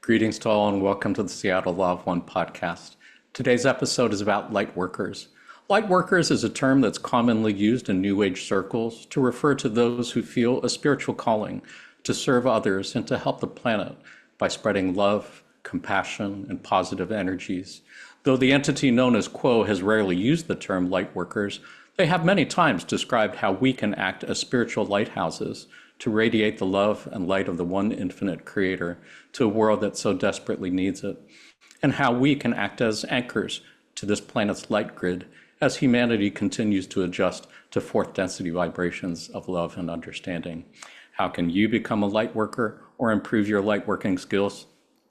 Greetings to all and welcome to the Seattle Law of One podcast. Today's episode is about lightworkers. Lightworkers is a term that's commonly used in New Age circles to refer to those who feel a spiritual calling to serve others and to help the planet by spreading love, compassion, and positive energies. Though the entity known as Quo has rarely used the term lightworkers, they have many times described how we can act as spiritual lighthouses to radiate the love and light of the one infinite creator to a world that so desperately needs it, and how we can act as anchors to this planet's light grid as humanity continues to adjust to fourth density vibrations of love and understanding. How can you become a light worker or improve your light working skills?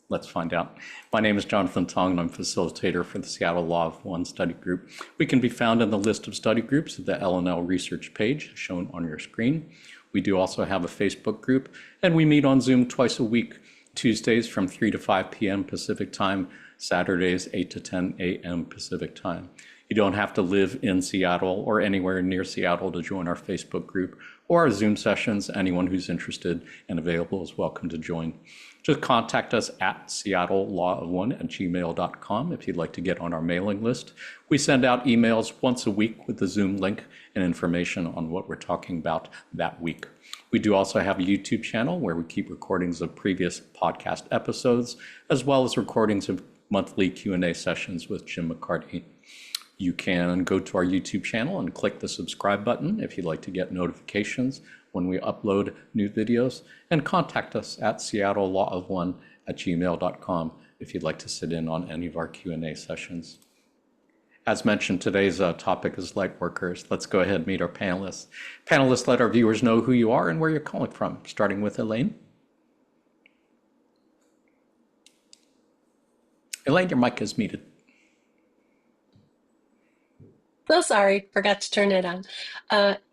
Let's find out. My name is Jonathan Tong, and I'm facilitator for the Seattle Law of One study group. We can be found in the list of study groups at the LNL research page shown on your screen. We do also have a Facebook group, and we meet on Zoom twice a week, Tuesdays from 3 to 5 p.m. Pacific time, Saturdays 8 to 10 a.m. Pacific time. You don't have to live in Seattle or anywhere near Seattle to join our Facebook group or our Zoom sessions. Anyone who's interested and available is welcome to join. Just contact us at seattlelaw1@gmail.com if you'd like to get on our mailing list. We send out emails once a week with the Zoom link and information on what we're talking about that week. We do also have a YouTube channel where we keep recordings of previous podcast episodes, as well as recordings of monthly Q&A sessions with Jim McCarty. You can go to our YouTube channel and click the subscribe button if you'd like to get notifications when we upload new videos, and contact us at seattlelaw1@gmail.com if you'd like to sit in on any of our Q&A sessions. As mentioned, today's topic is lightworkers. Let's go ahead and meet our panelists. Panelists, let our viewers know who you are and where you're calling from, starting with Elaine. Elaine, your mic is muted. So sorry, forgot to turn it on.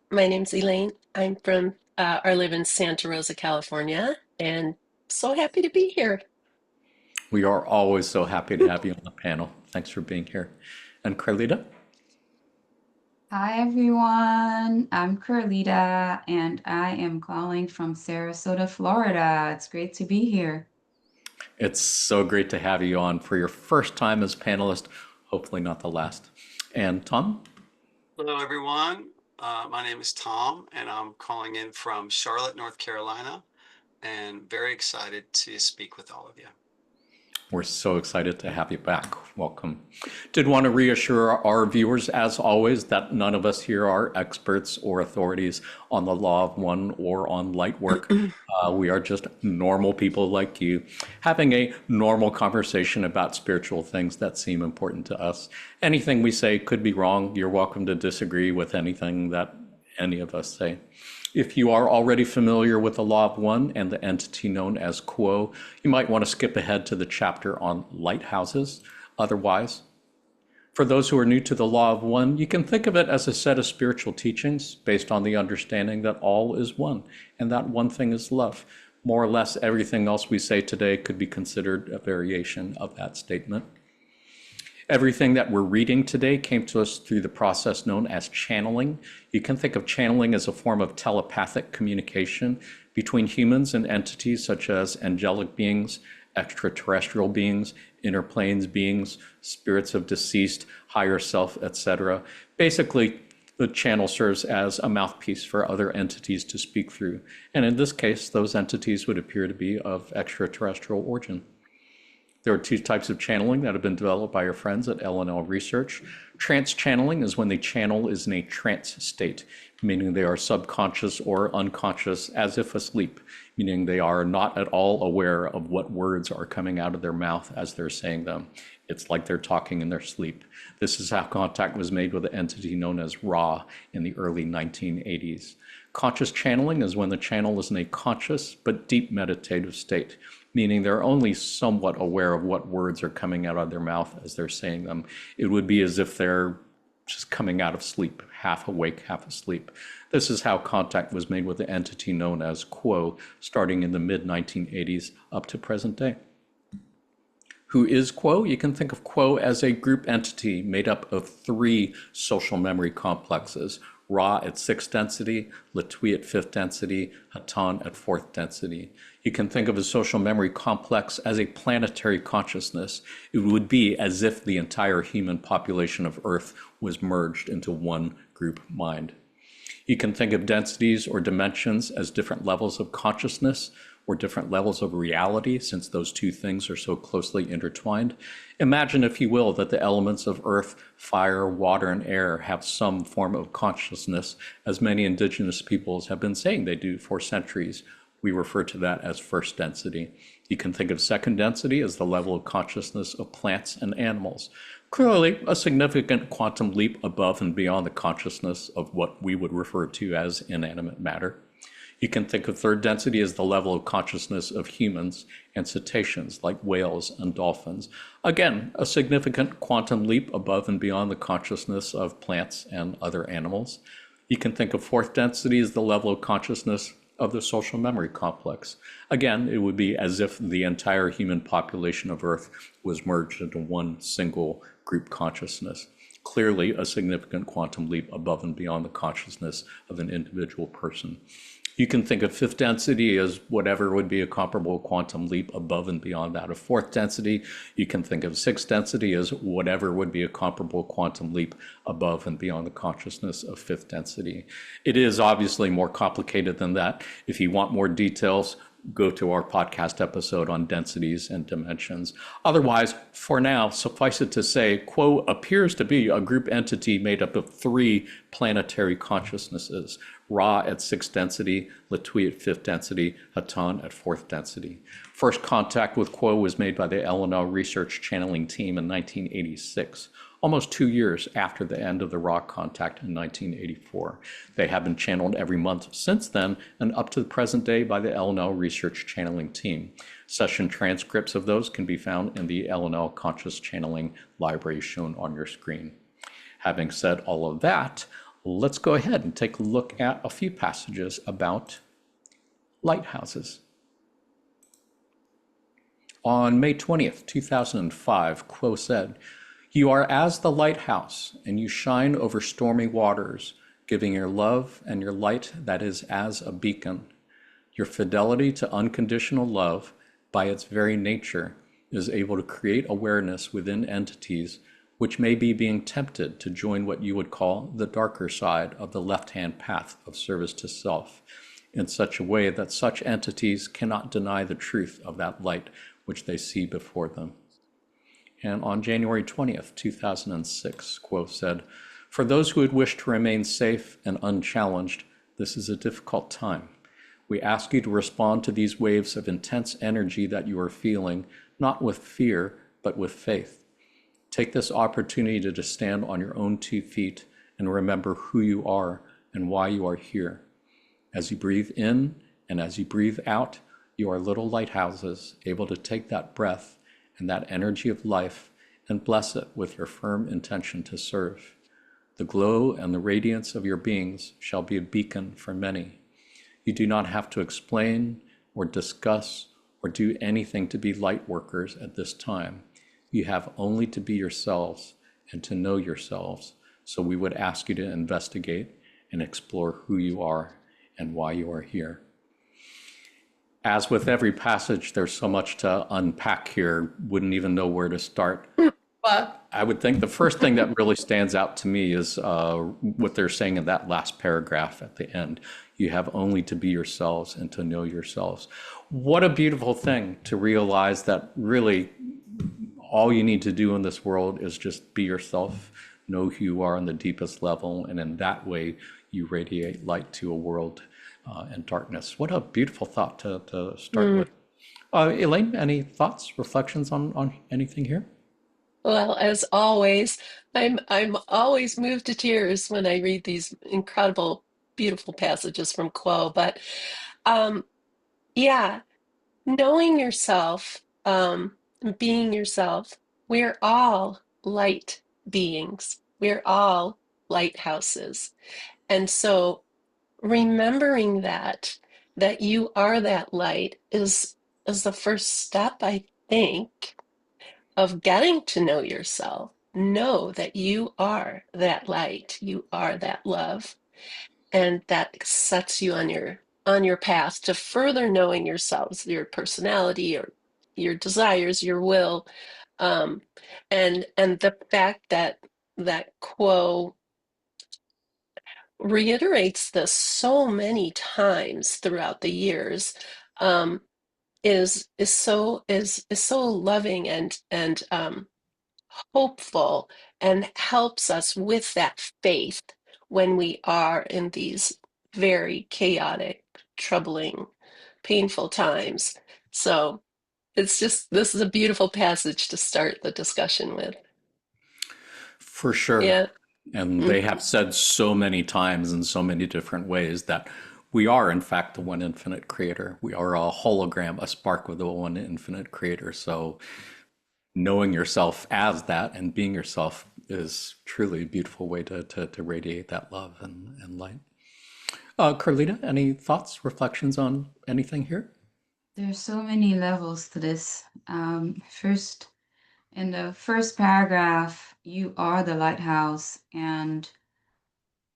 My name's Elaine. I'm from, I live in Santa Rosa, California, and so happy to be here. We are always so happy to have you on the panel. Thanks for being here. And Carlita? Hi everyone, I'm Carlita and I am calling from Sarasota, Florida. It's great to be here. It's so great to have you on for your first time as panelist, hopefully not the last. And Tom? Hello, everyone. My name is Tom, and I'm calling in from Charlotte, North Carolina, and very excited to speak with all of you. We're so excited to have you back. Welcome. Did want to reassure our viewers, as always, that none of us here are experts or authorities on the Law of One or on light work. We are just normal people like you, having a normal conversation about spiritual things that seem important to us. Anything we say could be wrong. You're welcome to disagree with anything that any of us say. If you are already familiar with the Law of One and the entity known as Quo, you might want to skip ahead to the chapter on lighthouses. Otherwise, for those who are new to the Law of One, you can think of it as a set of spiritual teachings based on the understanding that all is one, and that one thing is love. More or less everything else we say today could be considered a variation of that statement. Everything that we're reading today came to us through the process known as channeling. You can think of channeling as a form of telepathic communication between humans and entities such as angelic beings, extraterrestrial beings, inner planes beings, spirits of deceased, higher self, etc. Basically, the channel serves as a mouthpiece for other entities to speak through. And in this case, those entities would appear to be of extraterrestrial origin. There are two types of channeling that have been developed by our friends at LNL Research. Trance channeling is when the channel is in a trance state, meaning they are subconscious or unconscious as if asleep, meaning they are not at all aware of what words are coming out of their mouth as they're saying them. It's like they're talking in their sleep. This is how contact was made with an entity known as Ra in the early 1980s. Conscious channeling is when the channel is in a conscious but deep meditative state, meaning they're only somewhat aware of what words are coming out of their mouth as they're saying them. It would be as if they're just coming out of sleep, half awake, half asleep. This is how contact was made with the entity known as Quo, starting in the mid-1980s up to present day. Who is Quo? You can think of Quo as a group entity made up of three social memory complexes: Ra at 6th density, Latui at 5th density, Hatan at 4th density. You can think of a social memory complex as a planetary consciousness. It would be as if the entire human population of Earth was merged into one group mind. You can think of densities or dimensions as different levels of consciousness or different levels of reality, since those two things are so closely intertwined. Imagine, if you will, that the elements of earth, fire, water, and air have some form of consciousness, as many indigenous peoples have been saying they do for centuries. We refer to that as first density. You can think of second density as the level of consciousness of plants and animals. Clearly, a significant quantum leap above and beyond the consciousness of what we would refer to as inanimate matter. You can think of third density as the level of consciousness of humans and cetaceans like whales and dolphins. Again, a significant quantum leap above and beyond the consciousness of plants and other animals. You can think of fourth density as the level of consciousness of the social memory complex. Again, it would be as if the entire human population of Earth was merged into one single group consciousness. Clearly, a significant quantum leap above and beyond the consciousness of an individual person. You can think of fifth density as whatever would be a comparable quantum leap above and beyond that of fourth density. You can think of sixth density as whatever would be a comparable quantum leap above and beyond the consciousness of fifth density. It is obviously more complicated than that. If you want more details, go to our podcast episode on densities and dimensions. Otherwise, for now, suffice it to say, Quo appears to be a group entity made up of three planetary consciousnesses: Ra at 6th density, Latui at 5th density, Hatan at 4th density. First contact with Quo was made by the LNL research channeling team in 1986, almost 2 years after the end of the Ra contact in 1984. They have been channeled every month since then and up to the present day by the LNL research channeling team. Session transcripts of those can be found in the LNL conscious channeling library shown on your screen. Having said all of that, let's go ahead and take a look at a few passages about lighthouses. On May 20th, 2005, Quo said, "You are as the lighthouse, and you shine over stormy waters, giving your love and your light that is as a beacon. Your fidelity to unconditional love, by its very nature, is able to create awareness within entities which may be being tempted to join what you would call the darker side of the left-hand path of service to self, in such a way that such entities cannot deny the truth of that light which they see before them." And on January 20th, 2006, Quo said, "For those who would wish to remain safe and unchallenged, this is a difficult time. We ask you to respond to these waves of intense energy that you are feeling, not with fear, but with faith. Take this opportunity to stand on your own 2 feet and remember who you are and why you are here. As you breathe in and as you breathe out, you are little lighthouses, able to take that breath and that energy of life and bless it with your firm intention to serve. The glow and the radiance of your beings shall be a beacon for many. You do not have to explain or discuss or do anything to be light workers at this time. You have only to be yourselves and to know yourselves. So we would ask you to investigate and explore who you are and why you are here." As with every passage, there's so much to unpack here, wouldn't even know where to start. But I would think the first thing that really stands out to me is what they're saying in that last paragraph at the end. You have only to be yourselves and to know yourselves. What a beautiful thing to realize that really all you need to do in this world is just be yourself, know who you are on the deepest level, and in that way you radiate light to a world in darkness. What a beautiful thought to start with. Elaine, any thoughts, reflections on anything here? Well, as always, I'm always moved to tears when I read these incredible, beautiful passages from Quo. But um, yeah, knowing yourself, being yourself, we're all light beings. We're all lighthouses. And so remembering that you are that light is the first step, I think, of getting to know yourself. Know that you are that light, you are that love. and that sets you on your path to further knowing yourselves, your personality, or your desires, your will, um, and the fact that Quo reiterates this so many times throughout the years, um, is so loving and hopeful, and helps us with that faith when we are in these very chaotic, troubling, painful times. So it's just, this is a beautiful passage to start the discussion with. For sure. Yeah. And Mm. they have said so many times in so many different ways that we are, in fact, the one infinite creator. We are a hologram, a spark of the one infinite creator. So knowing yourself as that and being yourself is truly a beautiful way to radiate that love and light. Carlita, any thoughts, reflections on anything here? There's so many levels to this. First, in the first paragraph, you are the lighthouse, and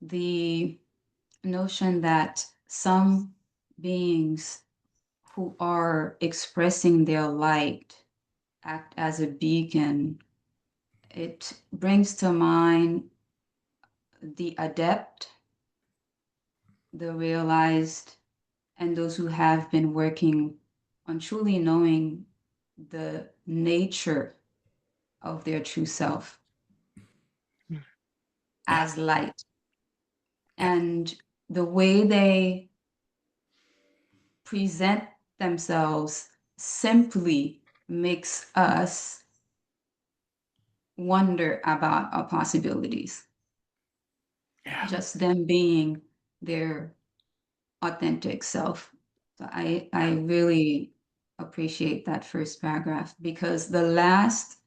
the notion that some beings who are expressing their light act as a beacon. It brings to mind the adept, the realized, and those who have been working on truly knowing the nature of their true self Yeah. as light. Yeah. And the way they present themselves simply makes us wonder about our possibilities. Yeah. Just them being their authentic self. So I really appreciate that first paragraph, because the last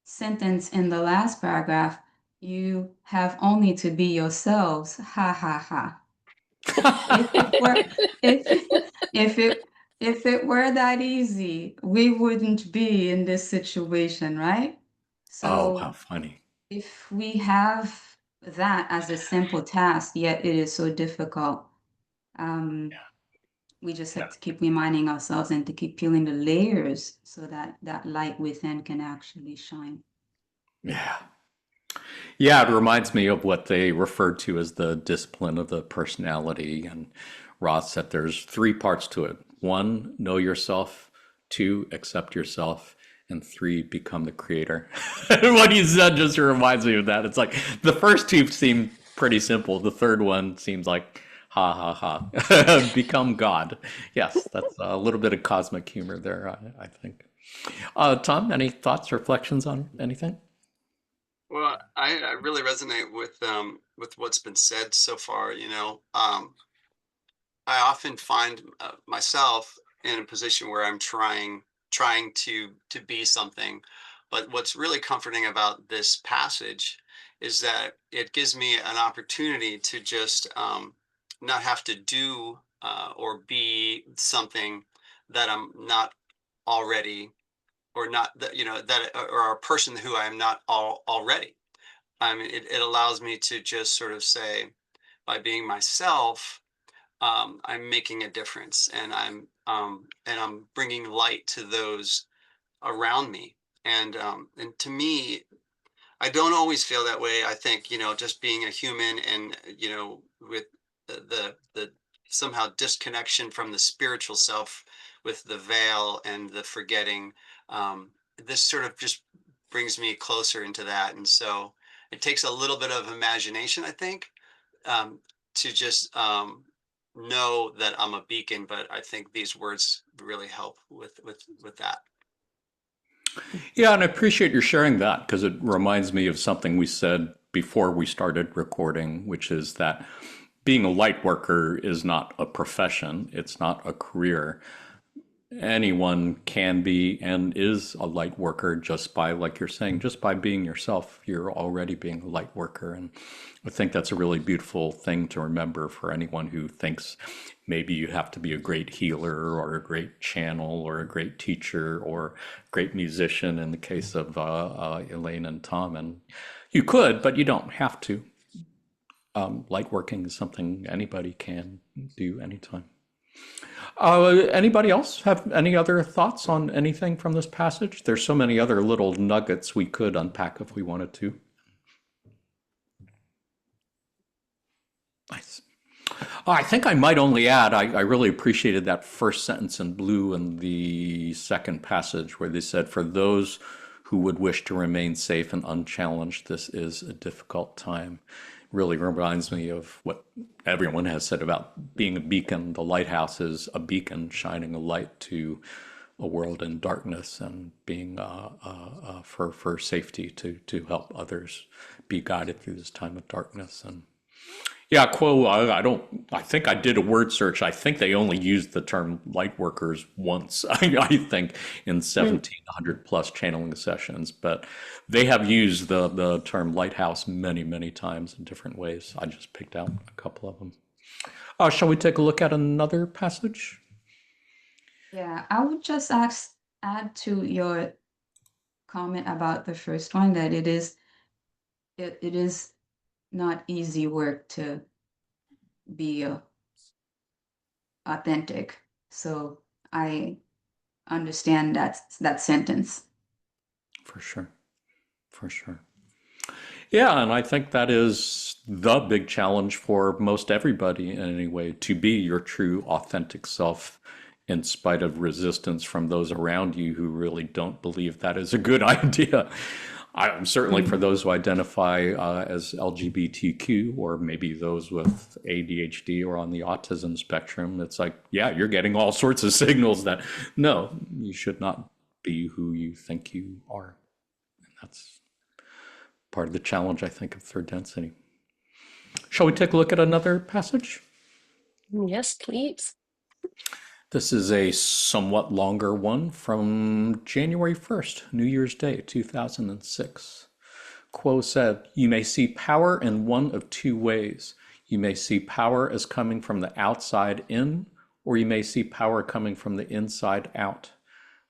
sentence in the last paragraph, you have only to be yourselves. Ha ha ha. If it were if if it if it were that easy, we wouldn't be in this situation, right? Oh, So how funny. if we have that as a simple task, yet it is so difficult, we just Yeah. have to keep reminding ourselves and to keep peeling the layers so that that light within can actually shine. Yeah. Yeah, it reminds me of what they referred to as the discipline of the personality. And Ross said there's three parts to it. One, know yourself. Two, accept yourself. And three, become the creator. What you said just reminds me of that. It's like the first two seem pretty simple. The third one seems like, ha ha ha, become God. Yes, that's a little bit of cosmic humor there, I think. Tom, any thoughts, reflections on anything? Well, I really resonate with what's been said so far. I often find myself in a position where I'm trying to be something, but what's really comforting about this passage is that it gives me an opportunity to just not have to do or be something that I'm not already, or not that that, or a person who I am not already. I mean, it allows me to just sort of say, by being myself, I'm making a difference, and I'm bringing light to those around me. And to me, I don't always feel that way. I think, just being a human, and with the somehow disconnection from the spiritual self, with the veil and the forgetting, this sort of just brings me closer into that. And so it takes a little bit of imagination, I think, um, to just know that I'm a beacon. But I think these words really help with that. Yeah, and I appreciate your sharing that because it reminds me of something we said before we started recording, which is that being a light worker is not a profession, it's not a career. Anyone can be and is a light worker just by, like you're saying, just by being yourself. You're already being a light worker. And I think that's a really beautiful thing to remember for anyone who thinks maybe you have to be a great healer or a great channel or a great teacher or great musician in the case of Elaine and Tom. And you could, but you don't have to. Lightworking is something anybody can do anytime. Anybody else have any other thoughts on anything from this passage? There's so many other little nuggets we could unpack if we wanted to. Nice. I think I might only add, I really appreciated that first sentence in blue in the second passage where they said, for those who would wish to remain safe and unchallenged, this is a difficult time. Really reminds me of what everyone has said about being a beacon. The lighthouse is a beacon shining a light to a world in darkness and being for safety to help others be guided through this time of darkness. And yeah, Quo, I think I did a word search. I think they only used the term lightworkers once, I think, in 1,700 plus channeling sessions, but they have used the term lighthouse many, many times in different ways. I just picked out a couple of them. Shall we take a look at another passage? Yeah, I would just add to your comment about the first one that it is not easy work to be authentic. So I understand that sentence. For sure. For sure. Yeah, and I think that is the big challenge for most everybody in any way, to be your true authentic self in spite of resistance from those around you who really don't believe that is a good idea. I'm certainly for those who identify as LGBTQ, or maybe those with ADHD or on the autism spectrum. It's like, yeah, you're getting all sorts of signals that no, you should not be who you think you are. And that's part of the challenge, I think, of third density. Shall we take a look at another passage? Yes, please. This is a somewhat longer one from January 1st, New Year's Day, 2006. Quo said, "You may see power in one of two ways. You may see power as coming from the outside in, or you may see power coming from the inside out.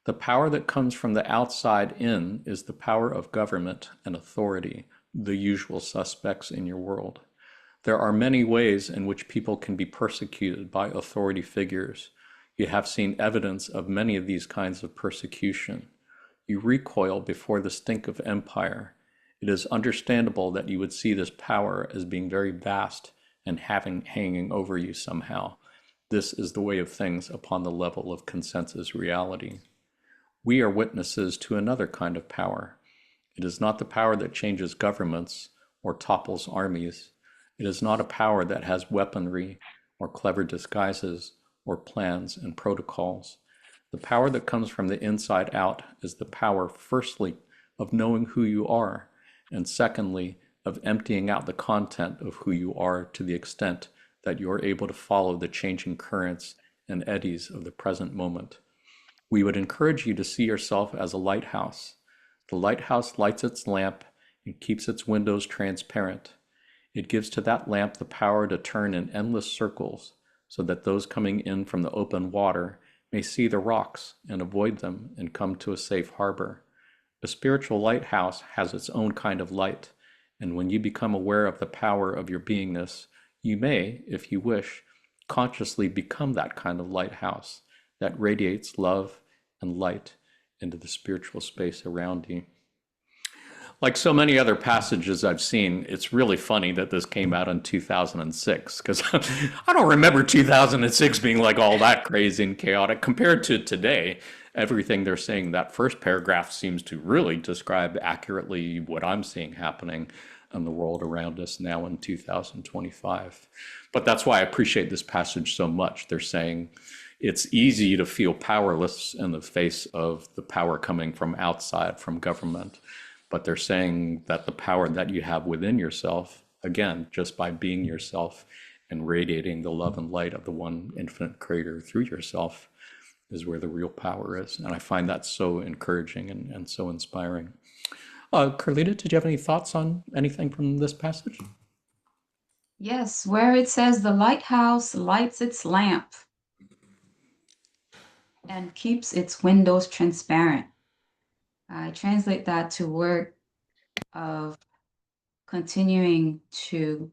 The power that comes from the outside in is the power of government and authority, the usual suspects in your world. There are many ways in which people can be persecuted by authority figures. You have seen evidence of many of these kinds of persecution. You recoil before the stink of empire. It is understandable that you would see this power as being very vast and hanging over you somehow. This is the way of things upon the level of consensus reality. We are witnesses to another kind of power. It is not the power that changes governments or topples armies. It is not a power that has weaponry or clever disguises or plans and protocols. The power that comes from the inside out is the power, firstly, of knowing who you are, and secondly, of emptying out the content of who you are to the extent that you are able to follow the changing currents and eddies of the present moment. We would encourage you to see yourself as a lighthouse. The lighthouse lights its lamp and keeps its windows transparent. It gives to that lamp the power to turn in endless circles, so that those coming in from the open water may see the rocks and avoid them and come to a safe harbor. A spiritual lighthouse has its own kind of light, and when you become aware of the power of your beingness, you may, if you wish, consciously become that kind of lighthouse that radiates love and light into the spiritual space around you." Like so many other passages I've seen, it's really funny that this came out in 2006, because I don't remember 2006 being like all that crazy and chaotic compared to today. Everything they're saying, that first paragraph seems to really describe accurately what I'm seeing happening in the world around us now in 2025. But that's why I appreciate this passage so much. They're saying it's easy to feel powerless in the face of the power coming from outside, from government. But they're saying that the power that you have within yourself, again, just by being yourself and radiating the love and light of the one infinite creator through yourself, is where the real power is. And I find that so encouraging and so inspiring. Carlita, did you have any thoughts on anything from this passage? Yes, where it says the lighthouse lights its lamp and keeps its windows transparent. I translate that to work of continuing to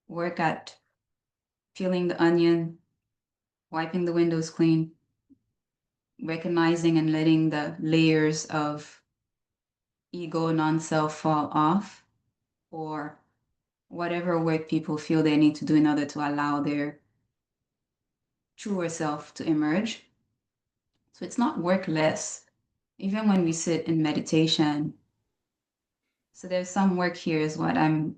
work at peeling the onion, wiping the windows clean, recognizing and letting the layers of ego, non-self fall off, or whatever work people feel they need to do in order to allow their truer self to emerge. So it's not work less, even when we sit in meditation. So there's some work here is what I'm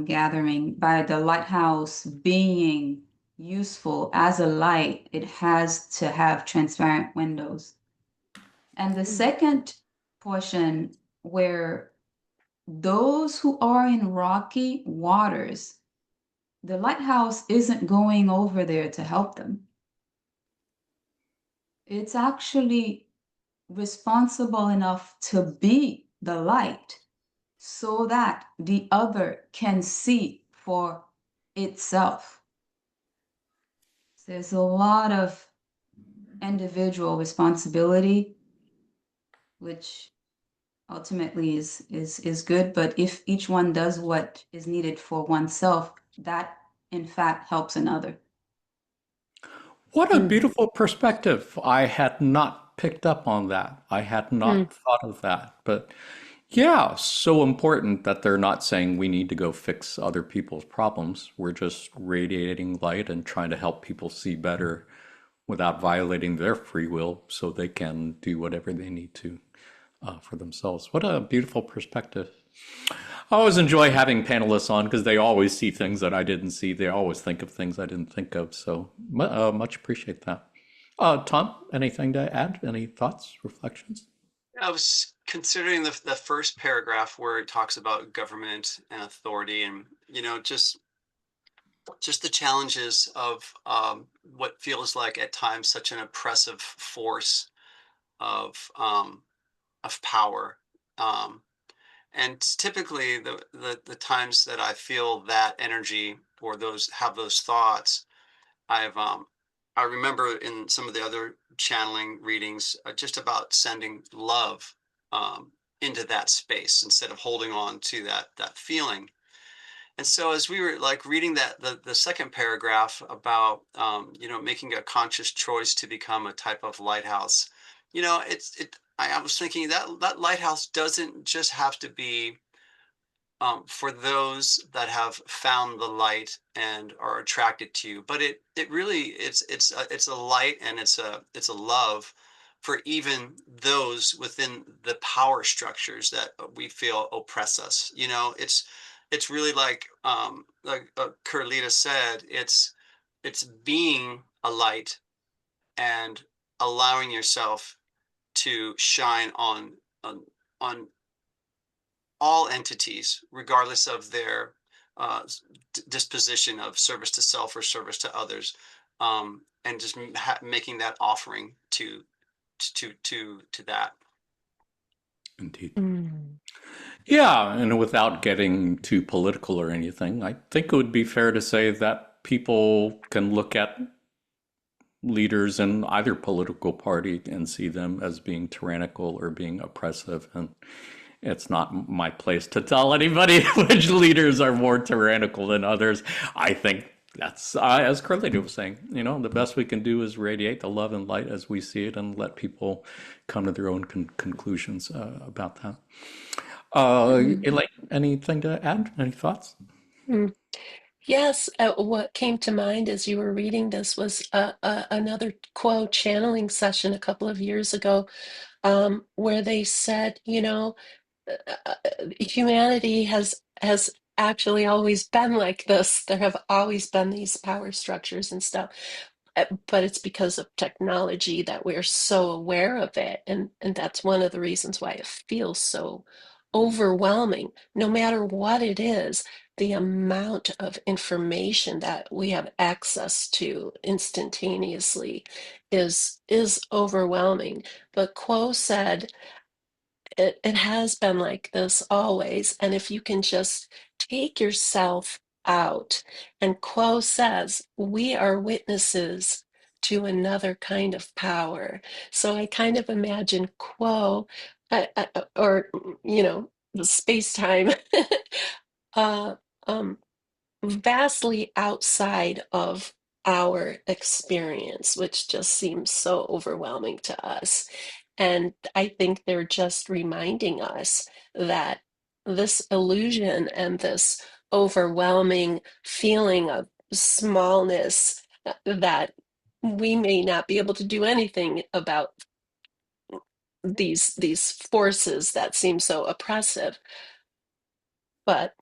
gathering. By the lighthouse being useful as a light, it has to have transparent windows. And the second portion, where those who are in rocky waters, the lighthouse isn't going over there to help them. It's actually responsible enough to be the light so that the other can see for itself. There's a lot of individual responsibility, which ultimately is good, but if each one does what is needed for oneself, that in fact helps another. What a beautiful perspective. I had not picked up on that. I had not thought of that. But yeah, so important that they're not saying we need to go fix other people's problems. We're just radiating light and trying to help people see better without violating their free will so they can do whatever they need to for themselves. What a beautiful perspective. I always enjoy having panelists on because they always see things that I didn't see. They always think of things I didn't think of. So much appreciate that. Tom, anything to add? Any thoughts, reflections? I was considering the first paragraph where it talks about government and authority, and just the challenges of what feels like at times such an oppressive force of power. And typically the times that I feel that energy or have those thoughts, I remember in some of the other channeling readings just about sending love into that space instead of holding on to that feeling. And so as we were like reading that the second paragraph about making a conscious choice to become a type of lighthouse, I was thinking that lighthouse doesn't just have to be for those that have found the light and are attracted to you, but it really it's a light, and it's a love for even those within the power structures that we feel oppress us. It's really like Carlita said, it's being a light and allowing yourself to shine on all entities, regardless of their disposition of service to self or service to others, and just making that offering to that. Indeed. Mm. Yeah, and without getting too political or anything, I think it would be fair to say that people can look at leaders in either political party and see them as being tyrannical or being oppressive. And it's not my place to tell anybody which leaders are more tyrannical than others. I think that's, as Carlita was saying, the best we can do is radiate the love and light as we see it and let people come to their own conclusions about that. Elaine, anything to add? Any thoughts? Mm. Yes, what came to mind as you were reading this was another quote channeling session a couple of years ago, where they said, humanity has actually always been like this. There have always been these power structures and stuff. But it's because of technology that we're so aware of it, and that's one of the reasons why it feels so overwhelming. No matter what it is, the amount of information that we have access to instantaneously is overwhelming. But Quo said it has been like this always. And if you can just take yourself out, and Quo says, we are witnesses to another kind of power. So I kind of imagine Quo, or, the space time, uh, um, vastly outside of our experience, which just seems so overwhelming to us. And I think they're just reminding us that this illusion and this overwhelming feeling of smallness, that we may not be able to do anything about these forces that seem so oppressive, but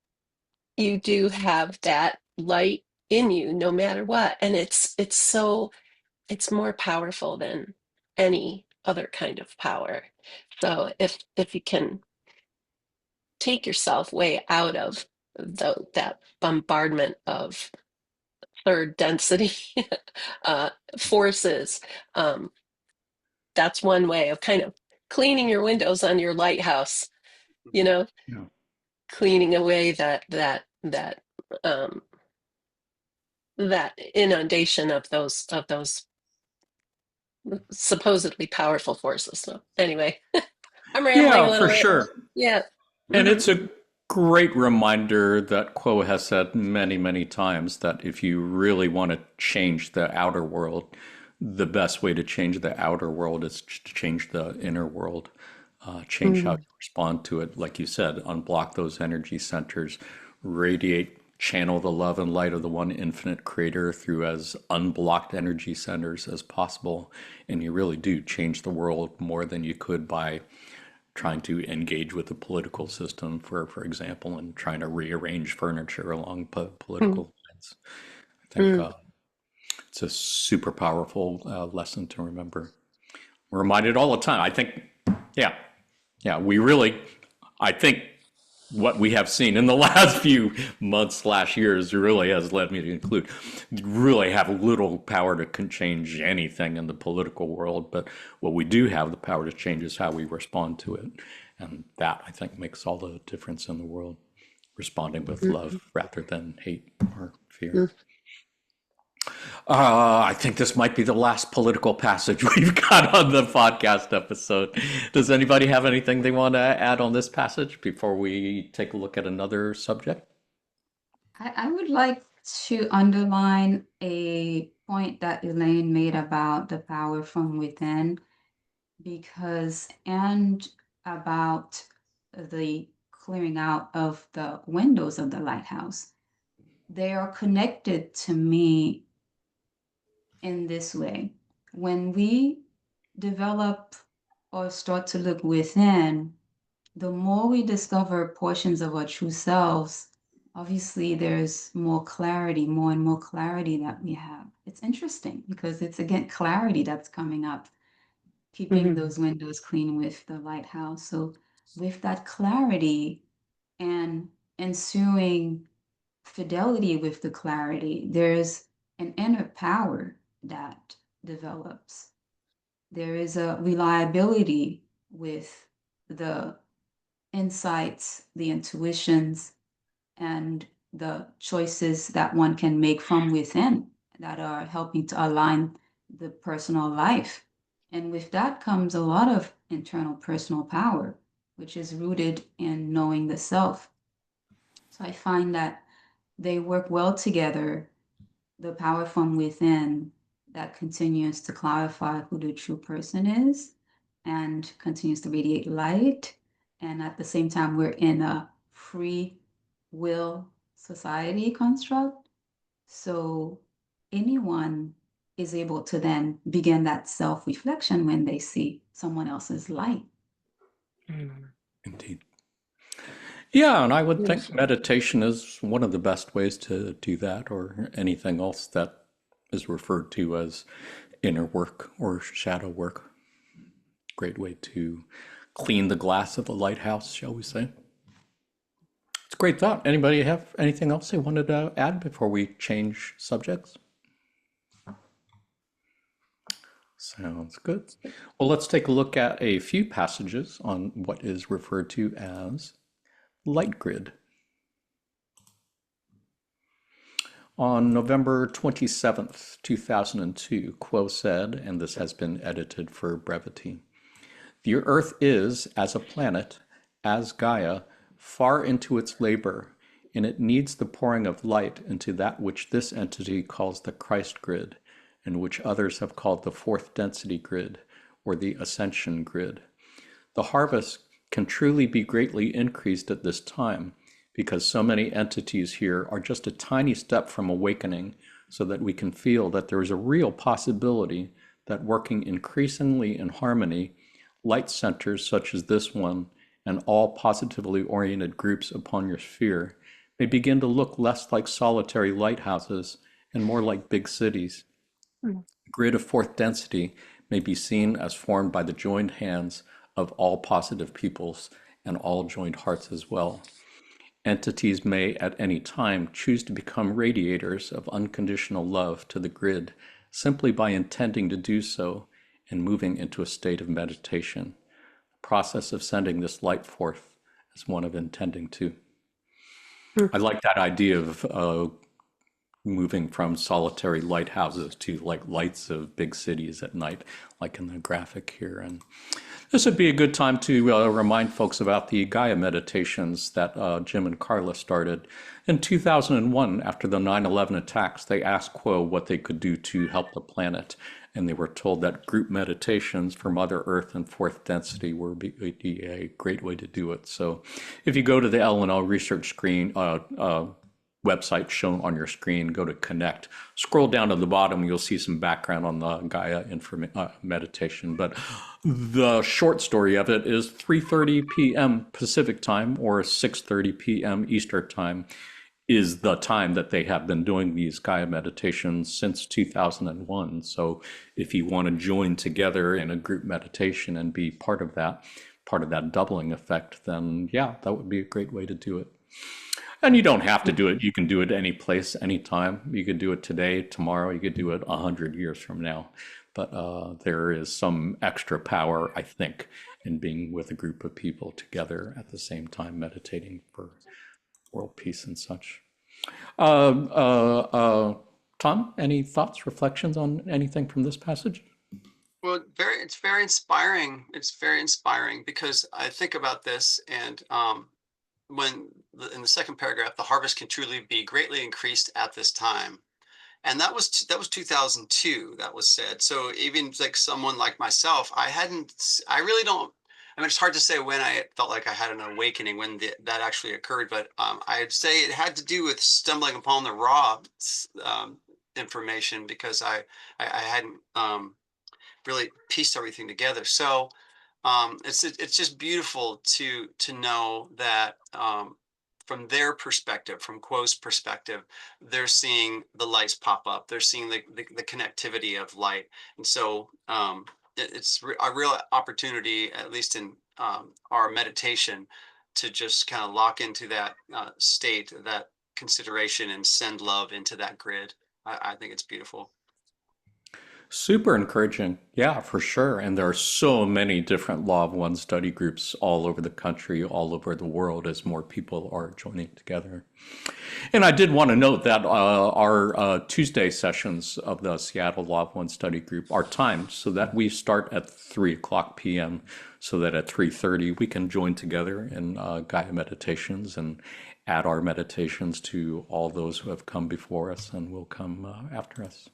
you do have that light in you no matter what, and it's more powerful than any other kind of power. So if you can take yourself way out of that bombardment of third density uh, forces, um, that's one way of kind of cleaning your windows on your lighthouse, you know, Yeah. cleaning away um, that inundation of those supposedly powerful forces. So anyway, I'm rambling Yeah, a for little bit. sure. Yeah. And Hmm. it's a great reminder that Quo has said many, many times that if you really want to change the outer world, the best way to change the outer world is to change the inner world, change how you respond to it. Like you said, unblock those energy centers, radiate, channel the love and light of the one infinite creator through as unblocked energy centers as possible. And you really do change the world more than you could by trying to engage with the political system, for example, and trying to rearrange furniture along political lines. I think it's a super powerful lesson to remember. We're reminded all the time. I think, yeah, yeah, we really, I think what we have seen in the last few months slash years really has led me to conclude really have little power to change anything in the political world, but what we do have the power to change is how we respond to it, and that I think makes all the difference in the world, responding with love rather than hate or fear. I think this might be the last political passage we've got on the podcast episode. Does anybody have anything they want to add on this passage before we take a look at another subject? I would like to underline a point that Elaine made about the power from within, because, and about the clearing out of the windows of the lighthouse. They are connected to me in this way. When we develop or start to look within, the more we discover portions of our true selves, obviously there's more clarity, more and more clarity that we have. It's interesting because it's again clarity that's coming up, keeping those windows clean with the lighthouse. So, with that clarity and ensuing fidelity with the clarity, there's an inner power that develops. There is a reliability with the insights, the intuitions, and the choices that one can make from within that are helping to align the personal life. And with that comes a lot of internal personal power, which is rooted in knowing the self. So I find that they work well together, the power from within that continues to clarify who the true person is and continues to radiate light. And at the same time, we're in a free will society construct. So anyone is able to then begin that self reflection when they see someone else's light. Indeed. Yeah, and I would think Beautiful. meditation is one of the best ways to do that, or anything else that is referred to as inner work or shadow work. Great way to clean the glass of the lighthouse, shall we say. It's a great thought. Anybody have anything else they wanted to add before we change subjects? Sounds good. Well, let's take a look at a few passages on what is referred to as light grid. On November 27th, 2002, Quo said, and this has been edited for brevity, "The Earth is, as a planet, as Gaia, far into its labor, and it needs the pouring of light into that which this entity calls the Christ grid, and which others have called the fourth density grid, or the ascension grid. The harvest can truly be greatly increased at this time, because so many entities here are just a tiny step from awakening, so that we can feel that there is a real possibility that working increasingly in harmony, light centers such as this one and all positively oriented groups upon your sphere may begin to look less like solitary lighthouses and more like big cities. The grid of fourth density may be seen as formed by the joined hands of all positive peoples and all joined hearts as well. Entities may at any time choose to become radiators of unconditional love to the grid simply by intending to do so and moving into a state of meditation. The process of sending this light forth is one of intending to. I like that idea of moving from solitary lighthouses to like lights of big cities at night, like in the graphic here. And this would be a good time to remind folks about the Gaia Meditations that Jim and Carla started. In 2001, after the 9/11 attacks, they asked Quo what they could do to help the planet. And they were told that group meditations for Mother Earth and fourth density would be a great way to do it. So if you go to the L&L research screen, website shown on your screen, go to connect, scroll down to the bottom, you'll see some background on the Gaia meditation. But the short story of it is 3:30 p.m. Pacific time or 6:30 p.m. Eastern time is the time that they have been doing these Gaia meditations since 2001. So if you want to join together in a group meditation and be part of that doubling effect, then yeah, that would be a great way to do it. And you don't have to do it. You can do it any place, anytime. You could do it today, tomorrow. You could do it 100 years from now. But there is some extra power, I think, in being with a group of people together at the same time, meditating for world peace and such. Tom, any thoughts, reflections on anything from this passage? Well, it's very inspiring. It's very inspiring because I think about this, and in the second paragraph, the harvest can truly be greatly increased at this time, and that was 2002. That was said. So even like someone like myself, I really don't. I mean, it's hard to say when I felt like I had an awakening, when that actually occurred, but I'd say it had to do with stumbling upon the raw information, because I hadn't really pieced everything together. So it's just beautiful to know that from their perspective, from Quo's perspective, they're seeing the lights pop up. They're seeing the connectivity of light, and so it's a real opportunity, at least in our meditation, to just kind of lock into that state, that consideration, and send love into that grid. I think it's beautiful. Super encouraging. Yeah, for sure. And there are so many different Law of One study groups all over the country, all over the world, as more people are joining together. And I did want to note that our Tuesday sessions of the Seattle Law of One study group are timed so that we start at 3:00 p.m. so that at 3:30 we can join together in Gaia Meditations and add our meditations to all those who have come before us and will come after us.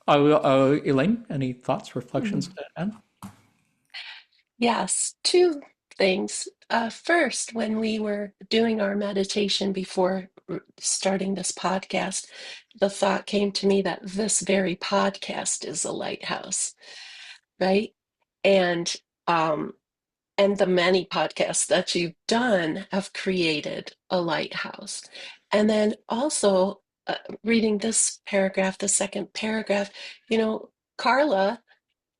Elaine, any thoughts, reflections to end? Yes, two things. First, when we were doing our meditation before starting this podcast, the thought came to me that this very podcast is a lighthouse, right? And um, and the many podcasts that you've done have created a lighthouse. And then also reading this paragraph, the second paragraph, Carla,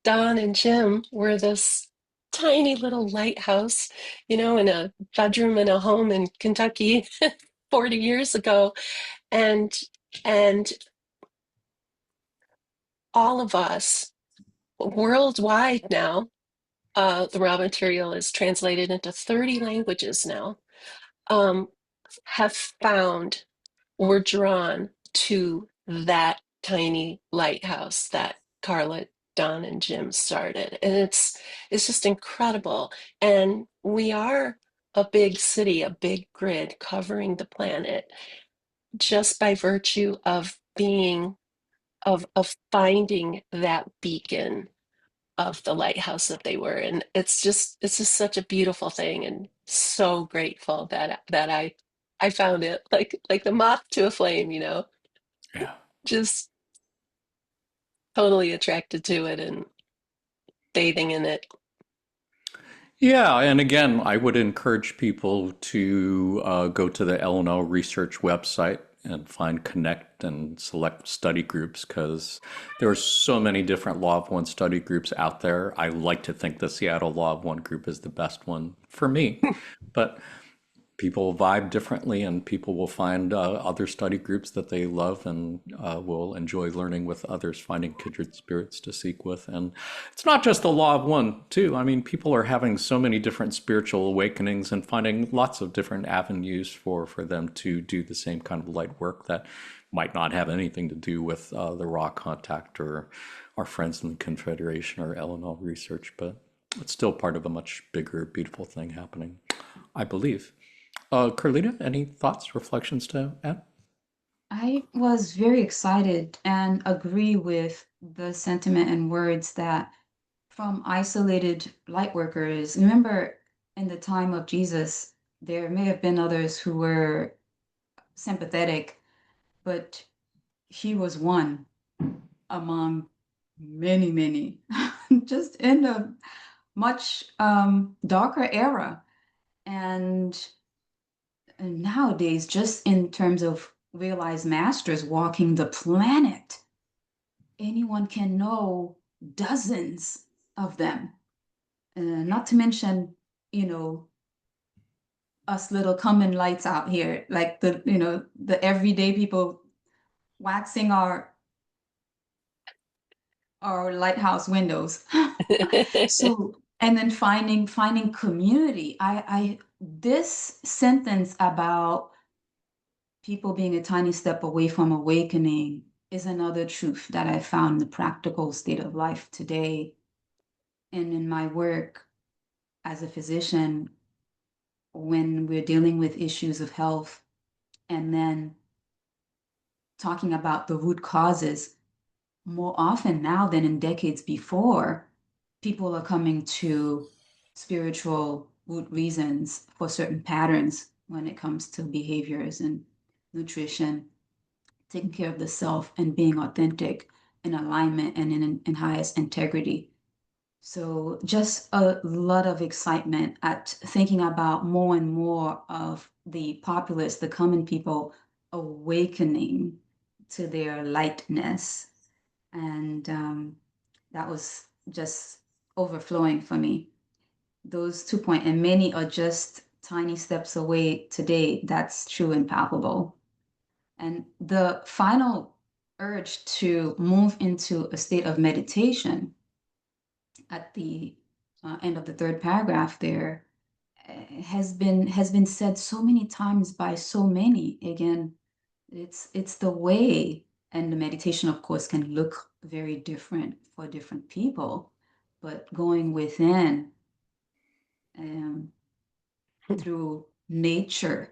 Don, and Jim were this tiny little lighthouse, in a bedroom in a home in Kentucky 40 years ago. And and all of us worldwide now, the raw material is translated into 30 languages now, um, have found or drawn to that tiny lighthouse that Carla, Don, and Jim started. And it's just incredible. And we are a big city, a big grid covering the planet, just by virtue of being of finding that beacon of the lighthouse that they were in. It's just such a beautiful thing, and so grateful that I found it, like the moth to a flame, Yeah. just totally attracted to it and bathing in it. Yeah, and again, I would encourage people to go to the LNO research website and find connect and select study groups, because there are so many different Law of One study groups out there. I like to think the Seattle Law of One group is the best one for me, but people vibe differently, and people will find other study groups that they love, and will enjoy learning with others, finding kindred spirits to seek with. And it's not just the Law of One, too. I mean, people are having so many different spiritual awakenings and finding lots of different avenues for them to do the same kind of light work that might not have anything to do with the raw contact or our friends in the Confederation or LNL research, but it's still part of a much bigger, beautiful thing happening, I believe. Carlita, any thoughts, reflections to add? I was very excited and agree with the sentiment and words that from isolated light workers. Remember, in the time of Jesus, there may have been others who were sympathetic, but he was one among many, many, just in a much darker era. And nowadays, just in terms of realized masters walking the planet, anyone can know dozens of them. Not to mention, you know, us little common lights out here, like the everyday people waxing our lighthouse windows. So, and then finding community. I this sentence about people being a tiny step away from awakening is another truth that I found in the practical state of life today. And in my work as a physician, when we're dealing with issues of health and then talking about the root causes, more often now than in decades before, people are coming to spiritual root reasons for certain patterns when it comes to behaviors and nutrition, taking care of the self and being authentic, in alignment and in highest integrity. So just a lot of excitement at thinking about more and more of the populace, the common people, awakening to their lightness. And that was just overflowing for me. Those 2 points, and many are just tiny steps away today. That's true and palpable. And the final urge to move into a state of meditation at the end of the third paragraph there has been said so many times by so many. Again, it's the way, and the meditation, of course, can look very different for different people, but going within through nature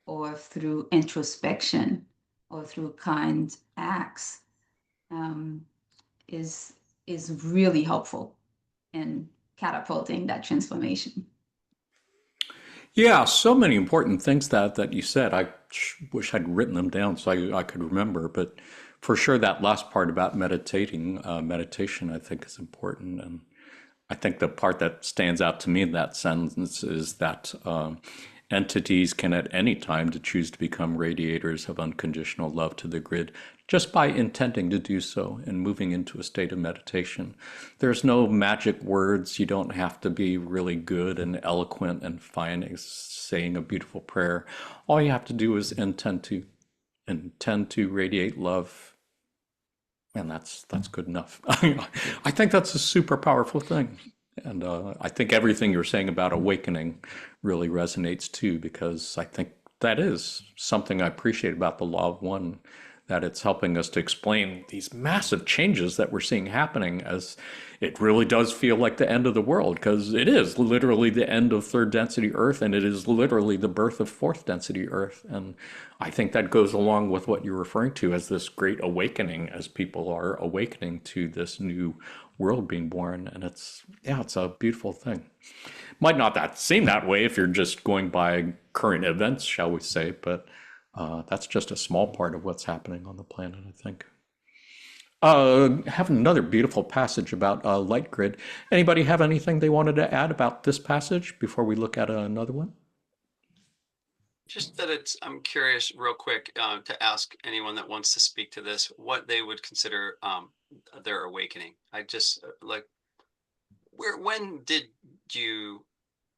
or through introspection or through kind acts um, is really helpful in catapulting that transformation. Yeah, so many important things that you said. I wish I'd written them down so I could remember. But for sure, that last part about meditation, I think is important. And I think the part that stands out to me in that sentence is that entities can at any time to choose to become radiators of unconditional love to the grid just by intending to do so and moving into a state of meditation. There's no magic words. You don't have to be really good and eloquent and fine saying a beautiful prayer. All you have to do is intend to radiate love, and that's good enough. I think that's a super powerful thing. And I think everything you're saying about awakening really resonates too, because I think that is something I appreciate about the Law of One, that it's helping us to explain these massive changes that we're seeing happening, as it really does feel like the end of the world, because it is literally the end of third density Earth, and it is literally the birth of fourth density Earth. And I think that goes along with what you're referring to as this great awakening, as people are awakening to this new world being born. And it's a beautiful thing. Might not seem that way if you're just going by current events, shall we say, but that's just a small part of what's happening on the planet, I think. Have another beautiful passage about light grid. Anybody have anything they wanted to add about this passage before we look at another one? Just that I'm curious real quick to ask anyone that wants to speak to this, what they would consider their awakening. I just when did you,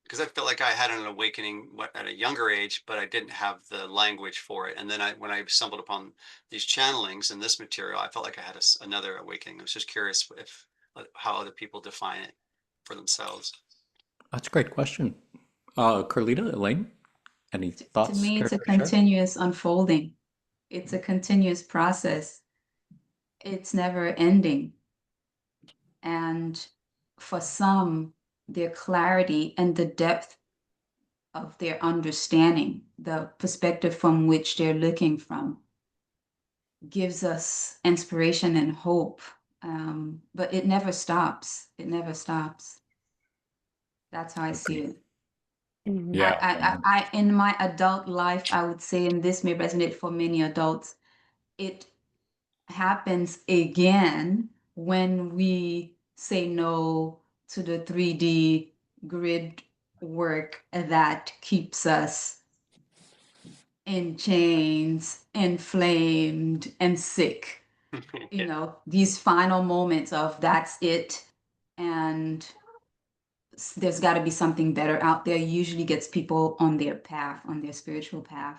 because I felt like I had an awakening at a younger age, but I didn't have the language for it. And then when I stumbled upon these channelings and this material, I felt like I had another awakening. I was just curious how other people define it for themselves. That's a great question. Carlita, Elaine, any thoughts? To me, it's a care to share? continuous unfolding. It's a continuous process. It's never ending. And for some, their clarity and the depth of their understanding, the perspective from which they're looking from, gives us inspiration and hope. But it never stops. It never stops. That's how I see it. Yeah. I in my adult life, I would say, and this may resonate for many adults, it happens again when we say no to the 3D grid work that keeps us in chains, inflamed, and sick. You know, these final moments of that's it, and there's got to be something better out there, usually gets people on their path, on their spiritual path.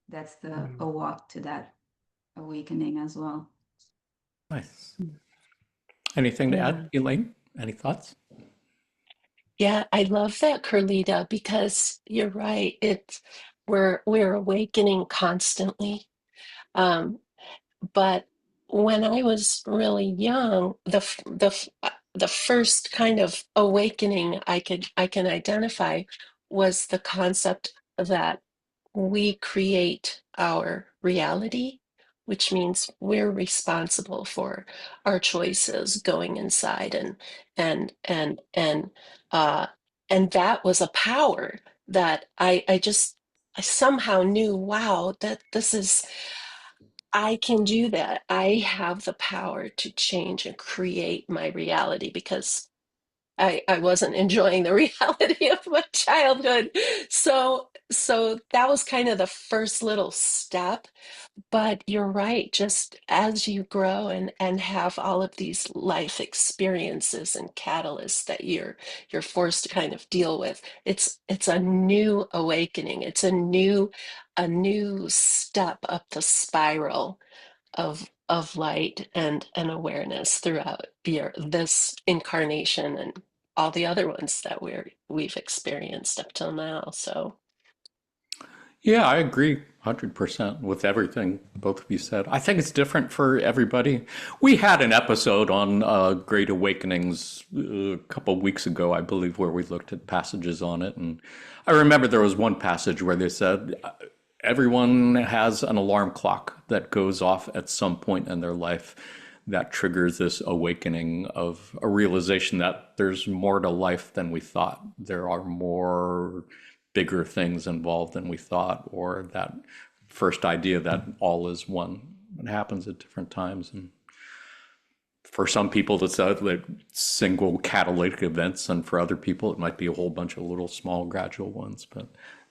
That's a walk to that awakening as well. Nice. Anything to add, Elaine? Any thoughts? Yeah, I love that, Carlita, because you're right. We're awakening constantly. But when I was really young, the first kind of awakening I can identify was the concept that we create our reality, which means we're responsible for our choices going inside, uh and that was a power that I somehow knew, wow, that this is, I can do that. I have the power to change and create my reality, because I wasn't enjoying the reality of my childhood. So that was kind of the first little step. But you're right, just as you grow and have all of these life experiences and catalysts that you're forced to kind of deal with, it's a new awakening. It's a new step up the spiral of light and awareness throughout this incarnation and all the other ones that we've experienced up till now. So Yeah, I agree 100% with everything both of you said. I think it's different for everybody. We had an episode on Great Awakenings a couple of weeks ago, I believe, where we looked at passages on it. And I remember there was one passage where they said everyone has an alarm clock that goes off at some point in their life that triggers this awakening of a realization that there's more to life than we thought. There are more bigger things involved than we thought, or that first idea that all is one. It happens at different times. And for some people, it's like single catalytic events, and for other people, it might be a whole bunch of little small gradual ones. But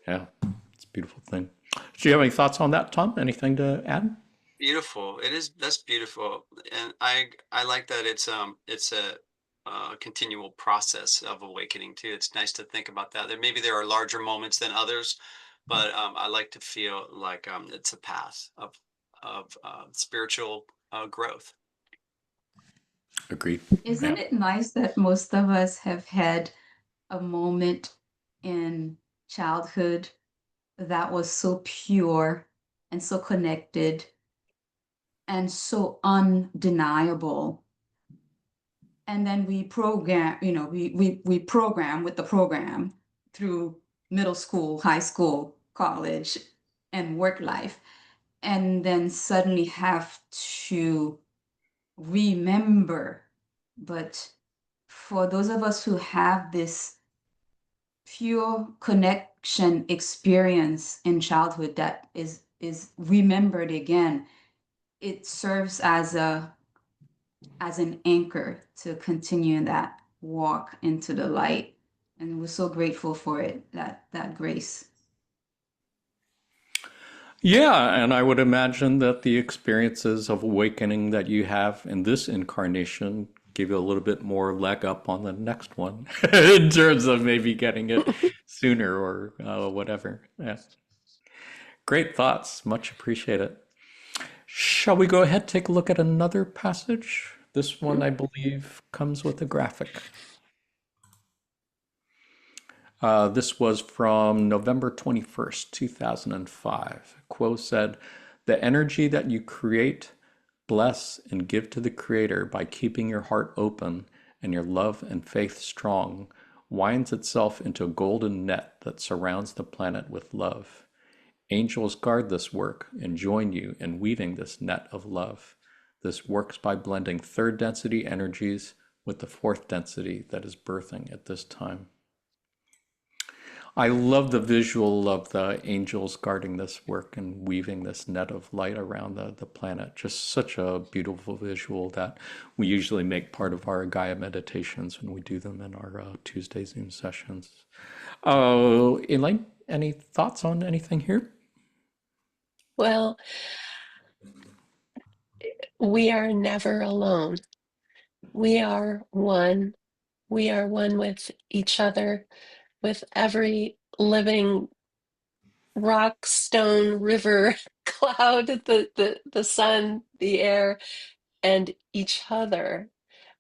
yeah, it's a beautiful thing. Do you have any thoughts on that, Tom? Anything to add? Beautiful. It is. That's beautiful, and I like that it's a continual process of awakening too. It's nice to think about that. There are larger moments than others, but I like to feel like it's a path of spiritual growth. Agreed. Isn't it nice that most of us have had a moment in childhood that was so pure and so connected and so undeniable. And then we program, we program with the program through middle school, high school, college, and work life, and then suddenly have to remember. But for those of us who have this pure connection experience in childhood that is remembered again, it serves as an anchor to continue that walk into the light. And we're so grateful for it, that grace. Yeah, and I would imagine that the experiences of awakening that you have in this incarnation give you a little bit more leg up on the next one in terms of maybe getting it sooner or whatever. Yeah. Great thoughts. Much appreciated. Shall we go ahead and take a look at another passage? This one, I believe, comes with a graphic. This was from November 21st, 2005. Quo said, "The energy that you create, bless, and give to the Creator by keeping your heart open and your love and faith strong winds itself into a golden net that surrounds the planet with love. Angels guard this work and join you in weaving this net of love. This works by blending third density energies with the fourth density that is birthing at this time." I love the visual of the angels guarding this work and weaving this net of light around the planet. Just such a beautiful visual that we usually make part of our Gaia meditations when we do them in our Tuesday Zoom sessions. Elaine, any thoughts on anything here? Well, we are never alone. We are one. We are one with each other, with every living rock, stone, river, cloud, the sun, the air, and each other.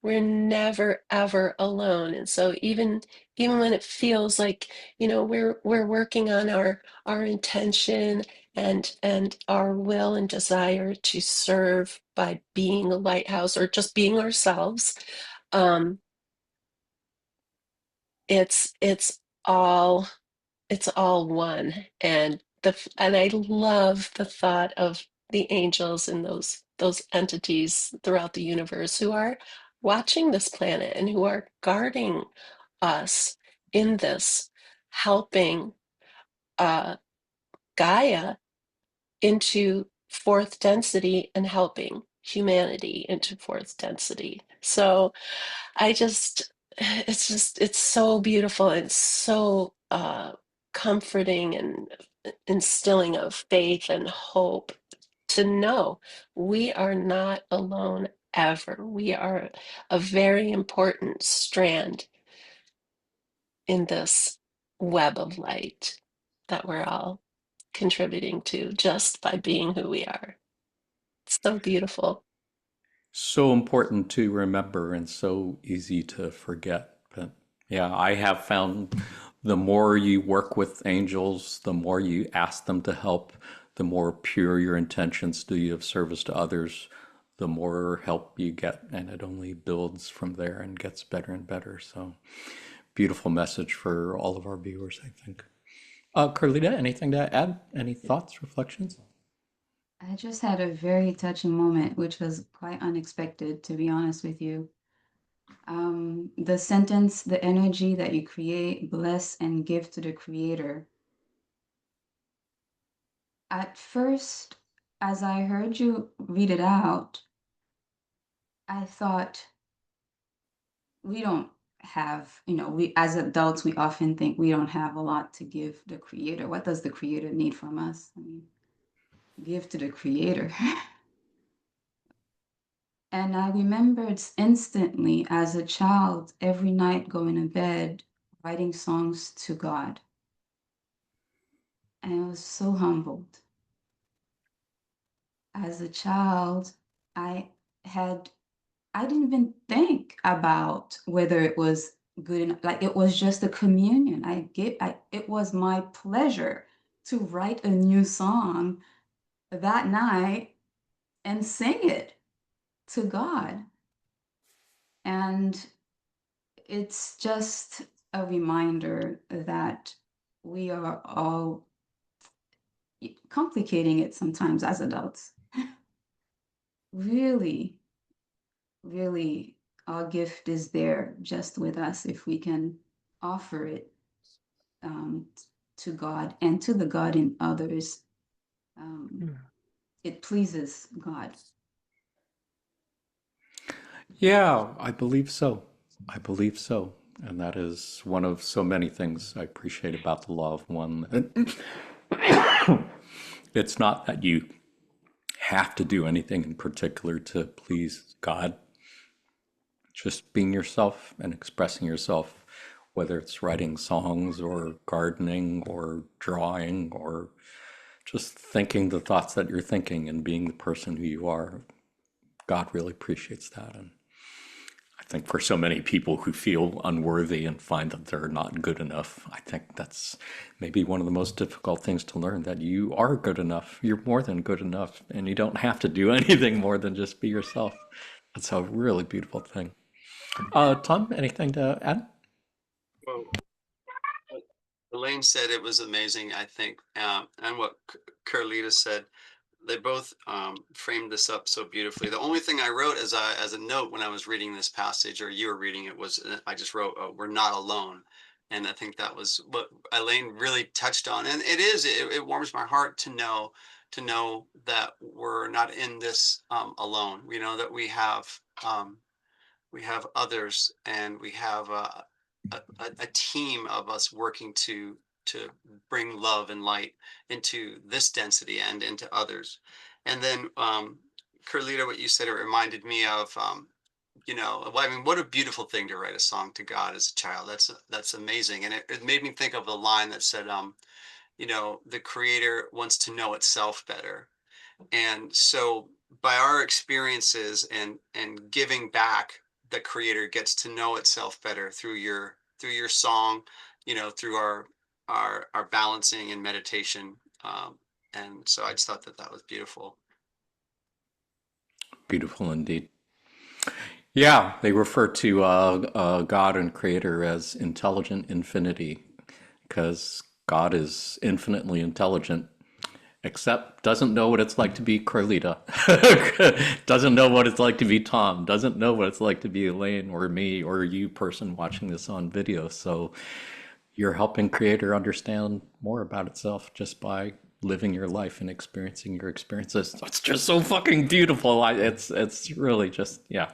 We're never ever alone. And so even when it feels like, we're working on our intention and our will and desire to serve by being a lighthouse or just being ourselves, um, it's all it's all one. And I love the thought of the angels and those entities throughout the universe who are watching this planet and who are guarding us in this, helping uh, Gaia into fourth density and helping humanity into fourth density. So it's so beautiful and so comforting and instilling of faith and hope to know we are not alone ever. We are a very important strand in this web of light that we're all contributing to just by being who we are. It's so beautiful. So important to remember and so easy to forget. But yeah, I have found the more you work with angels, the more you ask them to help, the more pure your intentions do you of service to others, the more help you get, and it only builds from there and gets better and better. So beautiful message for all of our viewers, I think. Carlita, anything to add? Any thoughts, reflections? I just had a very touching moment, which was quite unexpected, to be honest with you. The sentence, "the energy that you create, bless, and give to the Creator." At first, as I heard you read it out, I thought, we don't have, we as adults, we often think we don't have a lot to give the Creator. What does the Creator need from us? I mean, give to the Creator. And I remembered instantly as a child, every night going to bed, writing songs to God. And I was so humbled. As a child, I didn't even think about whether it was good enough. Like, it was just a communion. It was my pleasure to write a new song that night and sing it to God. And it's just a reminder that we are all complicating it sometimes as adults. Really, really, our gift is there just with us if we can offer it to God and to the God in others. It pleases God. Yeah, I believe so. I believe so. And that is one of so many things I appreciate about the law of one. It's not that you have to do anything in particular to please God. Just being yourself and expressing yourself, whether it's writing songs or gardening or drawing or just thinking the thoughts that you're thinking and being the person who you are. God really appreciates that. And I think for so many people who feel unworthy and find that they're not good enough, I think that's maybe one of the most difficult things to learn, that you are good enough. You're more than good enough, and you don't have to do anything more than just be yourself. That's a really beautiful thing. Tom, anything to add? Well, Elaine said it was amazing, I think, and what Carlita said, they both framed this up so beautifully. The only thing I wrote as a note when I was reading this passage, or you were reading it, was I just wrote, oh, "We're not alone," and I think that was what Elaine really touched on. And it warms my heart to know that we're not in this alone. We know that we have others, and we have a team of us working to bring love and light into this density and into others. And then Carlita, what you said, it reminded me of well, I mean, what a beautiful thing to write a song to God as a child. That's amazing. And it made me think of the line that said the creator wants to know itself better. And so by our experiences and giving back, the creator gets to know itself better through your song, through our balancing and meditation. And so I just thought that was beautiful. Beautiful indeed. Yeah, they refer to God and Creator as intelligent infinity, because God is infinitely intelligent, except doesn't know what it's like to be Carlita, doesn't know what it's like to be Tom, doesn't know what it's like to be Elaine or me or you person watching this on video. So you're helping Creator understand more about itself just by living your life and experiencing your experiences. It's just so fucking beautiful. It's really just, yeah,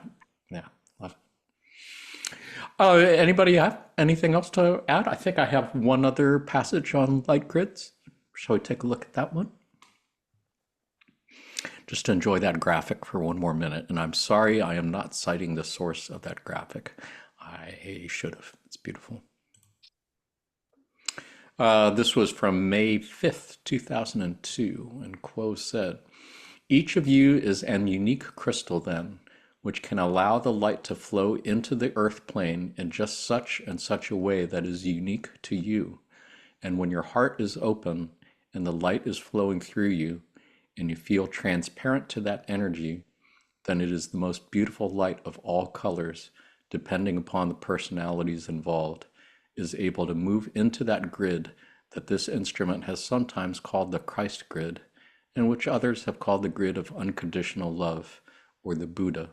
love it. Anybody have anything else to add? I think I have one other passage on light grids. Shall we take a look at that one? Just to enjoy that graphic for one more minute. And I'm sorry I am not citing the source of that graphic. I should have. It's beautiful. This was from May 5th, 2002, and Quo said, "Each of you is an unique crystal then, which can allow the light to flow into the earth plane in just such and such a way that is unique to you. And when your heart is open and the light is flowing through you, and you feel transparent to that energy, then it is the most beautiful light of all colors, depending upon the personalities involved, is able to move into that grid that this instrument has sometimes called the Christ grid, and which others have called the grid of unconditional love, or the Buddha.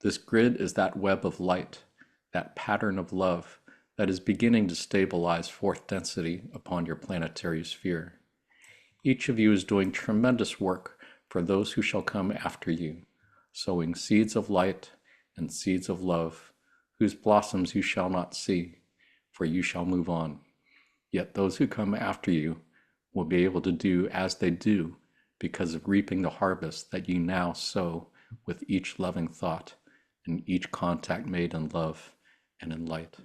This grid is that web of light, that pattern of love that is beginning to stabilize fourth density upon your planetary sphere. Each of you is doing tremendous work for those who shall come after you, sowing seeds of light and seeds of love, whose blossoms you shall not see, for you shall move on. Yet those who come after you will be able to do as they do because of reaping the harvest that you now sow with each loving thought and each contact made in love and in light."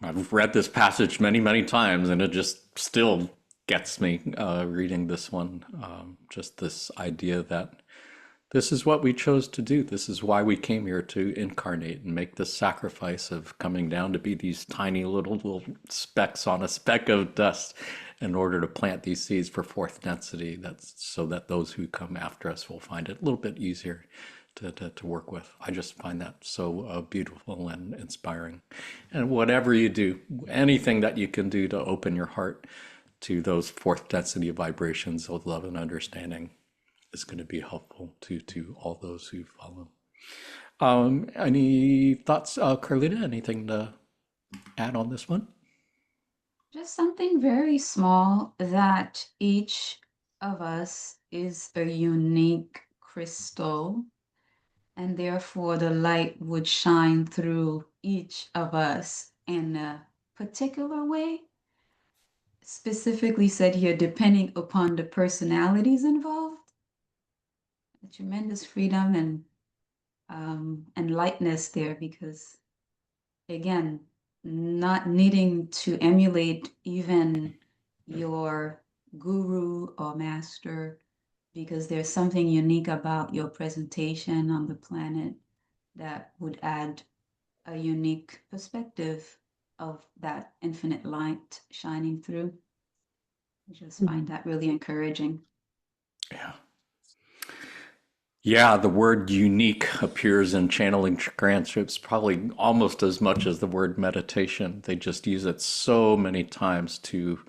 I've read this passage many, many times, and it just still gets me reading this one. Just this idea that This is what we chose to do. This is why we came here, to incarnate and make the sacrifice of coming down to be these tiny little specks on a speck of dust in order to plant these seeds for fourth density. That's so that those who come after us will find it a little bit easier to work with. I just find that so beautiful and inspiring. And whatever you do, anything that you can do to open your heart to those fourth density vibrations of love and understanding is going to be helpful to all those who follow. Any thoughts, Carlita? Anything to add on this one? Just something very small, that each of us is a unique crystal, and therefore the light would shine through each of us in a particular way. Specifically said here, depending upon the personalities involved. A tremendous freedom and lightness there, because again, not needing to emulate even your guru or master, because there's something unique about your presentation on the planet that would add a unique perspective of that infinite light shining through. I just find that really encouraging. Yeah. Yeah, the word unique appears in channeling transcripts probably almost as much as the word meditation. They just use it so many times to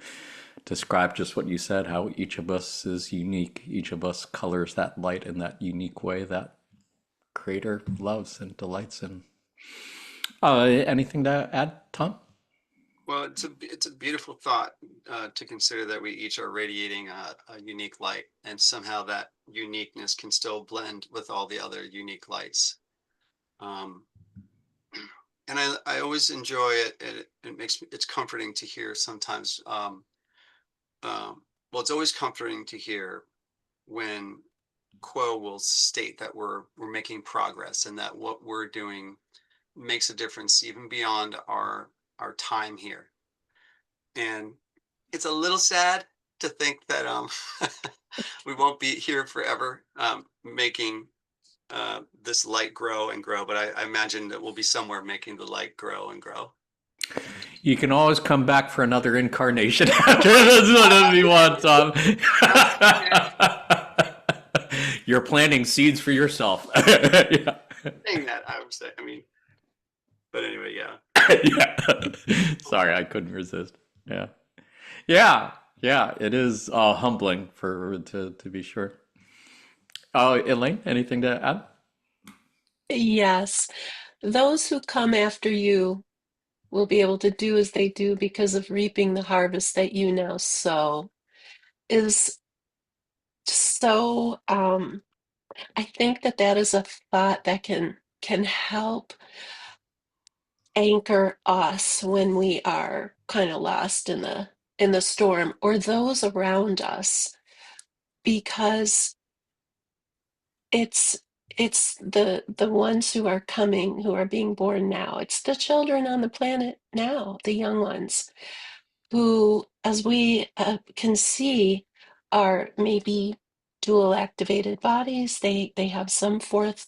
describe just what you said, how each of us is unique. Each of us colors that light in that unique way that Creator loves and delights in. Anything to add, Tom? Well, it's a beautiful thought to consider that we each are radiating a unique light, and somehow that uniqueness can still blend with all the other unique lights. And I always enjoy it. It's comforting to hear sometimes. Well, it's always comforting to hear when Quo will state that we're making progress and that what we're doing makes a difference even beyond our time here. And it's a little sad to think that we won't be here forever, making this light grow and grow, but I imagine that we'll be somewhere making the light grow and grow. You can always come back for another incarnation after this one if you want, Tom. You're planting seeds for yourself. Yeah. Saying that, I would say, I mean, but anyway, yeah. Yeah. Sorry, I couldn't resist. Yeah. Yeah. Yeah. It is humbling to be sure. Elaine, anything to add? Yes, those who come after you will be able to do as they do because of reaping the harvest that you now sow is so I think that that is a thought that can help anchor us when we are kind of lost in the storm, or those around us, because it's it's the ones who are coming, who are being born now. It's the children on the planet now, the young ones, who, as we can see, are maybe dual activated bodies. They have some fourth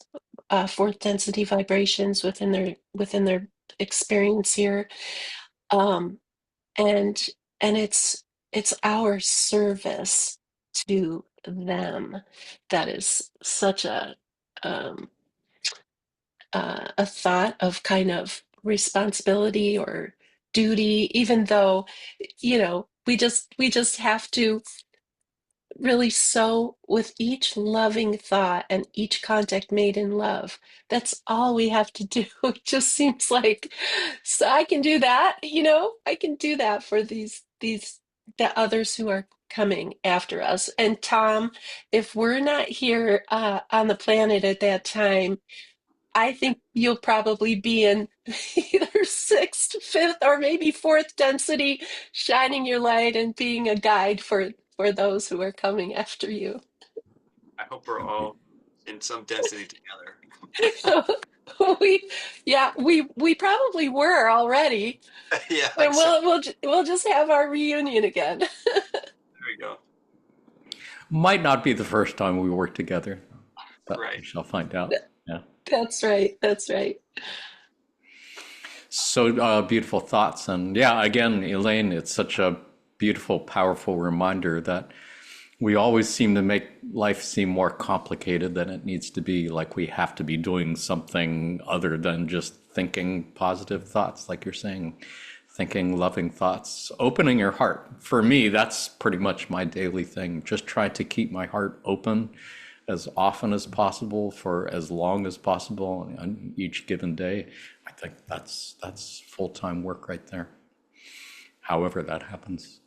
density vibrations within their experience here, um, and it's our service to them that is such um, a thought of kind of responsibility or duty, even though, we just have to really sow with each loving thought and each contact made in love. That's all we have to do. It just seems like, so I can do that, I can do that for the others who are coming after us. And Tom, if we're not here on the planet at that time, I think you'll probably be in either sixth, fifth, or maybe fourth density, shining your light and being a guide for those who are coming after you. I hope we're all in some density together. we probably were already, Yeah, and exactly. we'll just have our reunion again. There we go. Might not be the first time we work together. But Right. we shall find out. Yeah. That's right. That's right. So beautiful thoughts. And yeah, again, Elaine, it's such a beautiful, powerful reminder that we always seem to make life seem more complicated than it needs to be. Like we have to be doing something other than just thinking positive thoughts, like you're saying, thinking loving thoughts, opening your heart. For me, that's pretty much my daily thing. Just try to keep my heart open as often as possible for as long as possible on each given day. I think that's full-time work right there. However that happens.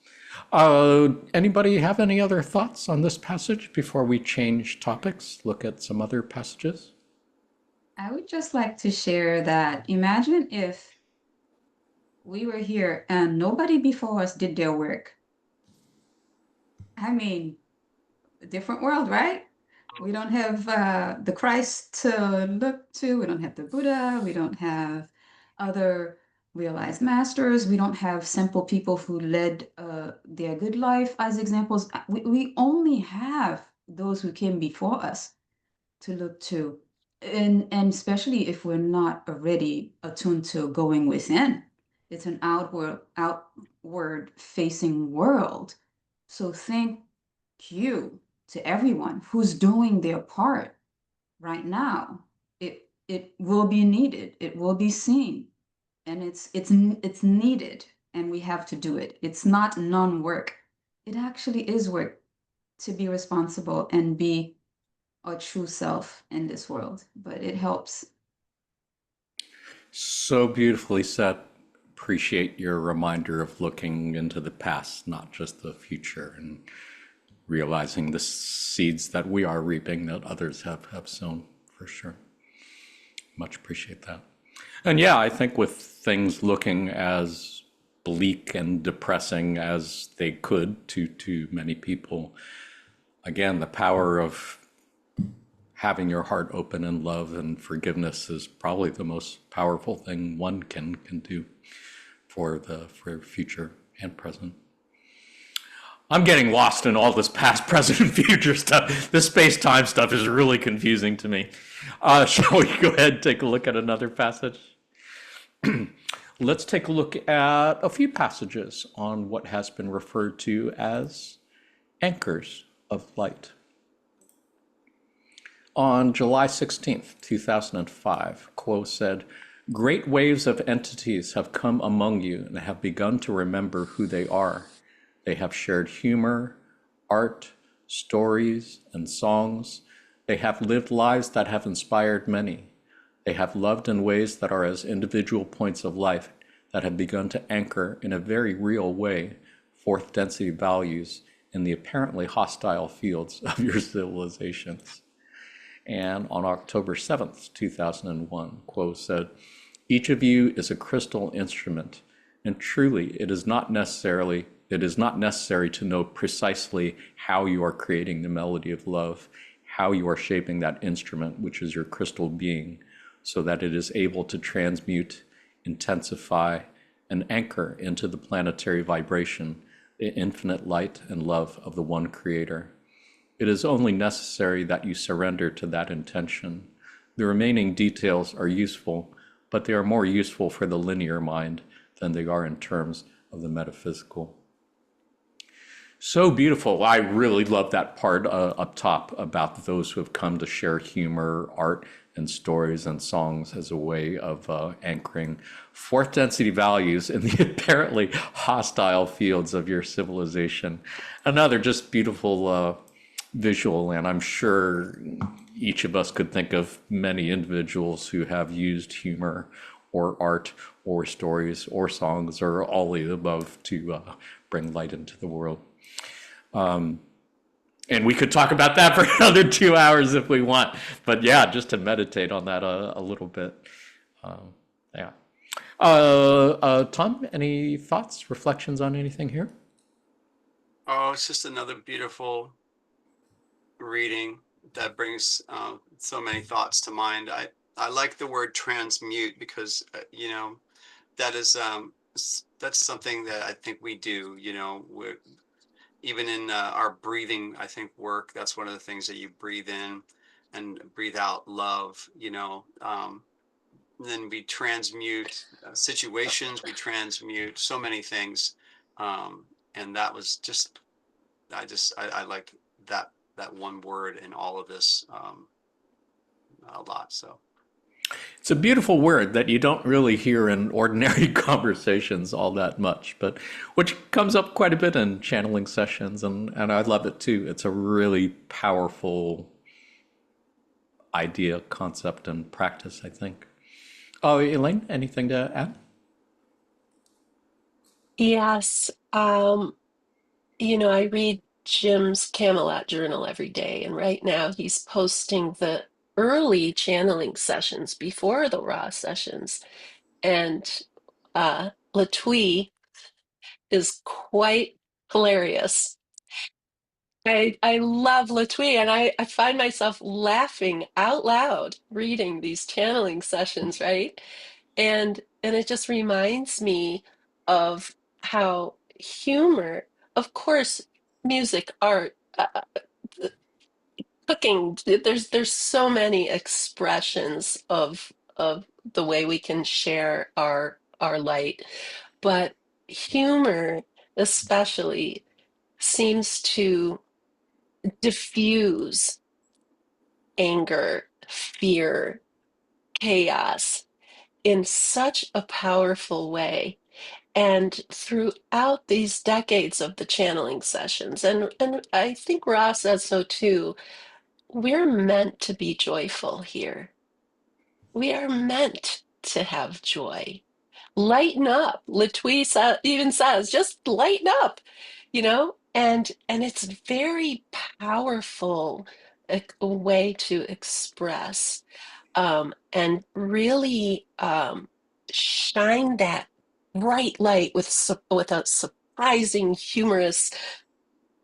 Anybody have any other thoughts on this passage before we change topics, look at some other passages? I would just like to share that imagine if we were here and nobody before us did their work. I mean, a different world, right? We don't have the Christ to look to. We don't have the Buddha. We don't have other realized masters. We don't have simple people who led their good life as examples. We only have those who came before us to look to. And especially if we're not already attuned to going within. It's an outward facing world. So thank you to everyone who's doing their part right now. It will be needed. It will be seen, and it's needed, and we have to do it. It's not non-work. It actually is work to be responsible and be our true self in this world, but it helps. So beautifully said. Appreciate your reminder of looking into the past, not just the future, and realizing the seeds that we are reaping that others have sown, for sure. Much appreciate that. And yeah, I think with things looking as bleak and depressing as they could to many people, again, the power of having your heart open in love and forgiveness is probably the most powerful thing one can do for future and present. I'm getting lost in all this past, present, and future stuff. This space-time stuff is really confusing to me. Shall we go ahead and take a look at another passage? Let's take a look at a few passages on what has been referred to as anchors of light. On July 16th, 2005, Quo said, "Great waves of entities have come among you and have begun to remember who they are. They have shared humor, art, stories, and songs. They have lived lives that have inspired many. They have loved in ways that are as individual points of life that have begun to anchor in a very real way fourth density values in the apparently hostile fields of your civilizations." And on October 7th, 2001, Quo said, "Each of you is a crystal instrument, and truly it is not necessary to know precisely how you are creating the melody of love, how you are shaping that instrument, which is your crystal being, so that it is able to transmute, intensify, and anchor into the planetary vibration, the infinite light and love of the one creator. It is only necessary that you surrender to that intention. The remaining details are useful, but they are more useful for the linear mind than they are in terms of the metaphysical." So beautiful. I really love that part up top about those who have come to share humor, art, and stories and songs as a way of anchoring fourth density values in the apparently hostile fields of your civilization. Another just beautiful visual, and I'm sure each of us could think of many individuals who have used humor or art or stories or songs or all of the above to bring light into the world. And we could talk about that for another 2 hours if we want, but yeah, just to meditate on that a little bit. Yeah. Tom, any thoughts, reflections on anything here? Oh, it's just another beautiful reading that brings so many thoughts to mind. I like the word transmute because that is that's something that I think we do. We're, even in our breathing, I think work. That's one of the things that you breathe in, and breathe out love, you know. Then we transmute situations, we transmute so many things. And that was just, I liked that one word in all of this a lot. So It's a beautiful word that you don't really hear in ordinary conversations all that much, but which comes up quite a bit in channeling sessions, and I love it too. It's a really powerful idea, concept, and practice, I think. Oh, Elaine, anything to add? Yes. I read Jim's Camelot Journal every day, and right now he's posting the early channeling sessions before the raw sessions. And Latwii is quite hilarious. I love Latwii, and I find myself laughing out loud reading these channeling sessions, right? And it just reminds me of how humor, of course, music, art, cooking, there's so many expressions of the way we can share our light, but humor especially seems to diffuse anger, fear, chaos in such a powerful way. And throughout these decades of the channeling sessions, and I think Ross says so too, we're meant to be joyful here. We are meant to have joy. Lighten up. Even says, just lighten up, and it's very powerful a way to express and really shine that bright light with a surprising, humorous,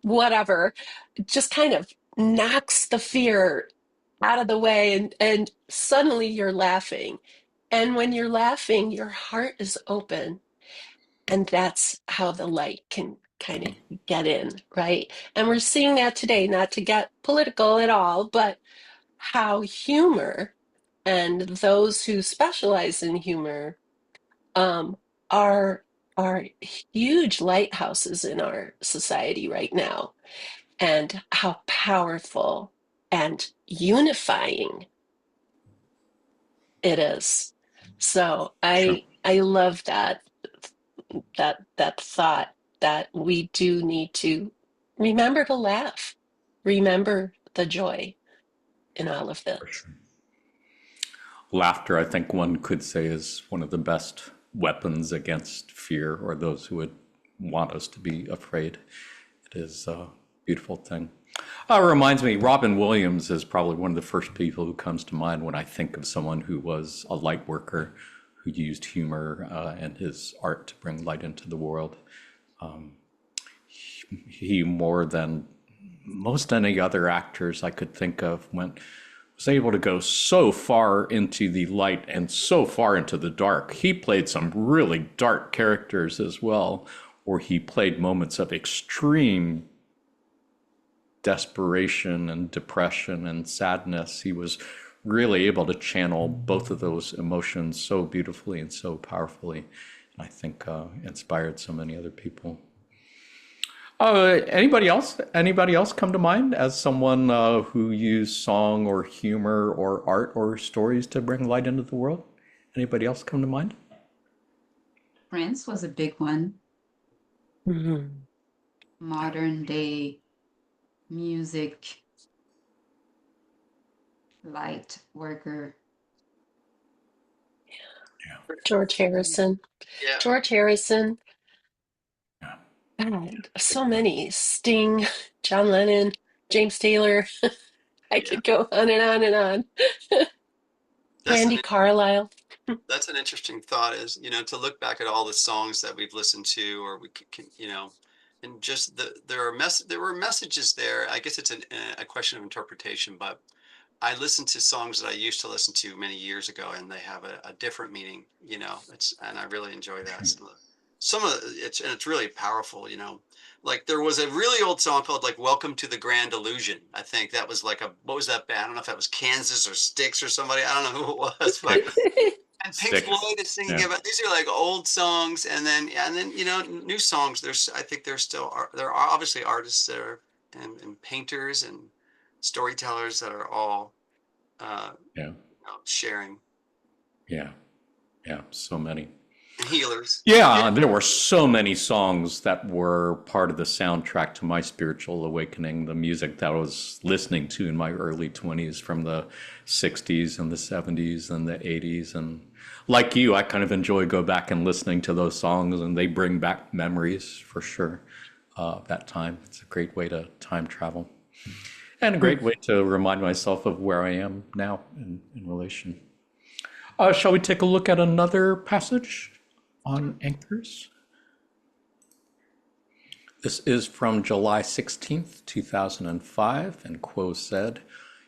whatever, just kind of knocks the fear out of the way, and suddenly you're laughing. And when you're laughing, your heart is open, and that's how the light can kind of get in, right? And we're seeing that today, not to get political at all, but how humor and those who specialize in humor um, are are huge lighthouses in our society right now, and how powerful and unifying it is. So Sure. I love that thought that we do need to remember to laugh, remember the joy in all of For this. sure. Laughter, I think one could say, is one of the best weapons against fear or those who would want us to be afraid. It is a beautiful thing. It reminds me, Robin Williams is probably one of the first people who comes to mind when I think of someone who was a light worker, who used humor and his art to bring light into the world. He, more than most any other actors I could think of, was able to go so far into the light and so far into the dark. He played some really dark characters as well, or he played moments of extreme desperation and depression and sadness. He was really able to channel both of those emotions so beautifully and so powerfully. And I think inspired so many other people. Anybody else? Anybody else come to mind as someone who used song or humor or art or stories to bring light into the world? Anybody else come to mind? Prince was a big one. Mhm. Modern day music, light worker. George Harrison. yeah, George Harrison. Yeah. God, so many. Sting, John Lennon, James Taylor. I yeah. could go on and on and on. That's Randy Carlisle. that's an interesting thought, is, to look back at all the songs that we've listened to, or we can, and just there were messages there. I guess it's a question of interpretation, but I listen to songs that I used to listen to many years ago, and they have a different meaning. And I really enjoy that. So, some of it's really powerful, you know. Like there was a really old song called like Welcome to the Grand Illusion. I think that was like what was that band? I don't know if that was Kansas or Styx or somebody. I don't know who it was, but Sticks. and Pink Sticks. Floyd is singing Yeah. about these are like old songs, and then you know new songs. I think there are obviously artists that are and painters and storytellers that are all Yeah. you know, sharing, Yeah. Yeah. So many. and healers. Yeah, there were so many songs that were part of the soundtrack to my spiritual awakening, the music that I was listening to in my early 20s from the 60s and the 70s and the 80s. And like you, I kind of enjoy go back and listening to those songs, and they bring back memories for sure. That time. It's a great way to time travel and a great way to remind myself of where I am now in relation. Shall we take a look at another passage on anchors? This is from July 16th, 2005, and Quo said,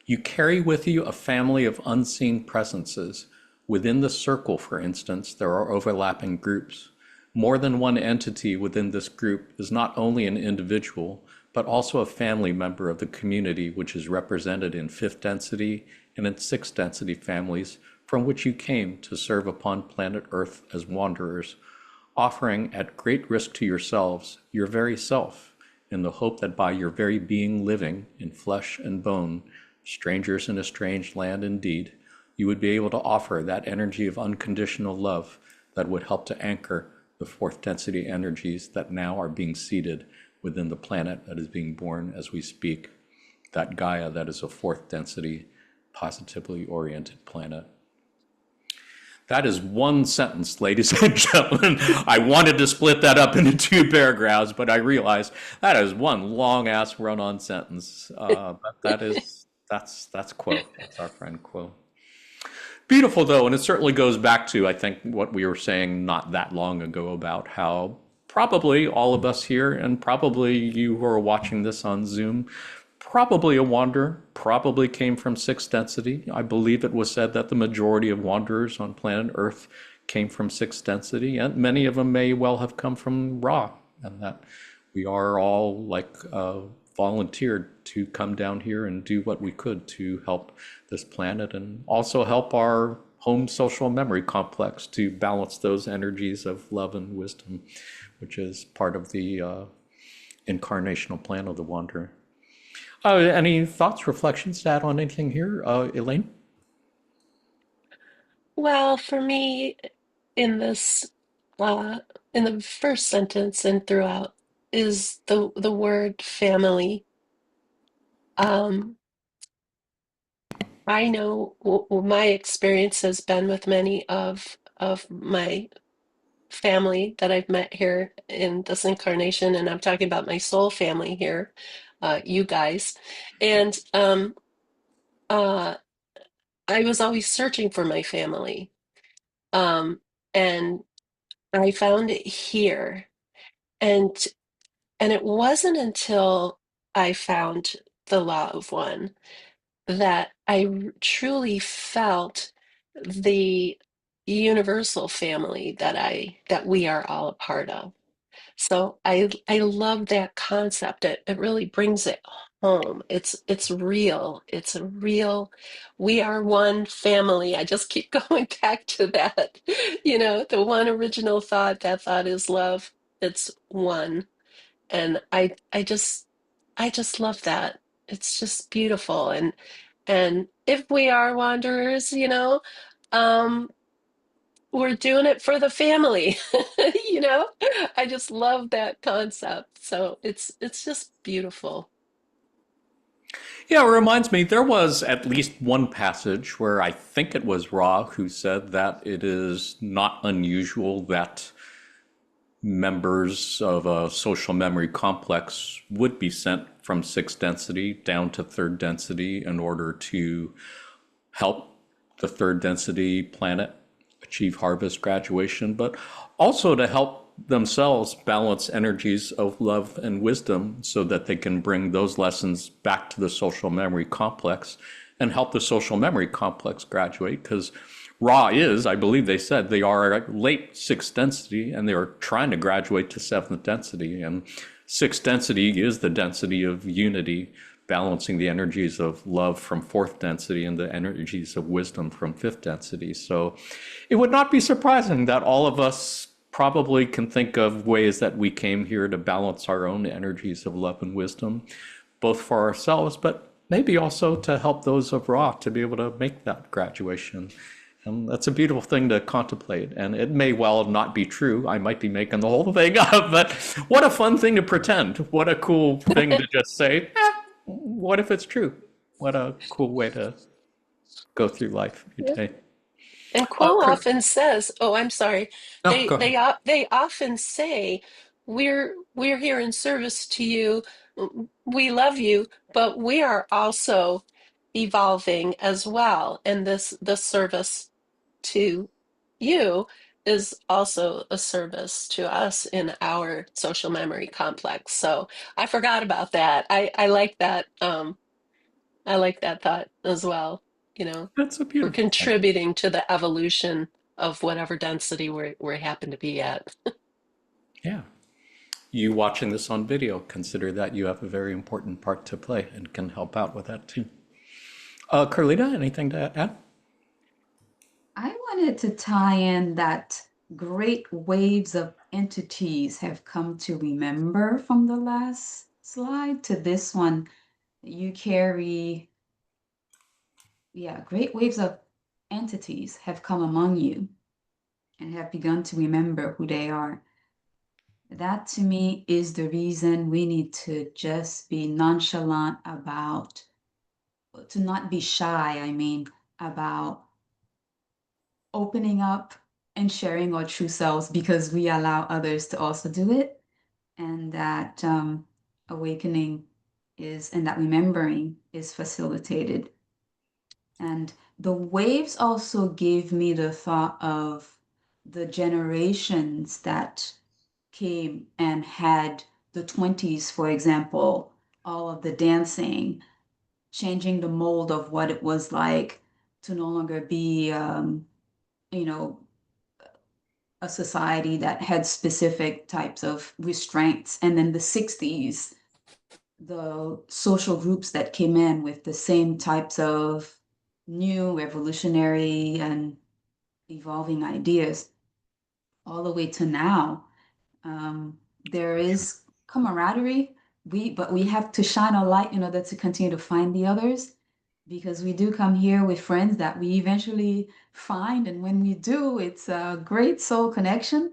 "You carry with you a family of unseen presences. Within the circle, for instance, there are overlapping groups. More than one entity within this group is not only an individual, but also a family member of the community which is represented in fifth density and in sixth density families from which you came to serve upon planet Earth as wanderers, offering at great risk to yourselves your very self, in the hope that by your very being living in flesh and bone, strangers in a strange land indeed, you would be able to offer that energy of unconditional love that would help to anchor the fourth density energies that now are being seeded within the planet that is being born as we speak, that Gaia that is a fourth density, positively oriented planet." That is one sentence, ladies and gentlemen. I wanted to split that up into two paragraphs, but I realized that is one long ass run-on sentence. But that's Quo. That's our friend Quo. Beautiful though, and it certainly goes back to, I think, what we were saying not that long ago about how probably all of us here, and probably you who are watching this on Zoom, probably a wanderer, probably came from sixth density. I believe it was said that the majority of wanderers on planet Earth came from sixth density, and many of them may well have come from Ra, and that we are all like volunteered to come down here and do what we could to help this planet and also help our home social memory complex to balance those energies of love and wisdom, which is part of the incarnational plan of the wanderer. Any thoughts, reflections to add on anything here, Elaine? Well, for me, in this, in the first sentence and throughout, is the word family. I know my experience has been with many of my family that I've met here in this incarnation, and I'm talking about my soul family here, you guys. And uh, I was always searching for my family, um, and I found it here. And and it wasn't until I found the Law of One that truly felt the universal family that we are all a part of. So I love that concept. It really brings it home. It's real. It's a real, we are one family. I just keep going back to that. You know, the one original thought, that thought is love. It's one. And I just love that. It's just beautiful. And if we are wanderers, um, we're doing it for the family. You know? I just love that concept. So it's just beautiful. Yeah, it reminds me, there was at least one passage where I think it was Ra who said that it is not unusual that members of a social memory complex would be sent from sixth density down to third density in order to help the third density planet achieve harvest graduation, but also to help themselves balance energies of love and wisdom so that they can bring those lessons back to the social memory complex and help the social memory complex graduate. Because Ra is, I believe they said, they are at late sixth density and they are trying to graduate to seventh density. And sixth density is the density of unity, balancing the energies of love from fourth density and the energies of wisdom from fifth density. So it would not be surprising that all of us probably can think of ways that we came here to balance our own energies of love and wisdom, both for ourselves, but maybe also to help those of Ra to be able to make that graduation. And that's a beautiful thing to contemplate. And it may well not be true. I might be making the whole thing up, but what a fun thing to pretend. What a cool thing to just say, what if it's true? What a cool way to go through life every day. And Quo often says, "Oh, I'm sorry." No, They go they ahead. they often say, "We're here in service to you. We love you, but we are also evolving as well, and this service to you is also a service to us in our social memory complex." So I forgot about that. I like that. I like that thought as well. You know, That's a we're beautiful thing. contributing to the evolution of whatever density we happen to be at. Yeah. You watching this on video, consider that you have a very important part to play and can help out with that too. Carlita, anything to add? I wanted to tie in that great waves of entities have come to remember from the last slide to this one. You carry, yeah, great waves of entities have come among you and have begun to remember who they are. That to me is the reason we need to just be nonchalant about, to not be shy, I mean, about opening up and sharing our true selves because we allow others to also do it. And that awakening is, and that remembering is facilitated. And the waves also gave me the thought of the generations that came and had the 20s, for example, all of the dancing, changing the mold of what it was like to no longer be, you know, a society that had specific types of restraints. And then the 60s, the social groups that came in with the same types of new revolutionary and evolving ideas, all the way to now. There is camaraderie, but we have to shine a light in order to continue to find the others, because we do come here with friends that we eventually find, and when we do, it's a great soul connection.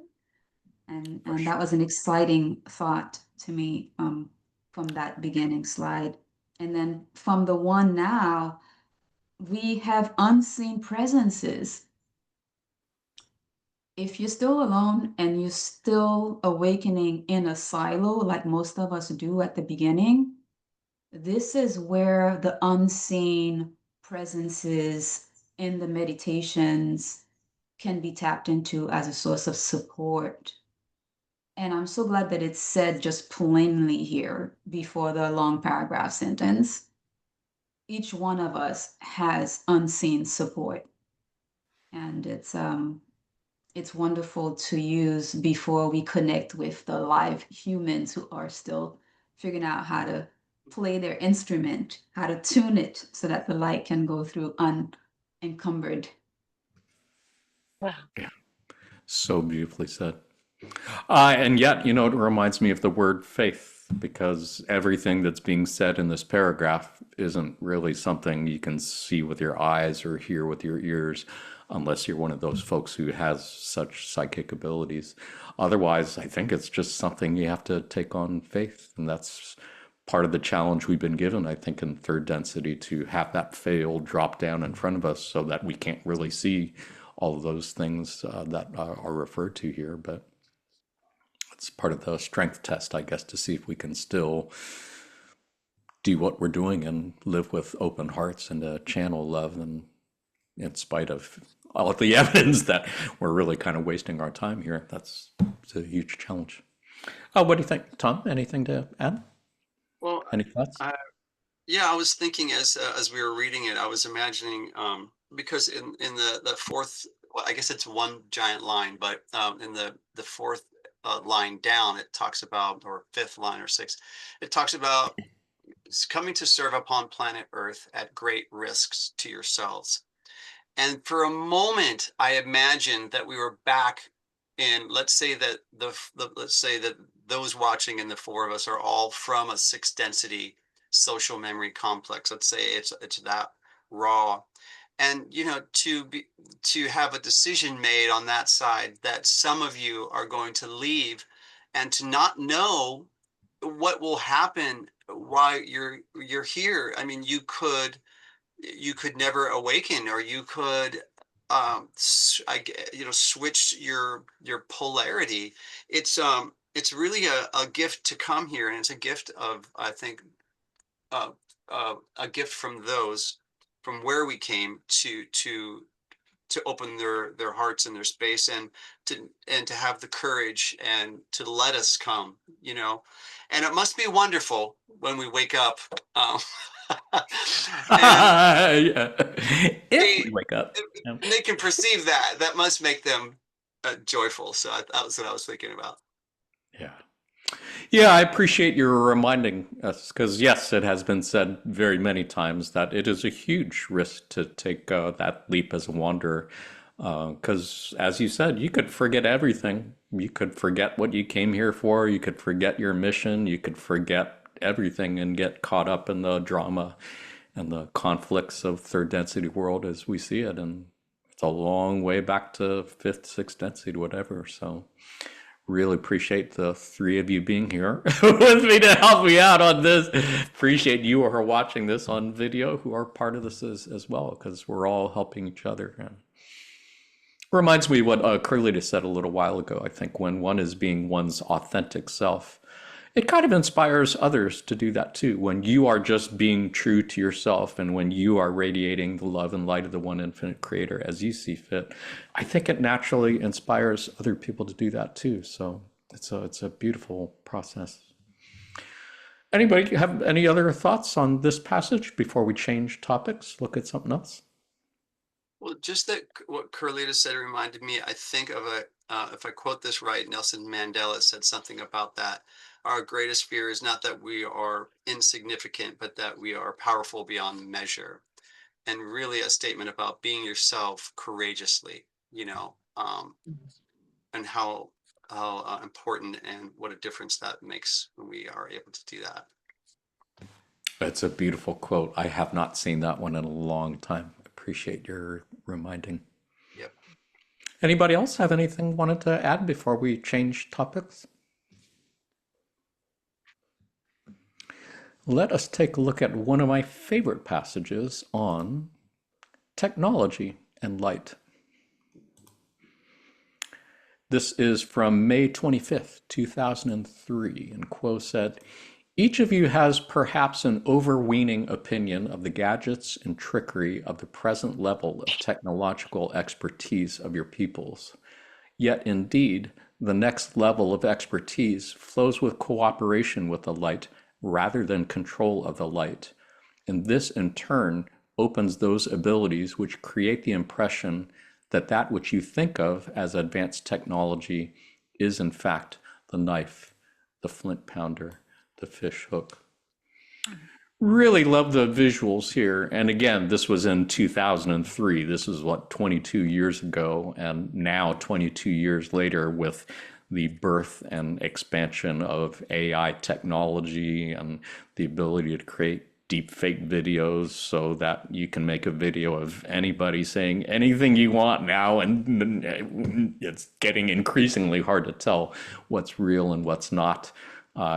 For And that sure. was an exciting thought to me, from that beginning slide. And then from the one now, we have unseen presences. If you're still alone and you're still awakening in a silo, like most of us do at the beginning, this is where the unseen presences in the meditations can be tapped into as a source of support. And I'm so glad that it's said just plainly here before the long paragraph sentence. Each one of us has unseen support. And it's wonderful to use before we connect with the live humans who are still figuring out how to play their instrument, how to tune it so that the light can go through unencumbered. Wow. Yeah. So beautifully said. And yet, it reminds me of the word faith, because everything that's being said in this paragraph isn't really something you can see with your eyes or hear with your ears, unless you're one of those folks who has such psychic abilities. Otherwise, I think it's just something you have to take on faith. And that's part of the challenge we've been given, I think, in third density, to have that veil drop down in front of us so that we can't really see all of those things that are referred to here. But it's part of the strength test, I guess, to see if we can still do what we're doing and live with open hearts and to channel love, and in spite of all of the evidence that we're really kind of wasting our time here. It's a huge challenge. What do you think, Tom? Anything to add? Well, Any thoughts? yeah, I was thinking as we were reading it, I was imagining because in the fourth, well, I guess it's one giant line, but in the fourth line down, it talks about, or fifth line or sixth, it talks about coming to serve upon planet Earth at great risks to yourselves. And for a moment, I imagined that we were back in, let's say that let's say that those watching and the four of us are all from a sixth density social memory complex. Let's say it's that raw. And to have a decision made on that side that some of you are going to leave and to not know what will happen while you're here. I mean, you could never awaken, or you could switch your polarity. It's really a gift to come here, and it's a gift of, I think, uh, a gift from those from where we came to open their hearts and their space, and to have the courage and to let us come, and it must be wonderful when we wake up, and Yeah. If we wake up. Yeah. they can perceive that must make them joyful. So that was what I was thinking about. Yeah. Yeah, I appreciate your reminding us, because yes, it has been said very many times that it is a huge risk to take that leap as a wanderer. Because as you said, you could forget everything. You could forget what you came here for. You could forget your mission. You could forget everything and get caught up in the drama and the conflicts of third density world as we see it. And it's a long way back to fifth, sixth density, whatever. So really appreciate the three of you being here with me to help me out on this. Appreciate you who are watching this on video who are part of this as well, because we're all helping each other. And reminds me what Carlita said a little while ago. I think when one is being one's authentic self, it kind of inspires others to do that too. When you are just being true to yourself, and when you are radiating the love and light of the one infinite creator as you see fit, I think it naturally inspires other people to do that too. So it's a beautiful process. Anybody have any other thoughts on this passage before we change topics, look at something else? Well, just that what Carlita said reminded me, I think of if I quote this right, Nelson Mandela said something about that. Our greatest fear is not that we are insignificant, but that we are powerful beyond measure. And really a statement about being yourself courageously, and how important and what a difference that makes when we are able to do that. That's a beautiful quote. I have not seen that one in a long time. Appreciate your reminding. Yep. Anybody else have anything wanted to add before we change topics? Let us take a look at one of my favorite passages on technology and light. This is from May 25th, 2003, and Quo said, "Each of you has perhaps an overweening opinion of the gadgets and trickery of the present level of technological expertise of your peoples. Yet indeed, the next level of expertise flows with cooperation with the light rather than control of the light. And this in turn opens those abilities which create the impression that that which you think of as advanced technology is in fact the knife, the flint pounder, the fish hook." Really love the visuals here. And again, this was in 2003. This is what, 22 years ago. And now 22 years later, with the birth and expansion of AI technology and the ability to create deep fake videos so that you can make a video of anybody saying anything you want now, and it's getting increasingly hard to tell what's real and what's not.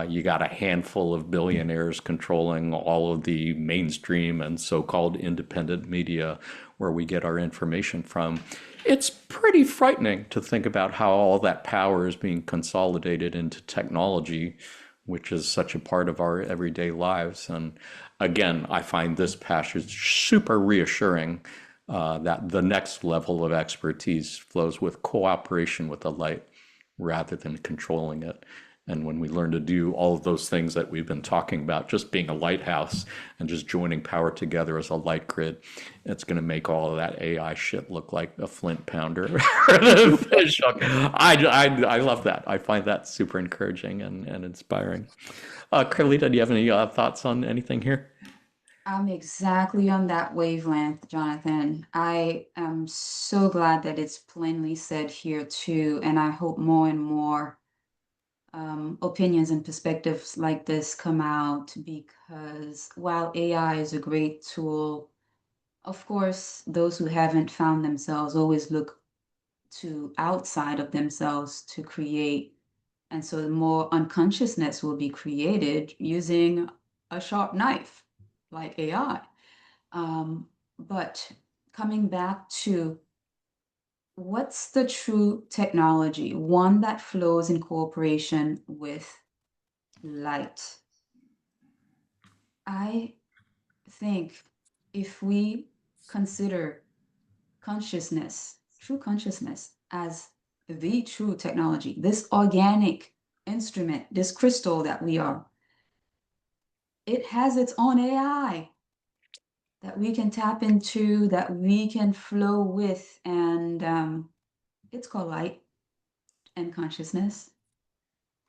You got a handful of billionaires controlling all of the mainstream and so-called independent media where we get our information from. It's pretty frightening to think about how all that power is being consolidated into technology, which is such a part of our everyday lives. And again, I find this passage super reassuring that the next level of expertise flows with cooperation with the light rather than controlling it. And when we learn to do all of those things that we've been talking about, just being a lighthouse and just joining power together as a light grid, it's going to make all of that AI shit look like a flint pounder. I love that. I find that super encouraging and inspiring. Carlita, do you have any thoughts on anything here? I'm exactly on that wavelength, Jonathan. I am so glad that it's plainly said here too, and I hope more and more opinions and perspectives like this come out, because while AI is a great tool, of course, those who haven't found themselves always look to outside of themselves to create. And so the more unconsciousness will be created using a sharp knife like AI. But coming back to what's the true technology? One that flows in cooperation with light. I think if we consider consciousness, true consciousness, as the true technology, this organic instrument, this crystal that we are, it has its own AI that we can tap into, that we can flow with, and it's called light and consciousness.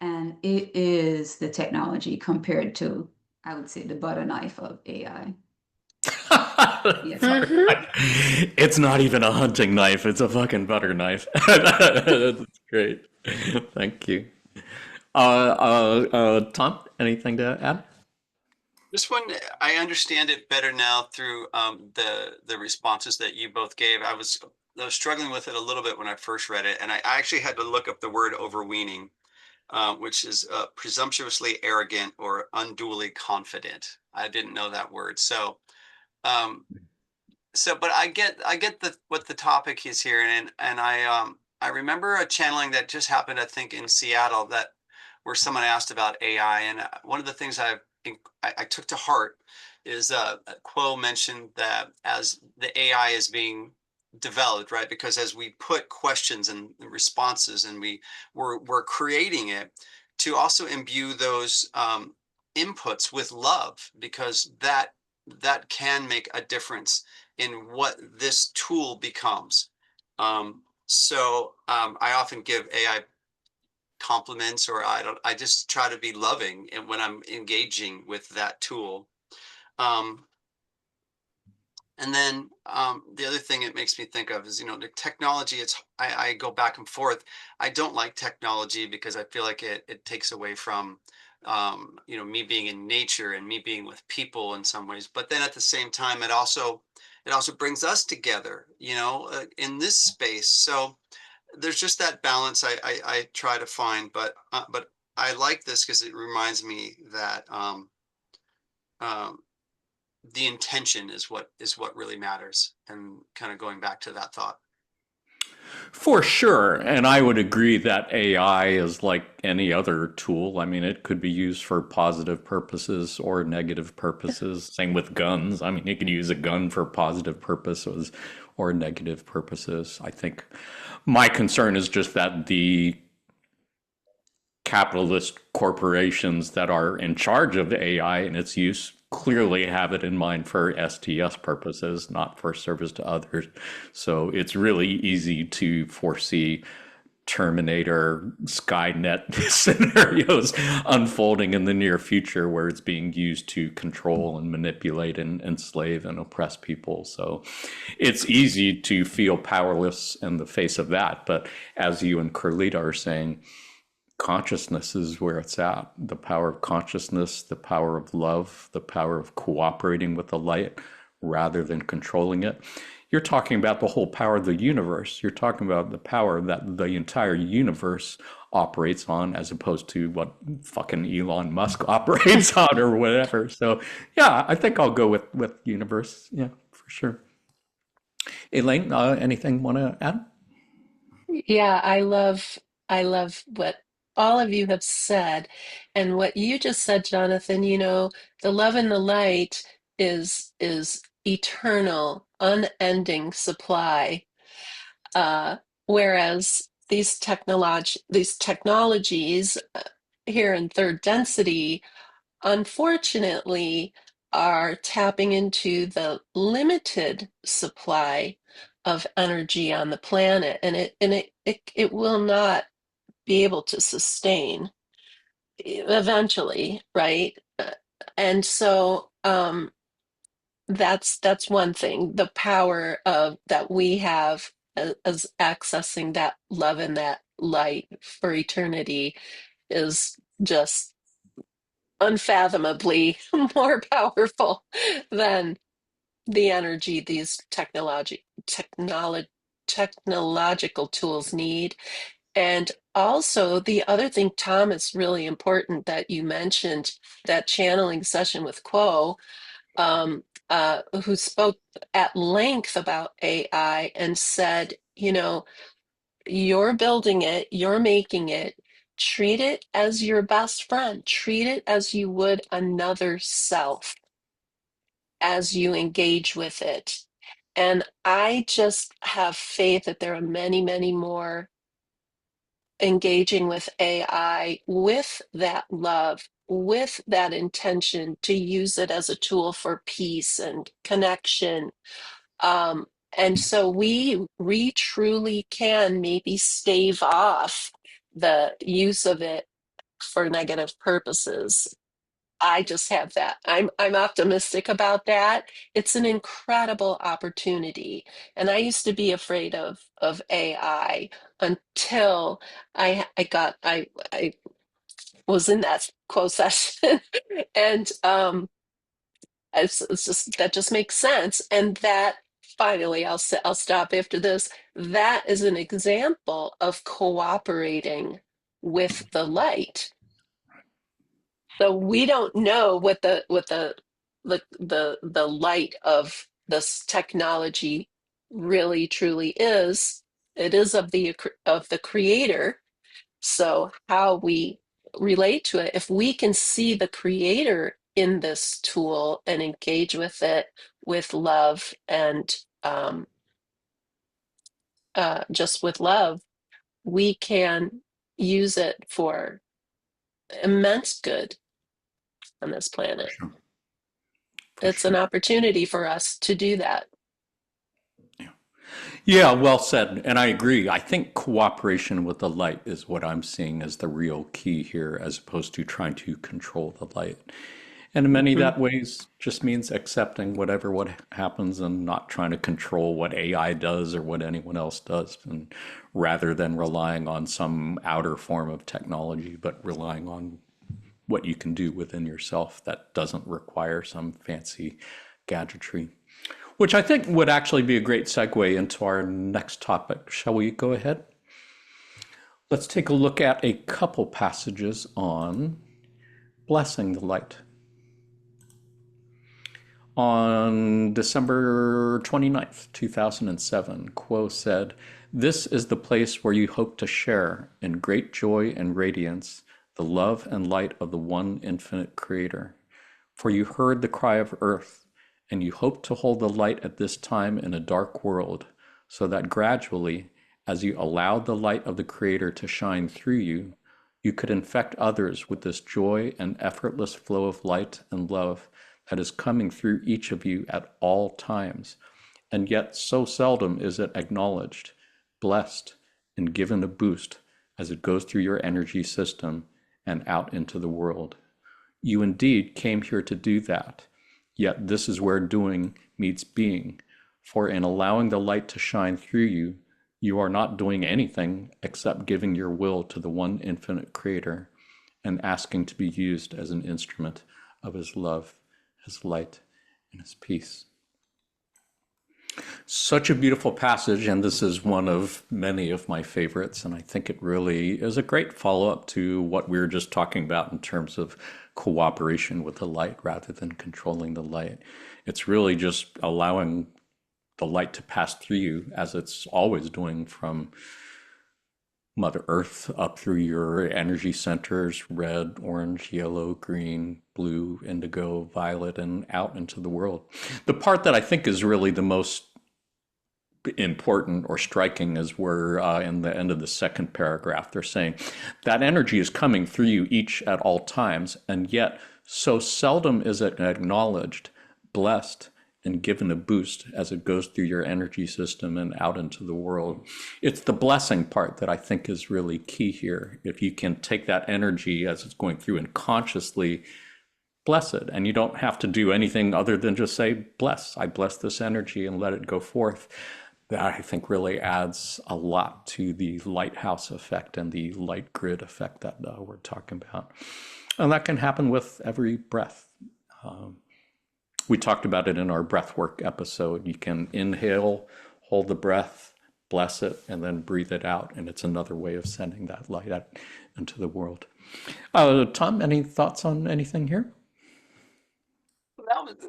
And it is the technology compared to, I would say, the butter knife of AI. Yes. It's not even a hunting knife, it's a fucking butter knife. That's great. Thank you. Tom, anything to add? This one, I understand it better now through the responses that you both gave. I was struggling with it a little bit when I first read it, and I actually had to look up the word overweening, which is presumptuously arrogant or unduly confident. I didn't know that word. Um, but I get what the topic is here, and I remember a channeling that just happened, I think, in Seattle, that where someone asked about AI, and one of the things I took to heart is Quo mentioned that as the AI is being developed, right? Because as we put questions and responses, and we're creating it to also imbue those inputs with love, because that can make a difference in what this tool becomes. I often give AI compliments, or I just try to be loving and when I'm engaging with that tool. And then the other thing it makes me think of is, the technology. I go back and forth. I don't like technology because I feel like it takes away from me being in nature and me being with people in some ways. But then at the same time, it also brings us together, in this space. So there's just that balance I try to find. But I like this because it reminds me that the intention is what really matters, and kind of going back to that thought. For sure. And I would agree that AI is like any other tool. I mean, it could be used for positive purposes or negative purposes. Same with guns. I mean, you could use a gun for positive purposes or negative purposes. I think my concern is just that the capitalist corporations that are in charge of AI and its use clearly have it in mind for STS purposes, not for service to others. So it's really easy to foresee Terminator, Skynet scenarios unfolding in the near future where it's being used to control and manipulate and enslave and oppress people. So it's easy to feel powerless in the face of that. But as you and Carlita are saying, consciousness is where it's at. The power of consciousness, the power of love, the power of cooperating with the light rather than controlling it. You're talking about the whole power of the universe. You're talking about the power that the entire universe operates on, as opposed to what fucking Elon Musk operates on or whatever. So yeah, I think I'll go with universe. Yeah, for sure. Elaine, anything want to add? Yeah, I love what all of you have said. And what you just said, Jonathan, the love and the light is eternal, unending supply. Uh, whereas these technologies here in third density, unfortunately, are tapping into the limited supply of energy on the planet, and it will not be able to sustain eventually, right? And so that's one thing. The power of that we have as accessing that love and that light for eternity is just unfathomably more powerful than the energy these technological tools need. And also, the other thing, Tom, is really important that you mentioned that channeling session with Quo, who spoke at length about AI and said, you know, you're building it, you're making it, treat it as your best friend, treat it as you would another self as you engage with it. And I just have faith that there are many, many more engaging with AI with that love, with that intention to use it as a tool for peace and connection. Um, and so we truly can maybe stave off the use of it for negative purposes. I just have that. I'm optimistic about that. It's an incredible opportunity. And I used to be afraid of AI until I was in that quote session and it's just that just makes sense. And that finally I'll stop after this. That is an example of cooperating with the light. So we don't know what the light of this technology really truly is. It is of the creator. So how we relate to it, if we can see the creator in this tool and engage with it with love and just with love, we can use it for immense good on this planet. Sure. It's an opportunity for us to do that. Yeah, well said. And I agree. I think cooperation with the light is what I'm seeing as the real key here, as opposed to trying to control the light. And in many Mhm. that ways just means accepting what happens and not trying to control what AI does or what anyone else does, and rather than relying on some outer form of technology, but relying on what you can do within yourself that doesn't require some fancy gadgetry. Which I think would actually be a great segue into our next topic. Shall we go ahead? Let's take a look at a couple passages on blessing the light. On December 29th, 2007, Quo said, "This is the place where you hope to share in great joy and radiance the love and light of the one infinite creator. For you heard the cry of earth, and you hope to hold the light at this time in a dark world, so that gradually, as you allowed the light of the creator to shine through you, you could infect others with this joy and effortless flow of light and love that is coming through each of you at all times, and yet so seldom is it acknowledged, blessed, and given a boost as it goes through your energy system and out into the world. You indeed came here to do that, yet this is where doing meets being, for in allowing the light to shine through you, you are not doing anything except giving your will to the one infinite creator and asking to be used as an instrument of his love, his light, and his peace." Such a beautiful passage, and this is one of many of my favorites, and I think it really is a great follow-up to what we were just talking about in terms of cooperation with the light rather than controlling the light. It's really just allowing the light to pass through you as it's always doing from Mother Earth up through your energy centers, red, orange, yellow, green, blue, indigo, violet, and out into the world. The part that I think is really the most important or striking is where in the end of the second paragraph, they're saying that energy is coming through you each at all times, and yet so seldom is it acknowledged, blessed, and given a boost as it goes through your energy system and out into the world. It's the blessing part that I think is really key here. If you can take that energy as it's going through and consciously bless it, and you don't have to do anything other than just say, bless, I bless this energy, and let it go forth. That I think really adds a lot to the lighthouse effect and the light grid effect that we're talking about. And that can happen with every breath. We talked about it in our breathwork episode. You can inhale, hold the breath, bless it, and then breathe it out. And it's another way of sending that light out into the world. Tom, any thoughts on anything here?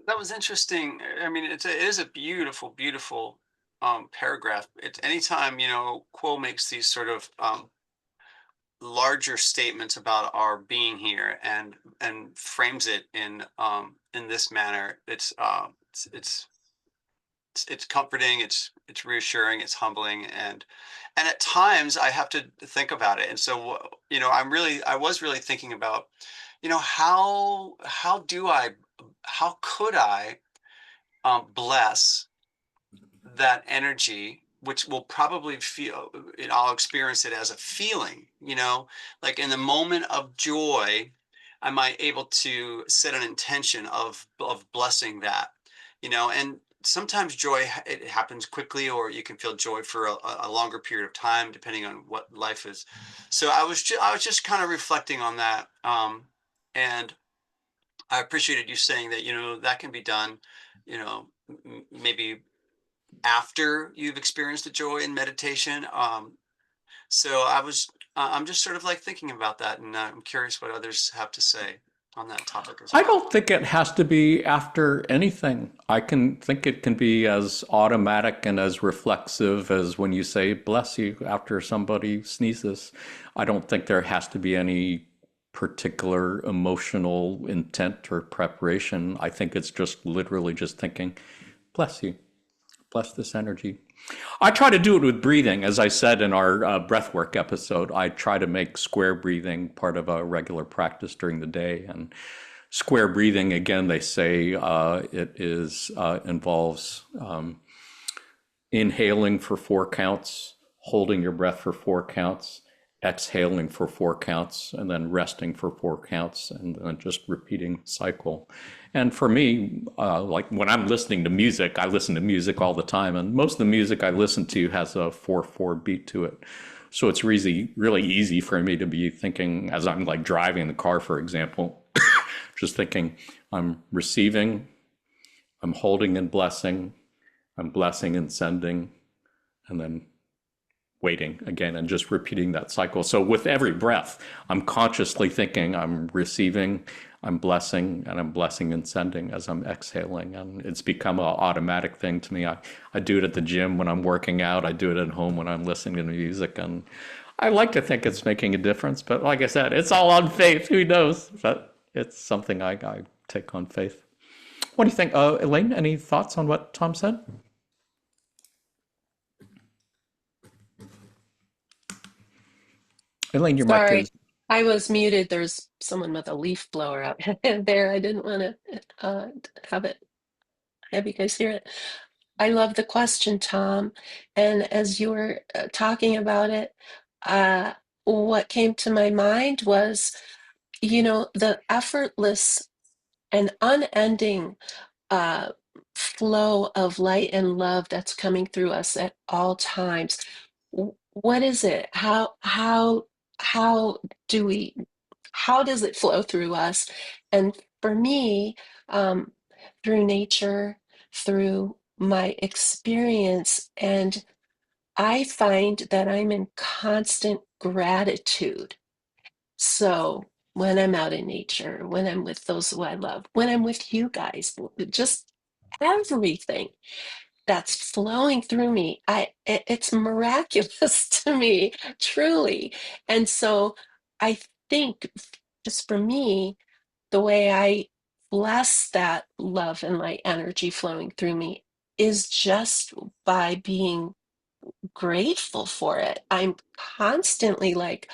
That was interesting. I mean, it is a beautiful, beautiful paragraph. It's anytime, Quo makes these sort of larger statements about our being here and frames it in this manner. It's comforting, it's reassuring, it's humbling, and at times I have to think about it. And so I was really thinking about how could I bless that energy, which will probably feel, I'll experience it as a feeling, like in the moment of joy, am I able to set an intention of blessing that, and sometimes joy, it happens quickly, or you can feel joy for a longer period of time, depending on what life is. So I was just kind of reflecting on that. And I appreciated you saying that, that can be done, maybe after you've experienced the joy in meditation. So I'm just sort of like thinking about that, and I'm curious what others have to say on that topic as well. I don't think it has to be after anything. I can think it can be as automatic and as reflexive as when you say bless you after somebody sneezes. I don't think there has to be any particular emotional intent or preparation. I think it's just literally just thinking, bless you, bless this energy. I try to do it with breathing. As I said in our breathwork episode, I try to make square breathing part of a regular practice during the day. And square breathing, again, they say it involves inhaling for 4 counts, holding your breath for 4 counts, exhaling for 4 counts, and then resting for 4 counts, and then just repeating cycle. And for me, like when I'm listening to music, I listen to music all the time, and most of the music I listen to has a 4/4 beat to it. So it's really easy for me to be thinking, as I'm like driving the car, for example, just thinking, I'm receiving, I'm holding and blessing, I'm blessing and sending, and then waiting again, and just repeating that cycle. So with every breath, I'm consciously thinking, I'm receiving, I'm blessing, and I'm blessing and sending as I'm exhaling. And it's become an automatic thing to me. I do it at the gym when I'm working out. I do it at home when I'm listening to music. And I like to think it's making a difference. But like I said, it's all on faith. Who knows? But it's something I take on faith. What do you think? Elaine, any thoughts on what Tom said? Elaine, your mic Sorry, is... I was muted. There's someone with a leaf blower out there. I didn't want to have you guys hear it. I love the question, Tom. And as you were talking about it, what came to my mind was, the effortless and unending uh, flow of light and love that's coming through us at all times. What is it? How do we? How does it flow through us? And for me, through nature, through my experience, and I find that I'm in constant gratitude. So when I'm out in nature, when I'm with those who I love, when I'm with you guys, just everything that's flowing through me, it's miraculous to me, truly. And so I think just for me, the way I bless that love and light energy flowing through me is just by being grateful for it. I'm constantly like,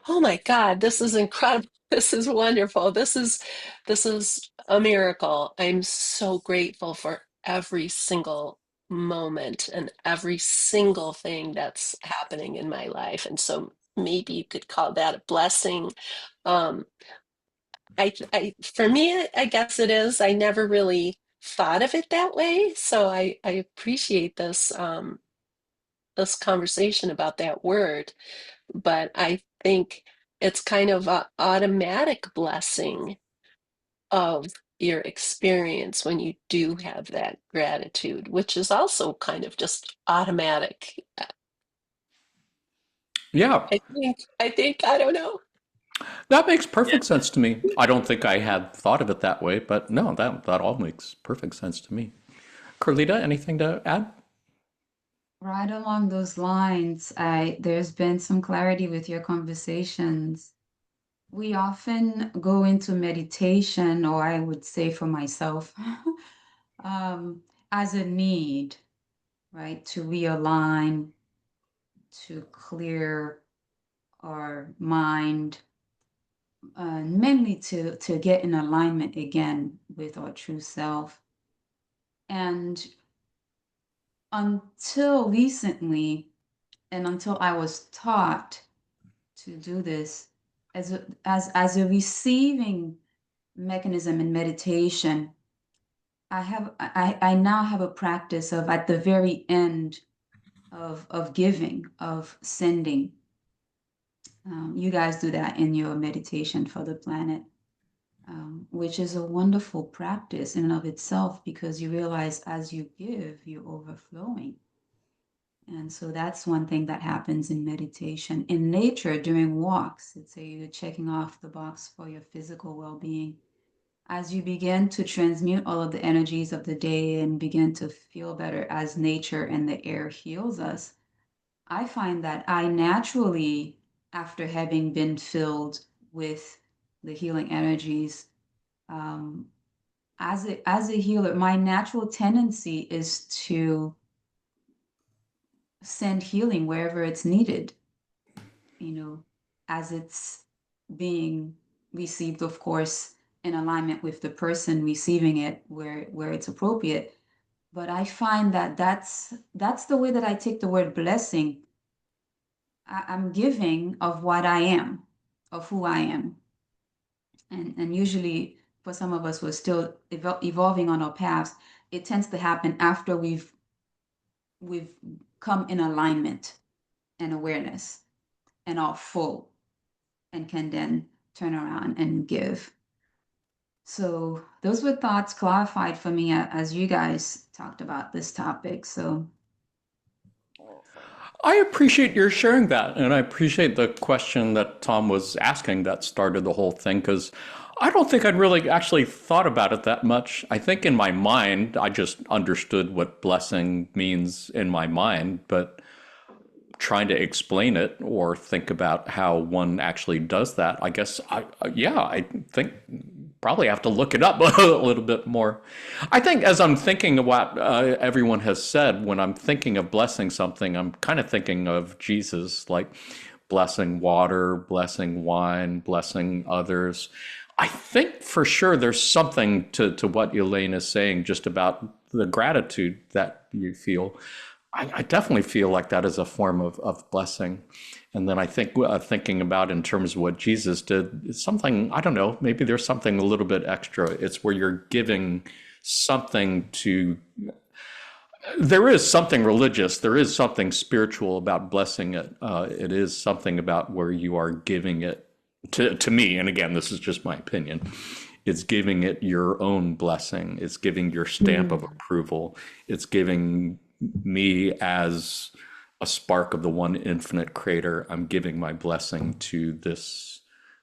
oh my God, this is incredible. This is wonderful. This is a miracle. I'm so grateful for every single moment and every single thing that's happening in my life. And so maybe you could call that a blessing. Um, for me, I guess it is. I never really thought of it that way. So I appreciate this conversation about that word, but I think it's kind of an automatic blessing of your experience when you do have that gratitude, which is also kind of just automatic. Yeah, I don't know. that makes Yeah. perfect sense to me. I don't think I had thought of it that way, but no, that all makes perfect sense to me. Carlita, anything to add? Right along those lines, there's been some clarity with your conversations. We often go into meditation, or I would say for myself, um, as a need, right? To realign, to clear our mind, mainly to get in alignment again with our true self. And until recently, and until I was taught to do this as a receiving mechanism in meditation, I now have a practice of at the very end of giving, of sending. You guys do that in your meditation for the planet, which is a wonderful practice in and of itself, because you realize as you give, you're overflowing. And so that's one thing that happens in meditation. In nature, during walks, let's say you're checking off the box for your physical well-being. As you begin to transmute all of the energies of the day and begin to feel better as nature and the air heals us, I find that I naturally, after having been filled with the healing energies, as a healer, my natural tendency is to send healing wherever it's needed, as it's being received, of course, in alignment with the person receiving it where it's appropriate. But I find that that's the way that I take the word blessing. I'm giving of what I am, of who I am. And usually for some of us who are still evolving on our paths, it tends to happen after we've come in alignment and awareness and are full, and can then turn around and give. So those were thoughts clarified for me as you guys talked about this topic. So I appreciate your sharing that. And I appreciate the question that Tom was asking that started the whole thing, because I don't think I'd really actually thought about it that much. I think in my mind, I just understood what blessing means in my mind, but trying to explain it or think about how one actually does that, I guess, I think probably have to look it up a little bit more. I think as I'm thinking of what everyone has said, when I'm thinking of blessing something, I'm kind of thinking of Jesus, like blessing water, blessing wine, blessing others. I think for sure there's something to what Elaine is saying, just about the gratitude that you feel. I definitely feel like that is a form of blessing. And then I think thinking about in terms of what Jesus did, it's something, I don't know, maybe there's something a little bit extra. It's where you're giving something to, there is something religious, there is something spiritual about blessing it. It is something about where you are giving it to me. And again, this is just my opinion. It's giving it your own blessing. It's giving your stamp of approval. It's giving me as a spark of the one infinite creator. I'm giving my blessing to this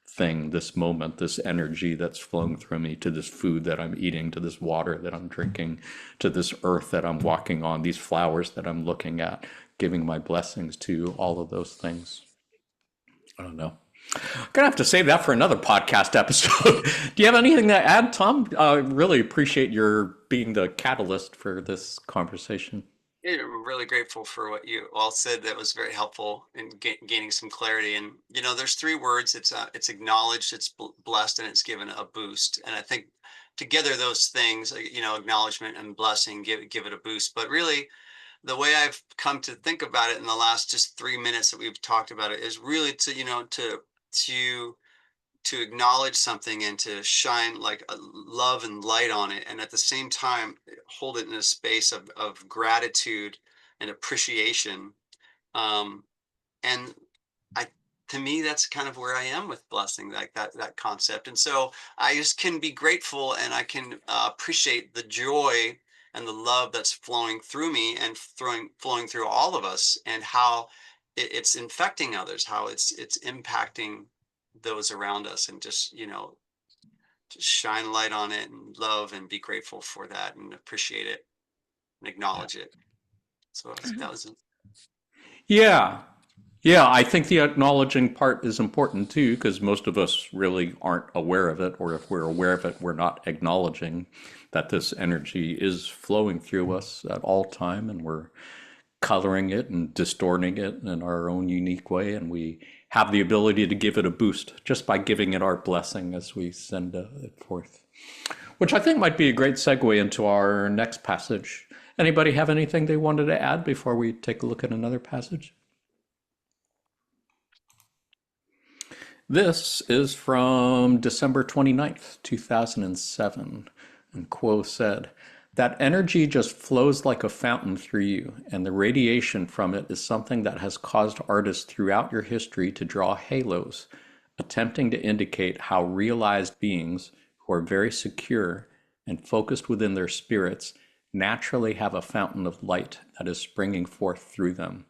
thing, this moment, this energy that's flowing through me, to this food that I'm eating, to this water that I'm drinking, to this earth that I'm walking on, these flowers that I'm looking at, giving my blessings to all of those things. I don't know. Gonna have to save that for another podcast episode. Do you have anything to add, Tom? I really appreciate your being the catalyst for this conversation. Yeah, I'm really grateful for what you all said. That was very helpful in gaining some clarity. And there's three words. It's acknowledged, it's blessed, and it's given a boost. And I think together those things, acknowledgement and blessing, give it a boost. But really, the way I've come to think about it in the last just 3 minutes that we've talked about it is really to acknowledge something and to shine like a love and light on it, and at the same time hold it in a space of gratitude and appreciation. And I to me, that's kind of where I am with blessing, like that concept. And so I just can be grateful, and I can appreciate the joy and the love that's flowing through me and flowing through all of us, and how it's infecting others, how it's impacting those around us, and just shine light on it and love and be grateful for that and appreciate it and acknowledge it. So that was Yeah. Yeah, I think the acknowledging part is important too, because most of us really aren't aware of it, or if we're aware of it, we're not acknowledging that this energy is flowing through us at all time, and we're coloring it and distorting it in our own unique way, and we have the ability to give it a boost just by giving it our blessing as we send it forth. Which I think might be a great segue into our next passage. Anybody have anything they wanted to add before we take a look at another passage? This is from December 29th, 2007. And Quo said, that energy just flows like a fountain through you, and the radiation from it is something that has caused artists throughout your history to draw halos, attempting to indicate how realized beings who are very secure and focused within their spirits naturally have a fountain of light that is springing forth through them.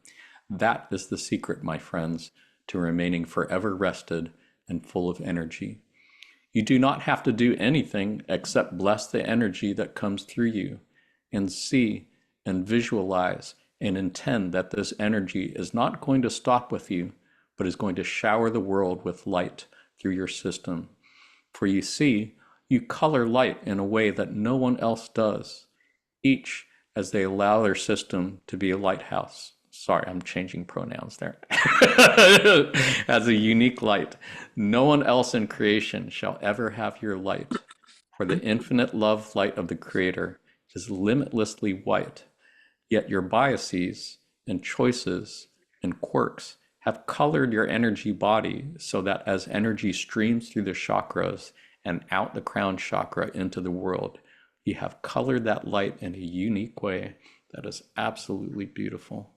That is the secret, my friends, to remaining forever rested and full of energy. You do not have to do anything except bless the energy that comes through you, and see and visualize and intend that this energy is not going to stop with you, but is going to shower the world with light through your system. For you see, you color light in a way that no one else does, each as they allow their system to be a lighthouse. Sorry, I'm changing pronouns there. As a unique light. No one else in creation shall ever have your light, for the infinite love light of the Creator is limitlessly white. Yet your biases and choices and quirks have colored your energy body so that as energy streams through the chakras and out the crown chakra into the world, you have colored that light in a unique way that is absolutely beautiful.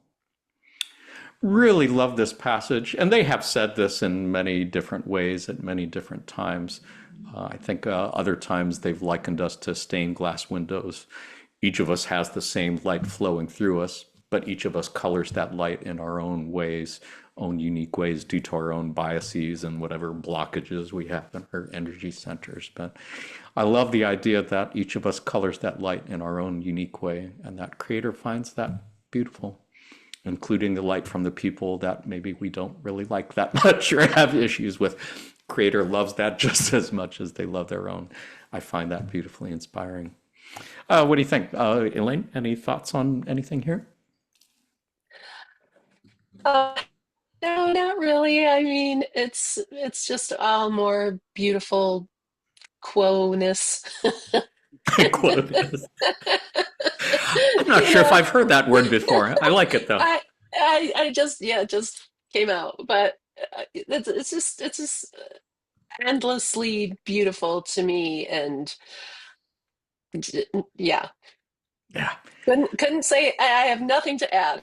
Really love this passage, and they have said this in many different ways at many different times. I think other times they've likened us to stained glass windows. Each of us has the same light flowing through us, but each of us colors that light in our own ways, own unique ways, due to our own biases and whatever blockages we have in our energy centers. But I love the idea that each of us colors that light in our own unique way, and that Creator finds that beautiful, including the light from the people that maybe we don't really like that much or have issues with. Creator loves that just as much as they love their own. I find that beautifully inspiring. What do you think? Elaine, any thoughts on anything here? No, not really. I mean, it's just all more beautiful quo-ness. Quote. I'm not You sure if know, I've heard that word before. I like it though. I just, yeah, it just came out, but it's just endlessly beautiful to me, and yeah, Yeah. couldn't say. I have nothing to add.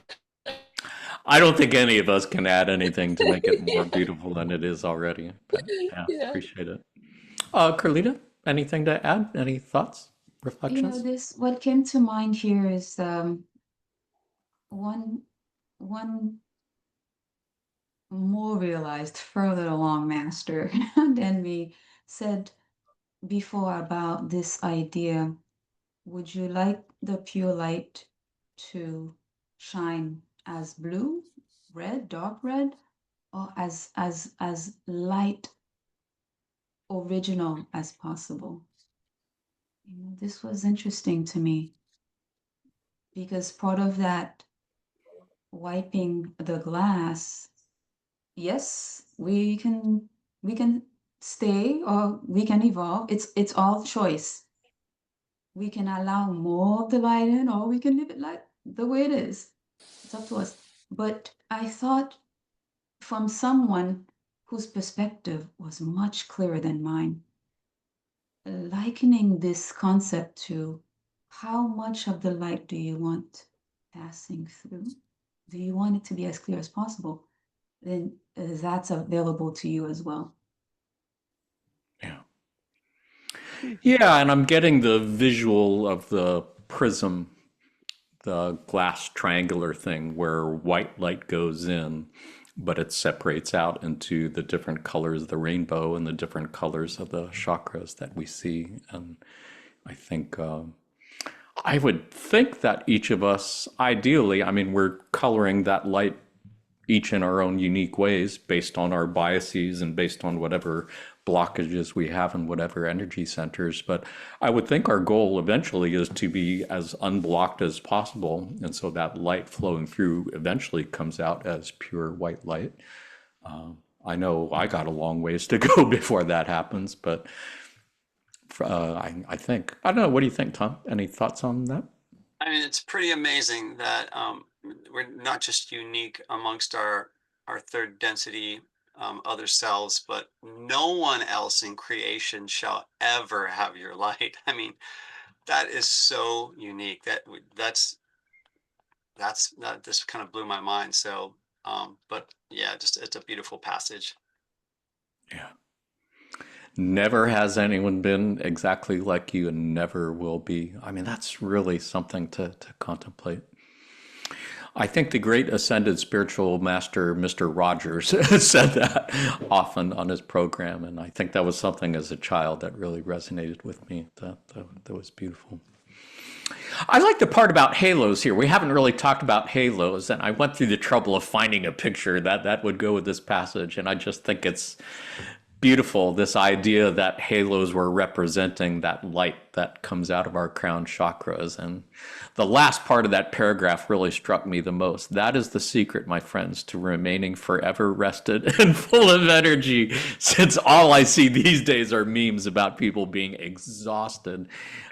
I don't think any of us can add anything to make it more Yeah, beautiful than it is already. But yeah, yeah. appreciate it. Carlita, anything to add? Any thoughts, reflections? This what came to mind here is one one more realized further along master than me said before about this idea. Would you like the pure light to shine as blue, red, dark red, as light original as possible. This was interesting to me because part of that wiping the glass, yes, we can stay or we can evolve. It's all choice. We can allow more of the light in, or we can leave it like the way it is. It's up to us. But I thought from someone whose perspective was much clearer than mine, likening this concept to how much of the light do you want passing through? Do you want it to be as clear as possible? Then that's available to you as well. Yeah. Yeah, and I'm getting the visual of the prism, the glass triangular thing where white light goes in, but it separates out into the different colors of the rainbow and the different colors of the chakras that we see. And I think, I would think that each of us, ideally, I mean, we're coloring that light each in our own unique ways based on our biases and based on whatever blockages we have in whatever energy centers. But I would think our goal eventually is to be as unblocked as possible. And so that light flowing through eventually comes out as pure white light. I know I got a long ways to go before that happens, but I think, I don't know, what do you think, Tom? Any thoughts on that? I mean, it's pretty amazing that we're not just unique amongst our third density other selves, but no one else in creation shall ever have your light. I mean, that is so unique. That this kind of blew my mind. So, but yeah, just it's a beautiful passage. Yeah. Never has anyone been exactly like you and never will be. I mean, that's really something to contemplate. I think the great ascended spiritual master, Mr. Rogers, said that often on his program. And I think that was something as a child that really resonated with me. That was beautiful. I like the part about halos here. We haven't really talked about halos, and I went through the trouble of finding a picture that would go with this passage. And I just think it's beautiful, this idea that halos were representing that light that comes out of our crown chakras. And the last part of that paragraph really struck me the most. That is the secret, my friends, to remaining forever rested and full of energy, since all I see these days are memes about people being exhausted.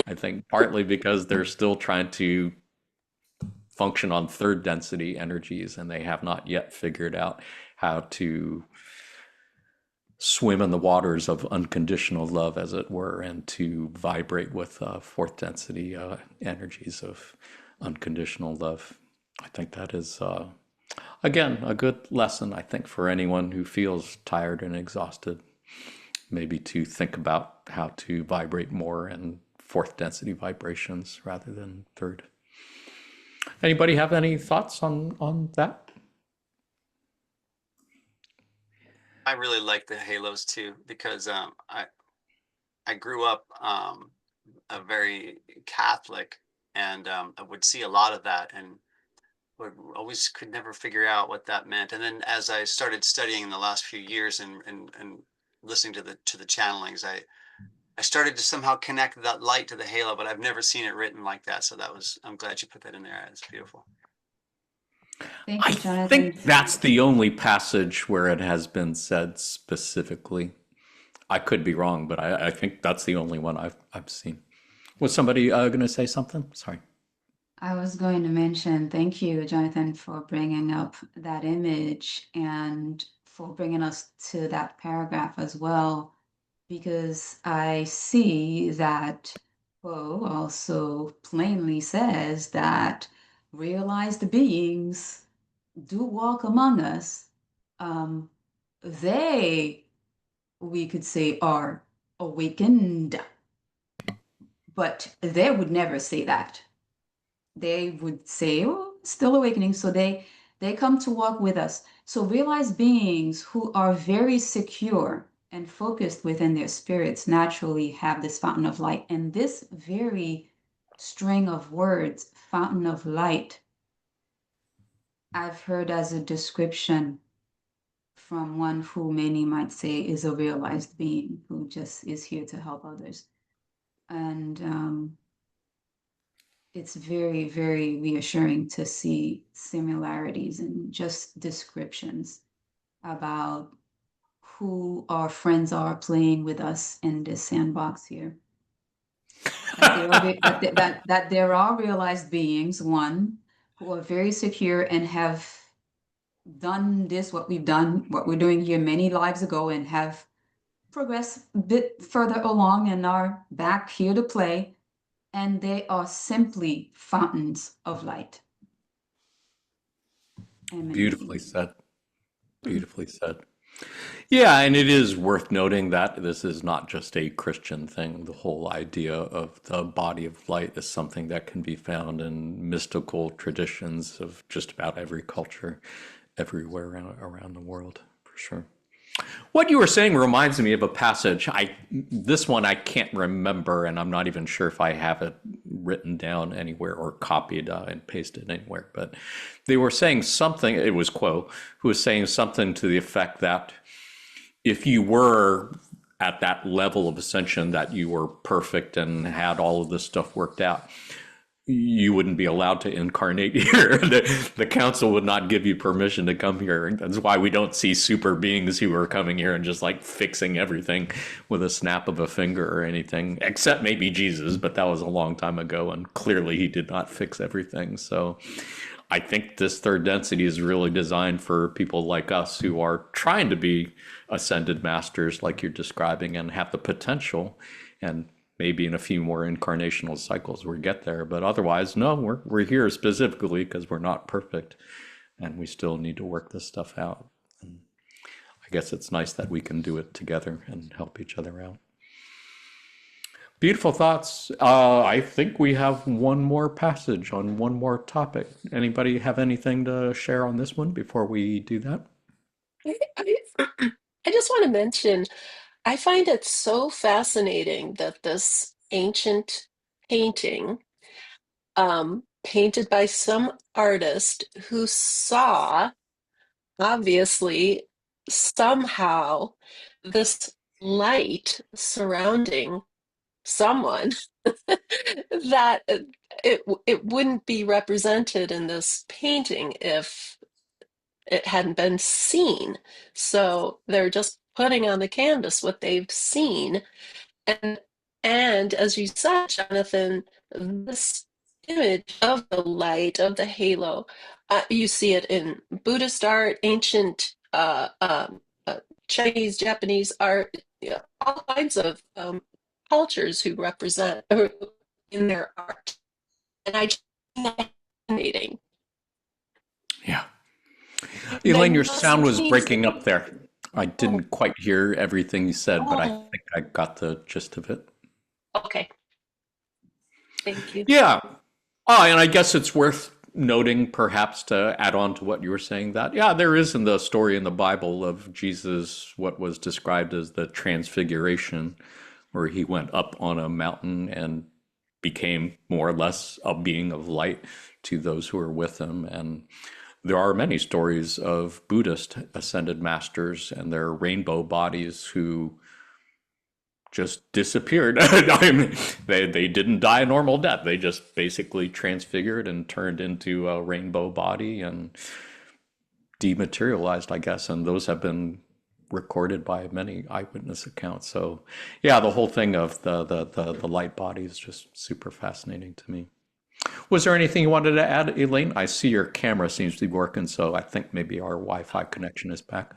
I think partly because they're still trying to function on third density energies, and they have not yet figured out how to swim in the waters of unconditional love, as it were, and to vibrate with fourth density energies of unconditional love. I think that is, again, a good lesson, I think, for anyone who feels tired and exhausted, maybe to think about how to vibrate more in fourth density vibrations rather than third. Anybody have any thoughts on that? I really like the halos too, because I grew up a very Catholic, and I would see a lot of that, and would always could never figure out what that meant. And then as I started studying in the last few years and listening to the channelings, I started to somehow connect that light to the halo, but I've never seen it written like that. So I'm glad you put that in there. It's beautiful. Thank I you, Jonathan. think that's the only passage where it has been said specifically. I could be wrong, but I think that's the only one I've seen. Was somebody going to say something? Sorry. I was going to mention, thank you, Jonathan, for bringing up that image and for bringing us to that paragraph as well, because I see that Poe also plainly says that realized beings do walk among us. They, we could say, are awakened, but they would never say that. They would say, oh, still awakening. So they come to walk with us. So realized beings who are very secure and focused within their spirits naturally have this fountain of light. And this very string of words, fountain of light, I've heard as a description from one who many might say is a realized being who just is here to help others. And it's very, very reassuring to see similarities and just descriptions about who our friends are playing with us in this sandbox here. That there are realized beings, one, who are very secure and have done this, what we're doing here many lives ago, and have progressed a bit further along and are back here to play. And they are simply fountains of light. Beautifully said. Beautifully said. Yeah, and it is worth noting that this is not just a Christian thing. The whole idea of the body of light is something that can be found in mystical traditions of just about every culture, everywhere around the world, for sure. What you were saying reminds me of a passage. This one I can't remember, and I'm not even sure if I have it written down anywhere or copied and pasted anywhere. But they were saying something. It was Quo who was saying something to the effect that if you were at that level of ascension, that you were perfect and had all of this stuff worked out, you wouldn't be allowed to incarnate here. The council would not give you permission to come here. That's why we don't see super beings who are coming here and just like fixing everything with a snap of a finger or anything, except maybe Jesus, but that was a long time ago, and clearly he did not fix everything. So I think this third density is really designed for people like us who are trying to be ascended masters like you're describing and have the potential, and maybe in a few more incarnational cycles we get there. But otherwise, no, we're here specifically because we're not perfect and we still need to work this stuff out. And I guess it's nice that we can do it together and help each other out. Beautiful thoughts. I think we have one more passage on one more topic. Anybody have anything to share on this one before we do that? I just want to mention, I find it so fascinating that this ancient painting, painted by some artist who saw, obviously, somehow, this light surrounding someone that it wouldn't be represented in this painting if it hadn't been seen. So they're just putting on the canvas what they've seen. And and as you said, Jonathan, this image of the light, of the halo, you see it in Buddhist art, ancient Chinese, Japanese art, all kinds of cultures who represent in their art. And I just find that fascinating. Yeah. They Elaine, your must sound was change breaking the- up there. I Oh, didn't quite hear everything you said, but I oh, think I got the gist of it. okay. Thank you. Yeah. Oh, and I guess it's worth noting, perhaps, to add on to what you were saying, that, yeah, there is in the story in the Bible of Jesus, what was described as the transfiguration, where he went up on a mountain and became more or less a being of light to those who were with him. And there are many stories of Buddhist ascended masters and their rainbow bodies who just disappeared. I mean, they didn't die a normal death. They just basically transfigured and turned into a rainbow body and dematerialized, I guess. And those have been recorded by many eyewitness accounts. So yeah, the whole thing of the light body is just super fascinating to me. Was there anything you wanted to add, Elaine? I see your camera seems to be working, so I think maybe our Wi-Fi connection is back.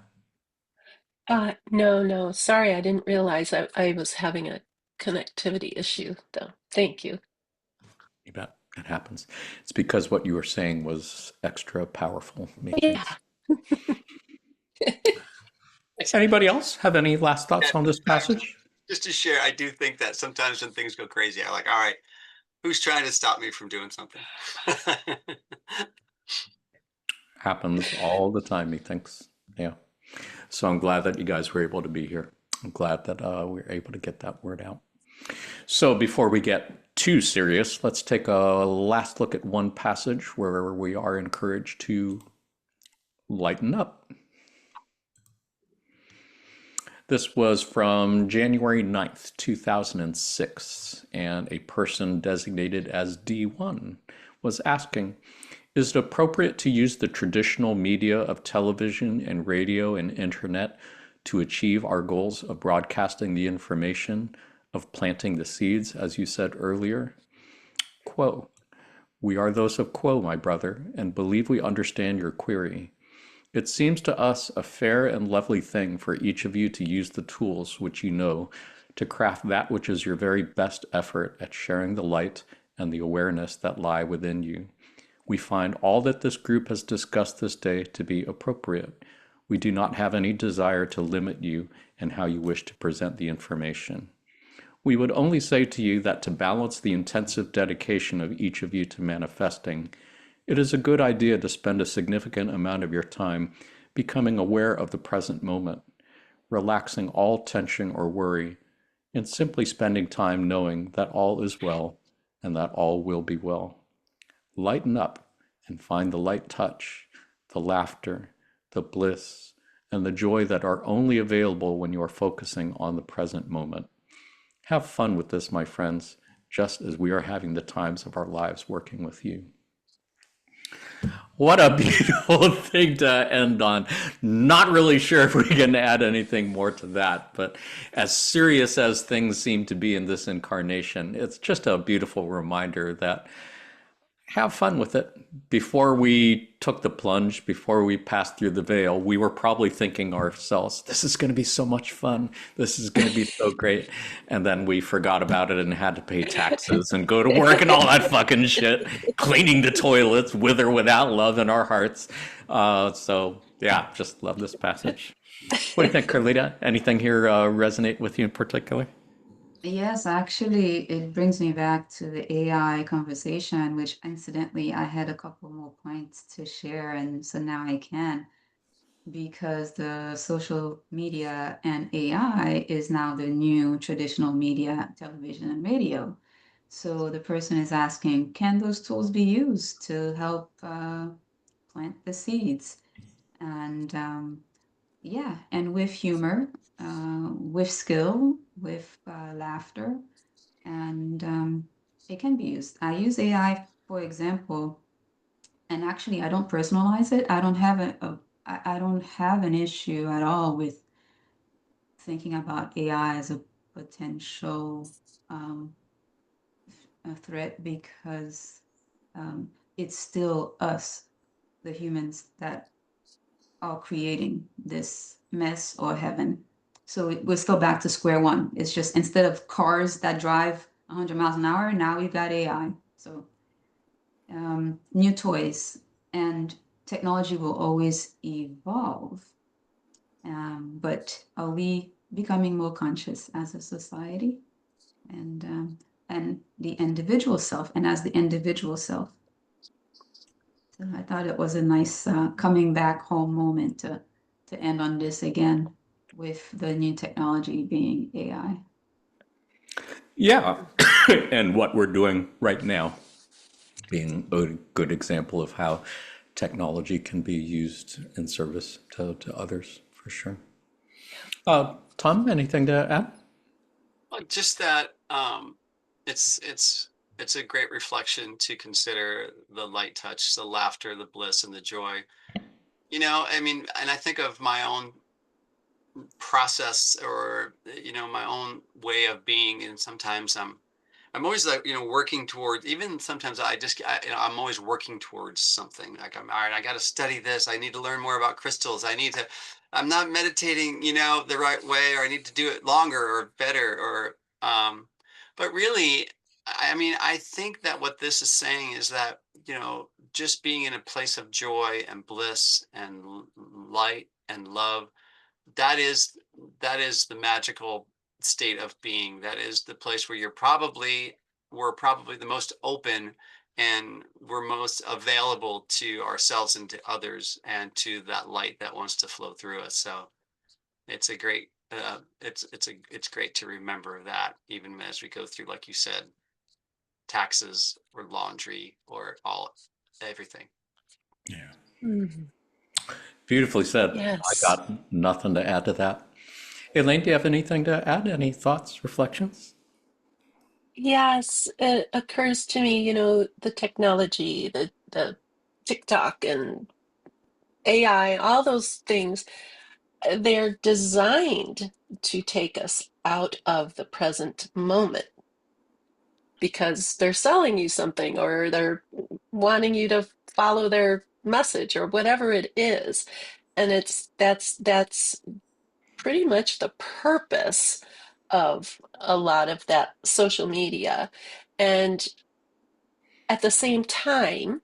No. Sorry, I didn't realize I was having a connectivity issue, though. Thank you. You bet. It happens. It's because what you were saying was extra powerful. Makes Yeah. sense. Anybody else have any last thoughts on this passage? Just to share, I do think that sometimes when things go crazy, I'm like, all right, who's trying to stop me from doing something? Happens all the time, methinks. Yeah. So I'm glad that you guys were able to be here. I'm glad that we were able to get that word out. So before we get too serious, let's take a last look at one passage where we are encouraged to lighten up. This was from January 9th, 2006, and a person designated as D1 was asking, is it appropriate to use the traditional media of television and radio and internet to achieve our goals of broadcasting the information, of planting the seeds, as you said earlier? Quo. We are those of Quo, my brother, and believe we understand your query. It seems to us a fair and lovely thing for each of you to use the tools which you know to craft that which is your very best effort at sharing the light and the awareness that lie within you. We find all that this group has discussed this day to be appropriate. We do not have any desire to limit you in how you wish to present the information. We would only say to you that to balance the intensive dedication of each of you to manifesting, it is a good idea to spend a significant amount of your time becoming aware of the present moment, relaxing all tension or worry, and simply spending time knowing that all is well and that all will be well. Lighten up and find the light touch, the laughter, the bliss, and the joy that are only available when you are focusing on the present moment. Have fun with this, my friends, just as we are having the times of our lives working with you. What a beautiful thing to end on. Not really sure if we can add anything more to that, but as serious as things seem to be in this incarnation, it's just a beautiful reminder that have fun with it. Before we took the plunge, before we passed through the veil, we were probably thinking ourselves, this is going to be so much fun. This is going to be so great. And then we forgot about it and had to pay taxes and go to work and all that fucking shit, cleaning the toilets with or without love in our hearts. So yeah, just love this passage. What do you think, Carlita? Anything here resonate with you in particular? Yes, actually, it brings me back to the AI conversation, which incidentally, I had a couple more points to share, and so now I can, because the social media and AI is now the new traditional media, television and radio. So the person is asking, can those tools be used to help plant the seeds? And yeah, and with humor, with skill, with laughter, and it can be used. I use AI, for example, and actually I don't personalize it. I don't have I don't have an issue at all with thinking about AI as a potential a threat, because it's still us, the humans, that are creating this mess or heaven. So we're still back to square one. It's just, instead of cars that drive 100 miles an hour, now we've got AI. So new toys, and technology will always evolve. But are we becoming more conscious as a society, and the individual self, and as the individual self? So I thought it was a nice coming back home moment to end on this again, with the new technology being AI. Yeah, and what we're doing right now being a good example of how technology can be used in service to others, for sure. Tom, anything to add? Well, just that it's a great reflection to consider the light touch, the laughter, the bliss, and the joy. You know, I mean, and I think of my own process, or my own way of being, and sometimes I'm always, like, working towards, even sometimes I'm always working towards something. Like, all right, I got to study this. I need to learn more about crystals. I'm not meditating, the right way, or I need to do it longer or better, but really, I mean, I think that what this is saying is that, just being in a place of joy and bliss and light and love, that is the magical state of being. That is the place where we're probably the most open, and we're most available to ourselves and to others, and to that light that wants to flow through us. So it's a great it's great to remember that, even as we go through, like you said, taxes or laundry or everything. Yeah. Beautifully said. I Yes. got nothing to add to that. Elaine, do you have anything to add? Any thoughts, reflections? Yes, it occurs to me, the technology, the TikTok and AI, all those things, they're designed to take us out of the present moment because they're selling you something or they're wanting you to follow their message or whatever it is. And that's pretty much the purpose of a lot of that social media. And at the same time,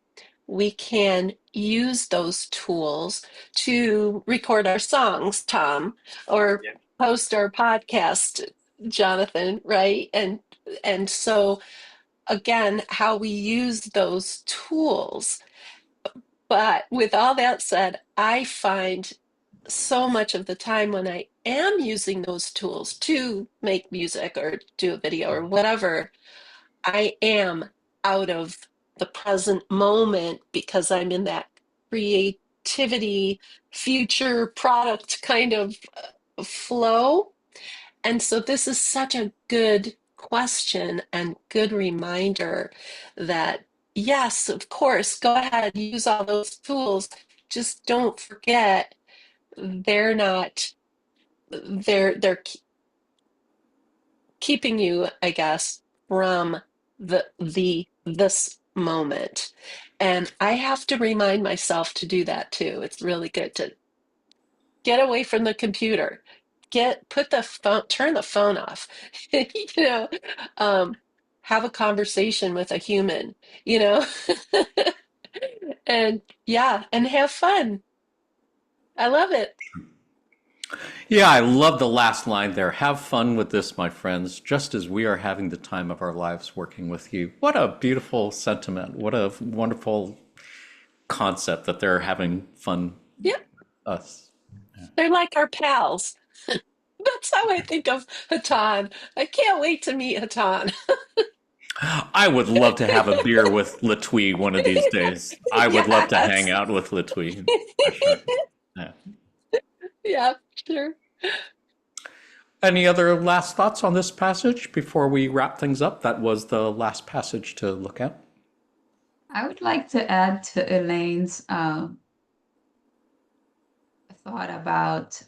we can use those tools to record our songs, Tom, or Yeah. post our podcast, Jonathan, right? And so again, how we use those tools. But with all that said, I find so much of the time when I am using those tools to make music or do a video or whatever, I am out of the present moment because I'm in that creativity, future product kind of flow. And so this is such a good question and good reminder that yes, of course, go ahead, use all those tools. Just don't forget they're not they're keeping you, I guess, from this moment. And I have to remind myself to do that too. It's really good to get away from the computer. Put the phone, turn the phone off, you know, um, have a conversation with a human, you know, and yeah, and have fun. I love it. Yeah, I love the last line there. Have fun with this, my friends, just as we are having the time of our lives working with you. What a beautiful sentiment. What a wonderful concept that they're having fun Yeah, with us. they're like our pals. That's how I think of Hatan. I can't wait to meet Hatan. I would love to have a beer with Latwii one of these days. I would love to hang Yes. out with Latwii for sure. Yeah. Yeah, sure. Any other last thoughts on this passage before we wrap things up? That was the last passage to look at. I would like to add to Elaine's thought about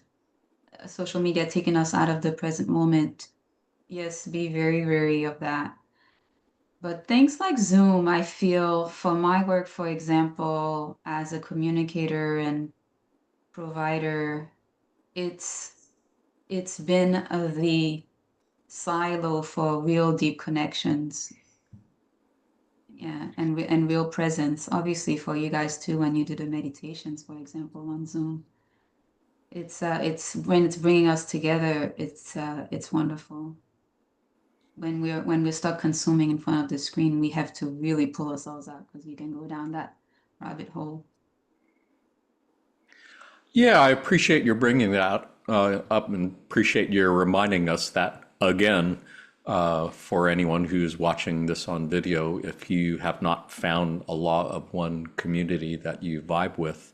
social media taking us out of the present moment. Yes, be very wary of that. But things like Zoom, I feel for my work, for example, as a communicator and provider, it's been the silo for real deep connections. Yeah, and real presence. Obviously for you guys too, when you do the meditations, for example, on Zoom. It's when it's bringing us together, it's wonderful. When we're stuck consuming in front of the screen, we have to really pull ourselves out because we can go down that rabbit hole. Yeah, I appreciate your bringing that up and appreciate your reminding us that again. For anyone who's watching this on video, if you have not found a Law of One community that you vibe with,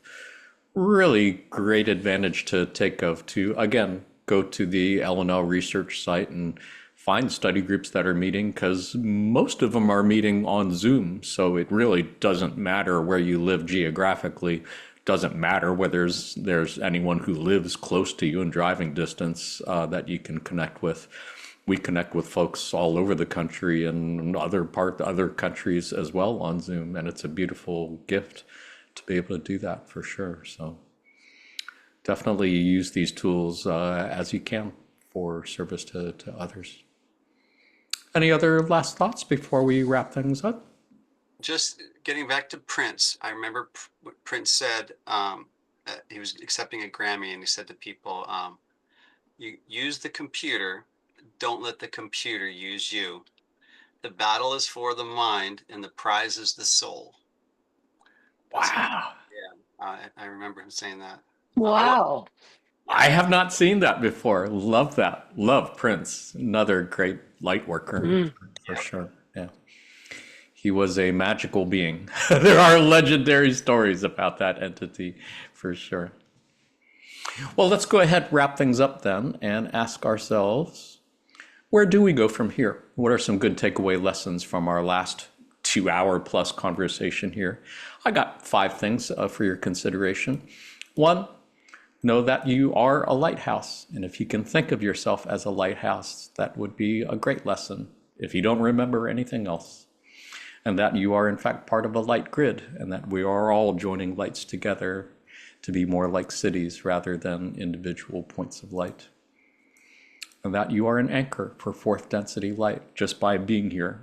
really great advantage to take of to, again, go to the LNL research site and find study groups that are meeting because most of them are meeting on Zoom. So it really doesn't matter where you live geographically. Doesn't matter whether there's anyone who lives close to you in driving distance that you can connect with. We connect with folks all over the country and other countries as well on Zoom, and it's a beautiful gift to be able to do that for sure. So definitely use these tools as you can for service to others. Any other last thoughts before we wrap things up? Just getting back to Prince, I remember what Prince said. He was accepting a Grammy, and he said to people, "You use the computer. Don't let the computer use you. The battle is for the mind, and the prize is the soul." Wow. I remember him saying that. Wow. I have not seen that before. Love that. Love Prince. Another great light worker for sure. Yeah. He was a magical being. There are legendary stories about that entity for sure. Well, let's go ahead, wrap things up then, and ask ourselves, where do we go from here? What are some good takeaway lessons from our last 2 hour plus conversation here? I got 5 things for your consideration. 1, know that you are a lighthouse. And if you can think of yourself as a lighthouse, that would be a great lesson if you don't remember anything else. And that you are in fact part of a light grid, and that we are all joining lights together to be more like cities rather than individual points of light. And that you are an anchor for fourth density light just by being here,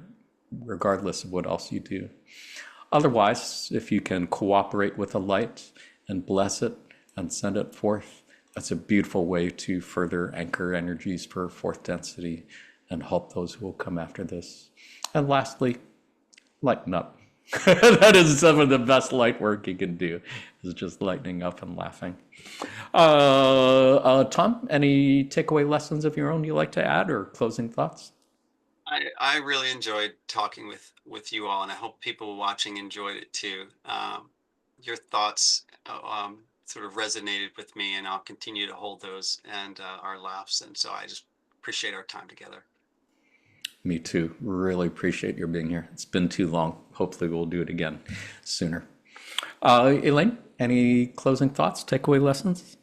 regardless of what else you do. Otherwise, if you can cooperate with the light and bless it and send it forth, that's a beautiful way to further anchor energies for fourth density and help those who will come after this. And lastly, lighten up. That is some of the best light work you can do, is just lightening up and laughing. Tom, any takeaway lessons of your own you like to add, or closing thoughts? I really enjoyed talking with you all, and I hope people watching enjoyed it too. Your thoughts sort of resonated with me, and I'll continue to hold those and our laughs. And so I just appreciate our time together. Me too. Really appreciate your being here. It's been too long. Hopefully we'll do it again sooner. Elaine, any closing thoughts, takeaway lessons?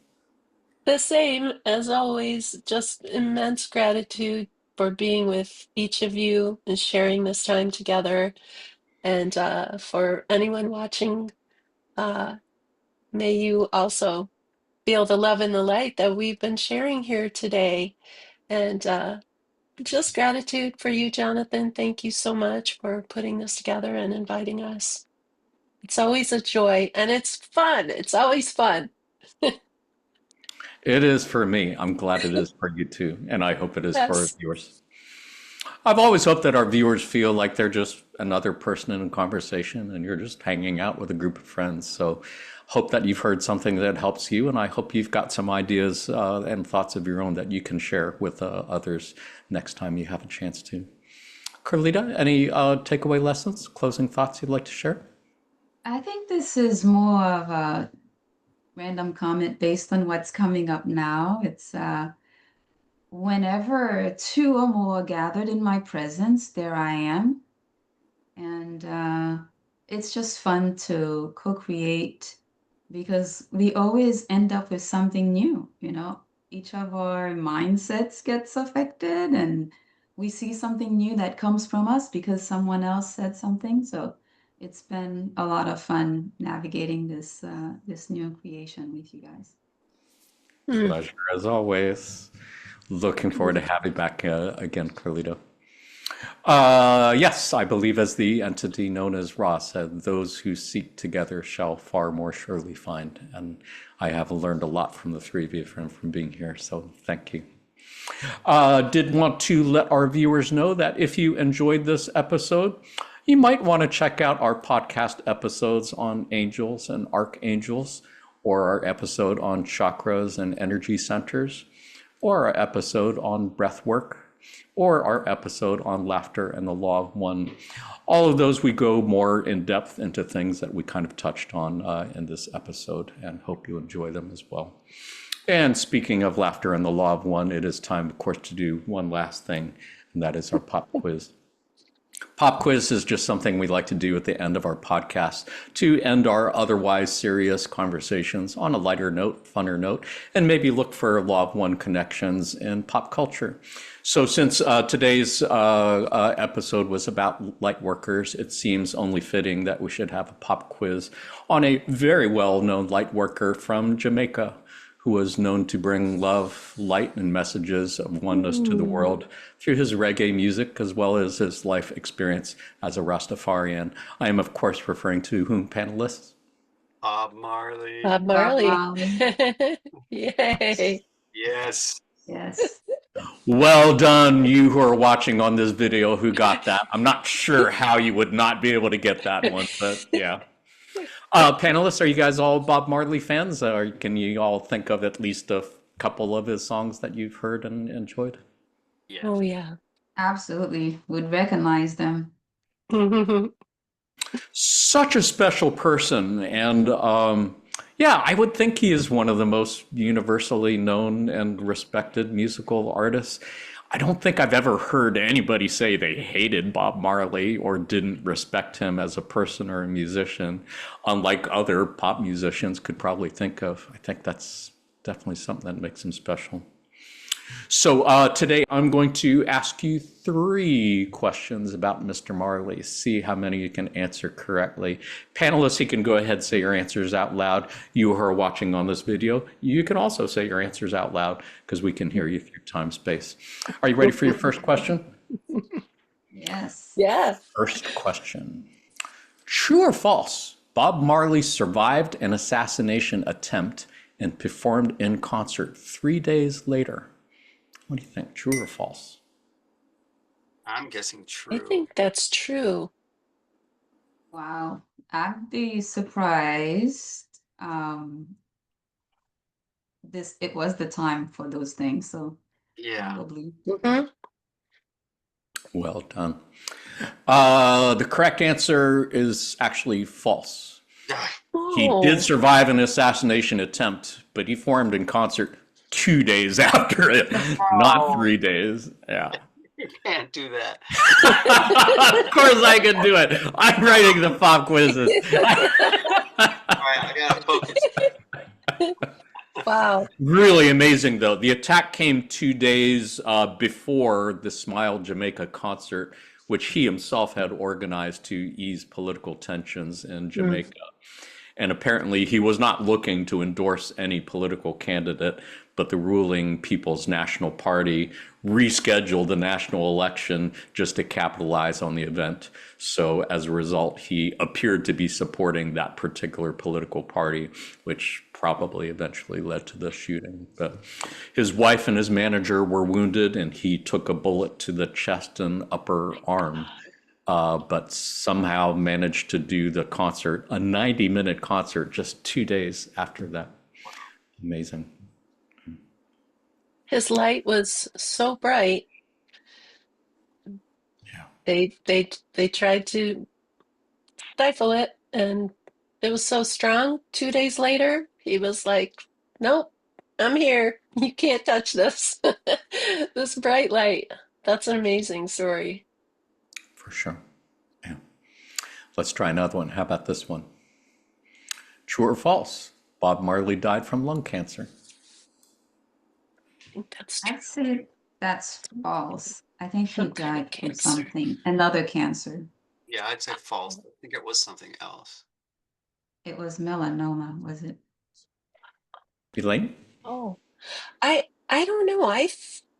The same as always, just immense gratitude for being with each of you and sharing this time together. And for anyone watching, may you also feel the love and the light that we've been sharing here today. And just gratitude for you, Jonathan. Thank you so much for putting this together and inviting us. It's always a joy, and it's fun. It's always fun. It is for me. I'm glad it is for you too. And I hope it is for our Yes. viewers. I've always hoped that our viewers feel like they're just another person in a conversation and you're just hanging out with a group of friends. So hope that you've heard something that helps you. And I hope you've got some ideas and thoughts of your own that you can share with others next time you have a chance to. Carlita, any takeaway lessons, closing thoughts you'd like to share? I think this is more of a random comment based on what's coming up now. It's whenever 2 or more gathered in my presence, there I am. And it's just fun to co-create because we always end up with something new, you know. Each of our mindsets gets affected and we see something new that comes from us because someone else said something. So it's been a lot of fun navigating this this new creation with you guys. Pleasure as always. Looking forward to having you back again, Carlito. Yes, I believe as the entity known as Ra said, those who seek together shall far more surely find. And I have learned a lot from the 3 of you from being here, so thank you. Did want to let our viewers know that if you enjoyed this episode, you might want to check out our podcast episodes on angels and archangels, or our episode on chakras and energy centers, or our episode on breath work, or our episode on laughter and the law of one. All of those, we go more in depth into things that we kind of touched on in this episode, and hope you enjoy them as well. And speaking of laughter and the law of one, it is time, of course, to do one last thing, and that is our pop quiz. Pop quiz is just something we like to do at the end of our podcast to end our otherwise serious conversations on a lighter note, funner note, and maybe look for law of one connections in pop culture. So since today's episode was about lightworkers, it seems only fitting that we should have a pop quiz on a very well-known lightworker from Jamaica, who was known to bring love, light, and messages of oneness to the world through his reggae music, as well as his life experience as a Rastafarian. I am, of course, referring to whom, panelists? Bob Marley. Bob Bob Marley. Marley. Yay. Yes. Yes. Well done, you who are watching on this video who got that. I'm not sure how you would not be able to get that one, but yeah. Panelists, are you guys all Bob Marley fans? Or can you all think of at least a couple of his songs that you've heard and enjoyed? Yes. Oh, yeah. Absolutely. Would recognize them. Such a special person. And, Yeah, I would think he is one of the most universally known and respected musical artists. I don't think I've ever heard anybody say they hated Bob Marley or didn't respect him as a person or a musician, unlike other pop musicians could probably think of. I think that's definitely something that makes him special. So today I'm going to ask you 3 questions about Mr. Marley. See how many you can answer correctly. Panelists, you can go ahead and say your answers out loud. You who are watching on this video, you can also say your answers out loud because we can hear you through time space. Are you ready for your first question? Yes. Yeah. First question. True or false? Bob Marley survived an assassination attempt and performed in concert 3 days later. What do you think? True or false? I'm guessing I true. think that's true. Wow. I'd be surprised. It was the time for those things, so Yeah. probably. Hmm. Well done. The correct answer is actually false. He did Oh, survive an assassination attempt, but he formed in concert 2 days after it, not Oh, 3 days. Yeah. you can't do that. Of course I can do it. I'm writing the pop quizzes. All right, I gotta focus. wow. Really amazing, though. The attack came 2 days before the Smile Jamaica concert, which he himself had organized to ease political tensions in Mm. Jamaica. And apparently, he was not looking to endorse any political candidate, but the ruling People's National Party rescheduled the national election just to capitalize on the event. So, as a result, he appeared to be supporting that particular political party, which probably eventually led to the shooting. But his wife and his manager were wounded, and he took a bullet to the chest and upper arm. But somehow managed to do the concert, a 90-minute concert, just 2 days after that. Amazing. His light was so bright. Yeah. They tried to stifle it, and it was so strong. 2 days later, he was like, "Nope, I'm here. You can't touch this. This bright light." That's an amazing story. For sure. Yeah. Let's try another one. How about this one? True or false? Bob Marley died from lung cancer. I think that's true. I'd say that's false. I think he Some kind of died from cancer. something, another cancer. Yeah, I'd say false. I think it was something else. It was melanoma, was it? Elaine? Oh, I don't know.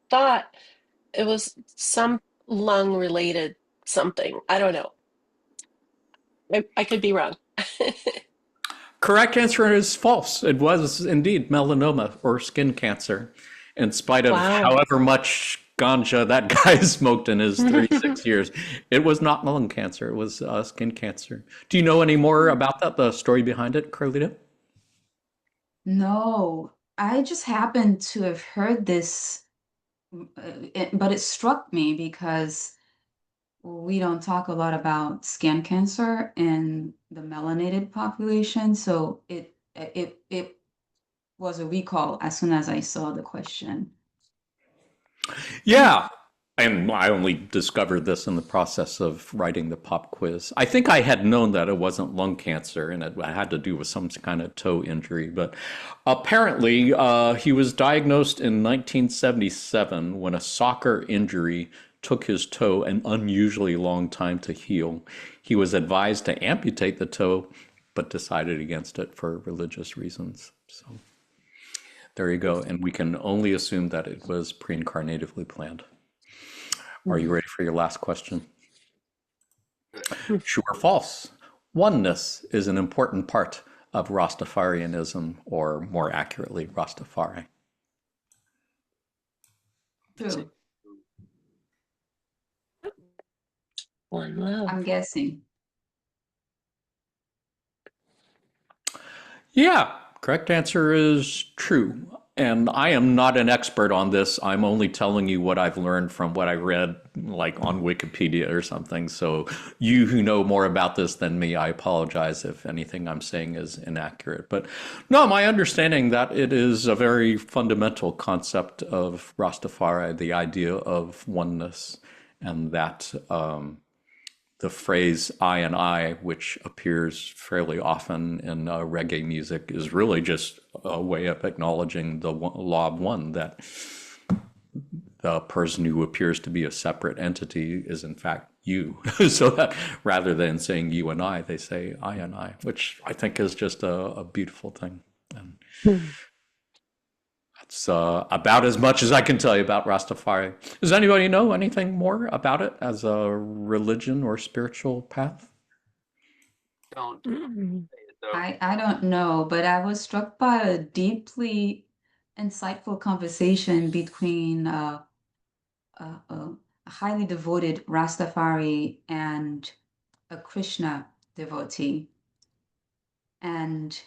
Thought it was some lung related something. I don't know. I could be wrong. Correct answer is false. It was indeed melanoma or skin cancer, in spite of Wow. however much ganja that guy smoked in his 36 years. It was not lung cancer. It was skin cancer. Do you know any more about that, the story behind it, Carlita? No, I just happened to have heard this, but it struck me because we don't talk a lot about skin cancer in the melanated population, so it was a recall as soon as I saw the question. Yeah. And I only discovered this in the process of writing the pop quiz. I think I had known that it wasn't lung cancer and it had to do with some kind of toe injury. But apparently, he was diagnosed in 1977 when a soccer injury took his toe an unusually long time to heal. He was advised to amputate the toe, but decided against it for religious reasons. So there you go. And we can only assume that it was pre-incarnatively planned. Are you ready for your last question? True or false? Oneness is an important part of Rastafarianism, or more accurately, Rastafari. True. One love. I'm guessing. Yeah, correct answer is true. And I am not an expert on this. I'm only telling you what I've learned from what I read, like on Wikipedia or something. So you who know more about this than me, I apologize if anything I'm saying is inaccurate. But no, my understanding that it is a very fundamental concept of Rastafari, the idea of oneness, and that the phrase I and I, which appears fairly often in reggae music, is really just a way of acknowledging the law of one, that the person who appears to be a separate entity is in fact you. So that rather than saying you and I, they say I and I, which I think is just a beautiful thing. And that's about as much as I can tell you about Rastafari. Does anybody know anything more about it as a religion or spiritual path? Don't Mm. say it though. I don't know, but I was struck by a deeply insightful conversation between a highly devoted Rastafari and a Krishna devotee, and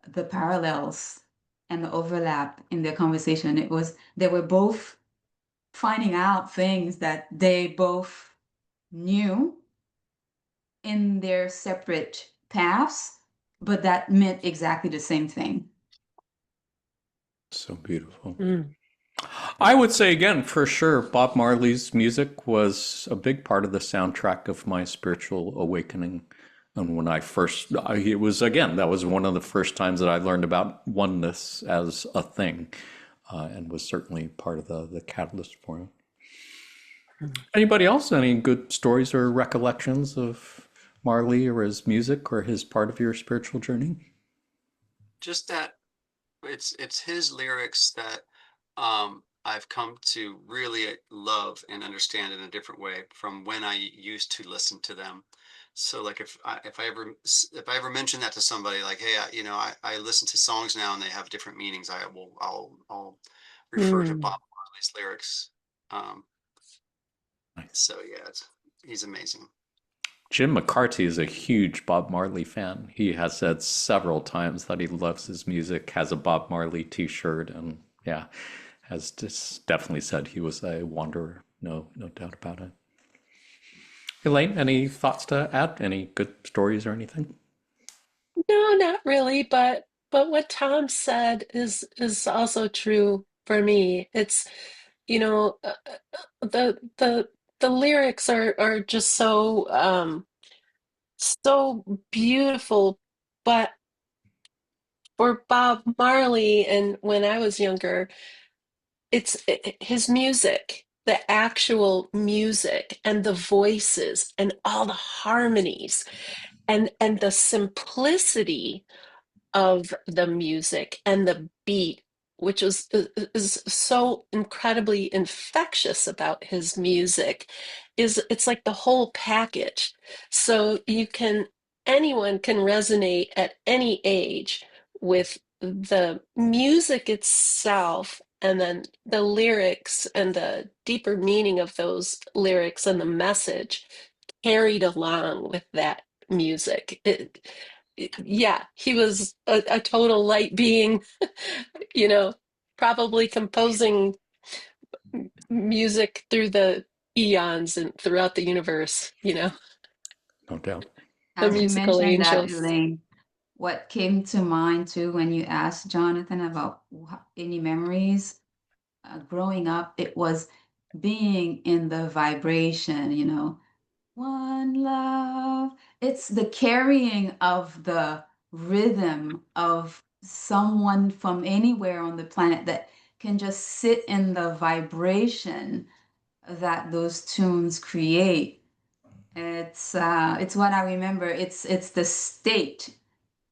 the parallels and the overlap in their conversation. They were both finding out things that they both knew in their separate paths, but that meant exactly the same thing. So beautiful. Mm. I would say again, for sure, Bob Marley's music was a big part of the soundtrack of my spiritual awakening. And when I first, it was again, that was one of the first times that I learned about oneness as a thing, and was certainly part of the catalyst for it. Anybody else? Any good stories or recollections of Marley or his music or his part of your spiritual journey? Just that it's his lyrics that I've come to really love and understand in a different way from when I used to listen to them. So like if I ever mention that to somebody, like, hey, I listen to songs now and they have different meanings, I'll refer to Mm. Bob Marley's lyrics. Um, Nice. so yeah, he's amazing. Jim McCarthy is a huge Bob Marley fan. He has said several times that he loves his music, has a Bob Marley t-shirt, and yeah, has just definitely said he was a wanderer. No doubt about it. Elaine, any thoughts to add? Any good stories or anything? No, not really, but what Tom said is also true for me. It's, you know, the lyrics are just so beautiful, but for Bob Marley and when I was younger, his music, the actual music and the voices and all the harmonies and the simplicity of the music and the beat, which is so incredibly infectious about his music, is it's like the whole package. So anyone can resonate at any age with the music itself and then the lyrics and the deeper meaning of those lyrics and the message carried along with that music. Yeah, he was a total light being, you know, probably composing music through the eons and throughout the universe, No doubt. the As you musical mentioned that, angels. Elaine, what came to mind too when you asked Jonathan about any memories growing up, it was being in the vibration, one love. It's the carrying of the rhythm of someone from anywhere on the planet that can just sit in the vibration that those tunes create. It's what I remember. It's the state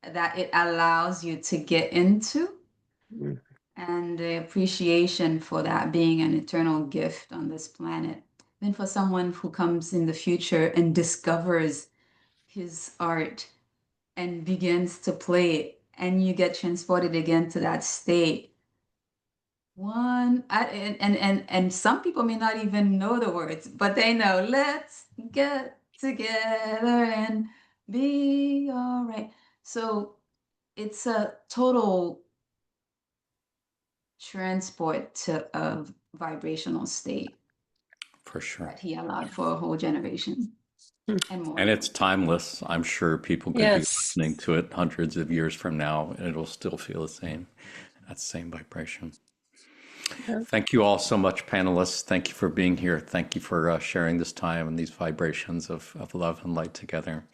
that it allows you to get into, Mm. and the appreciation for that being an eternal gift on this planet. Then for someone who comes in the future and discovers his art and begins to play it, and you get transported again to that state. And some people may not even know the words, but they know, let's get together and be all right. So it's a total transport to a vibrational state For sure. that he allowed for a whole generation and more. And it's timeless. I'm sure people could be Yes. listening to it hundreds of years from now, and it'll still feel the same. That same vibration. Yeah. Thank you all so much, panelists. Thank you for being here. Thank you for sharing this time and these vibrations of love and light together.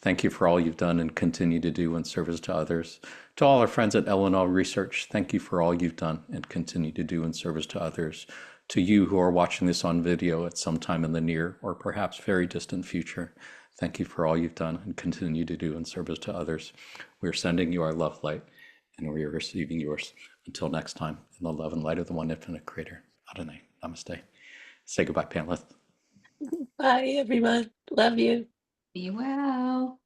Thank you for all you've done and continue to do in service to others. To all our friends at LNL Research, thank you for all you've done and continue to do in service to others. To you who are watching this on video at some time in the near or perhaps very distant future, thank you for all you've done and continue to do in service to others. We're sending you our love light, and we are receiving yours. Until next time, in the love and light of the one infinite creator. Adonai. Namaste. Say goodbye, panelists. Bye, everyone. Love you. Be well.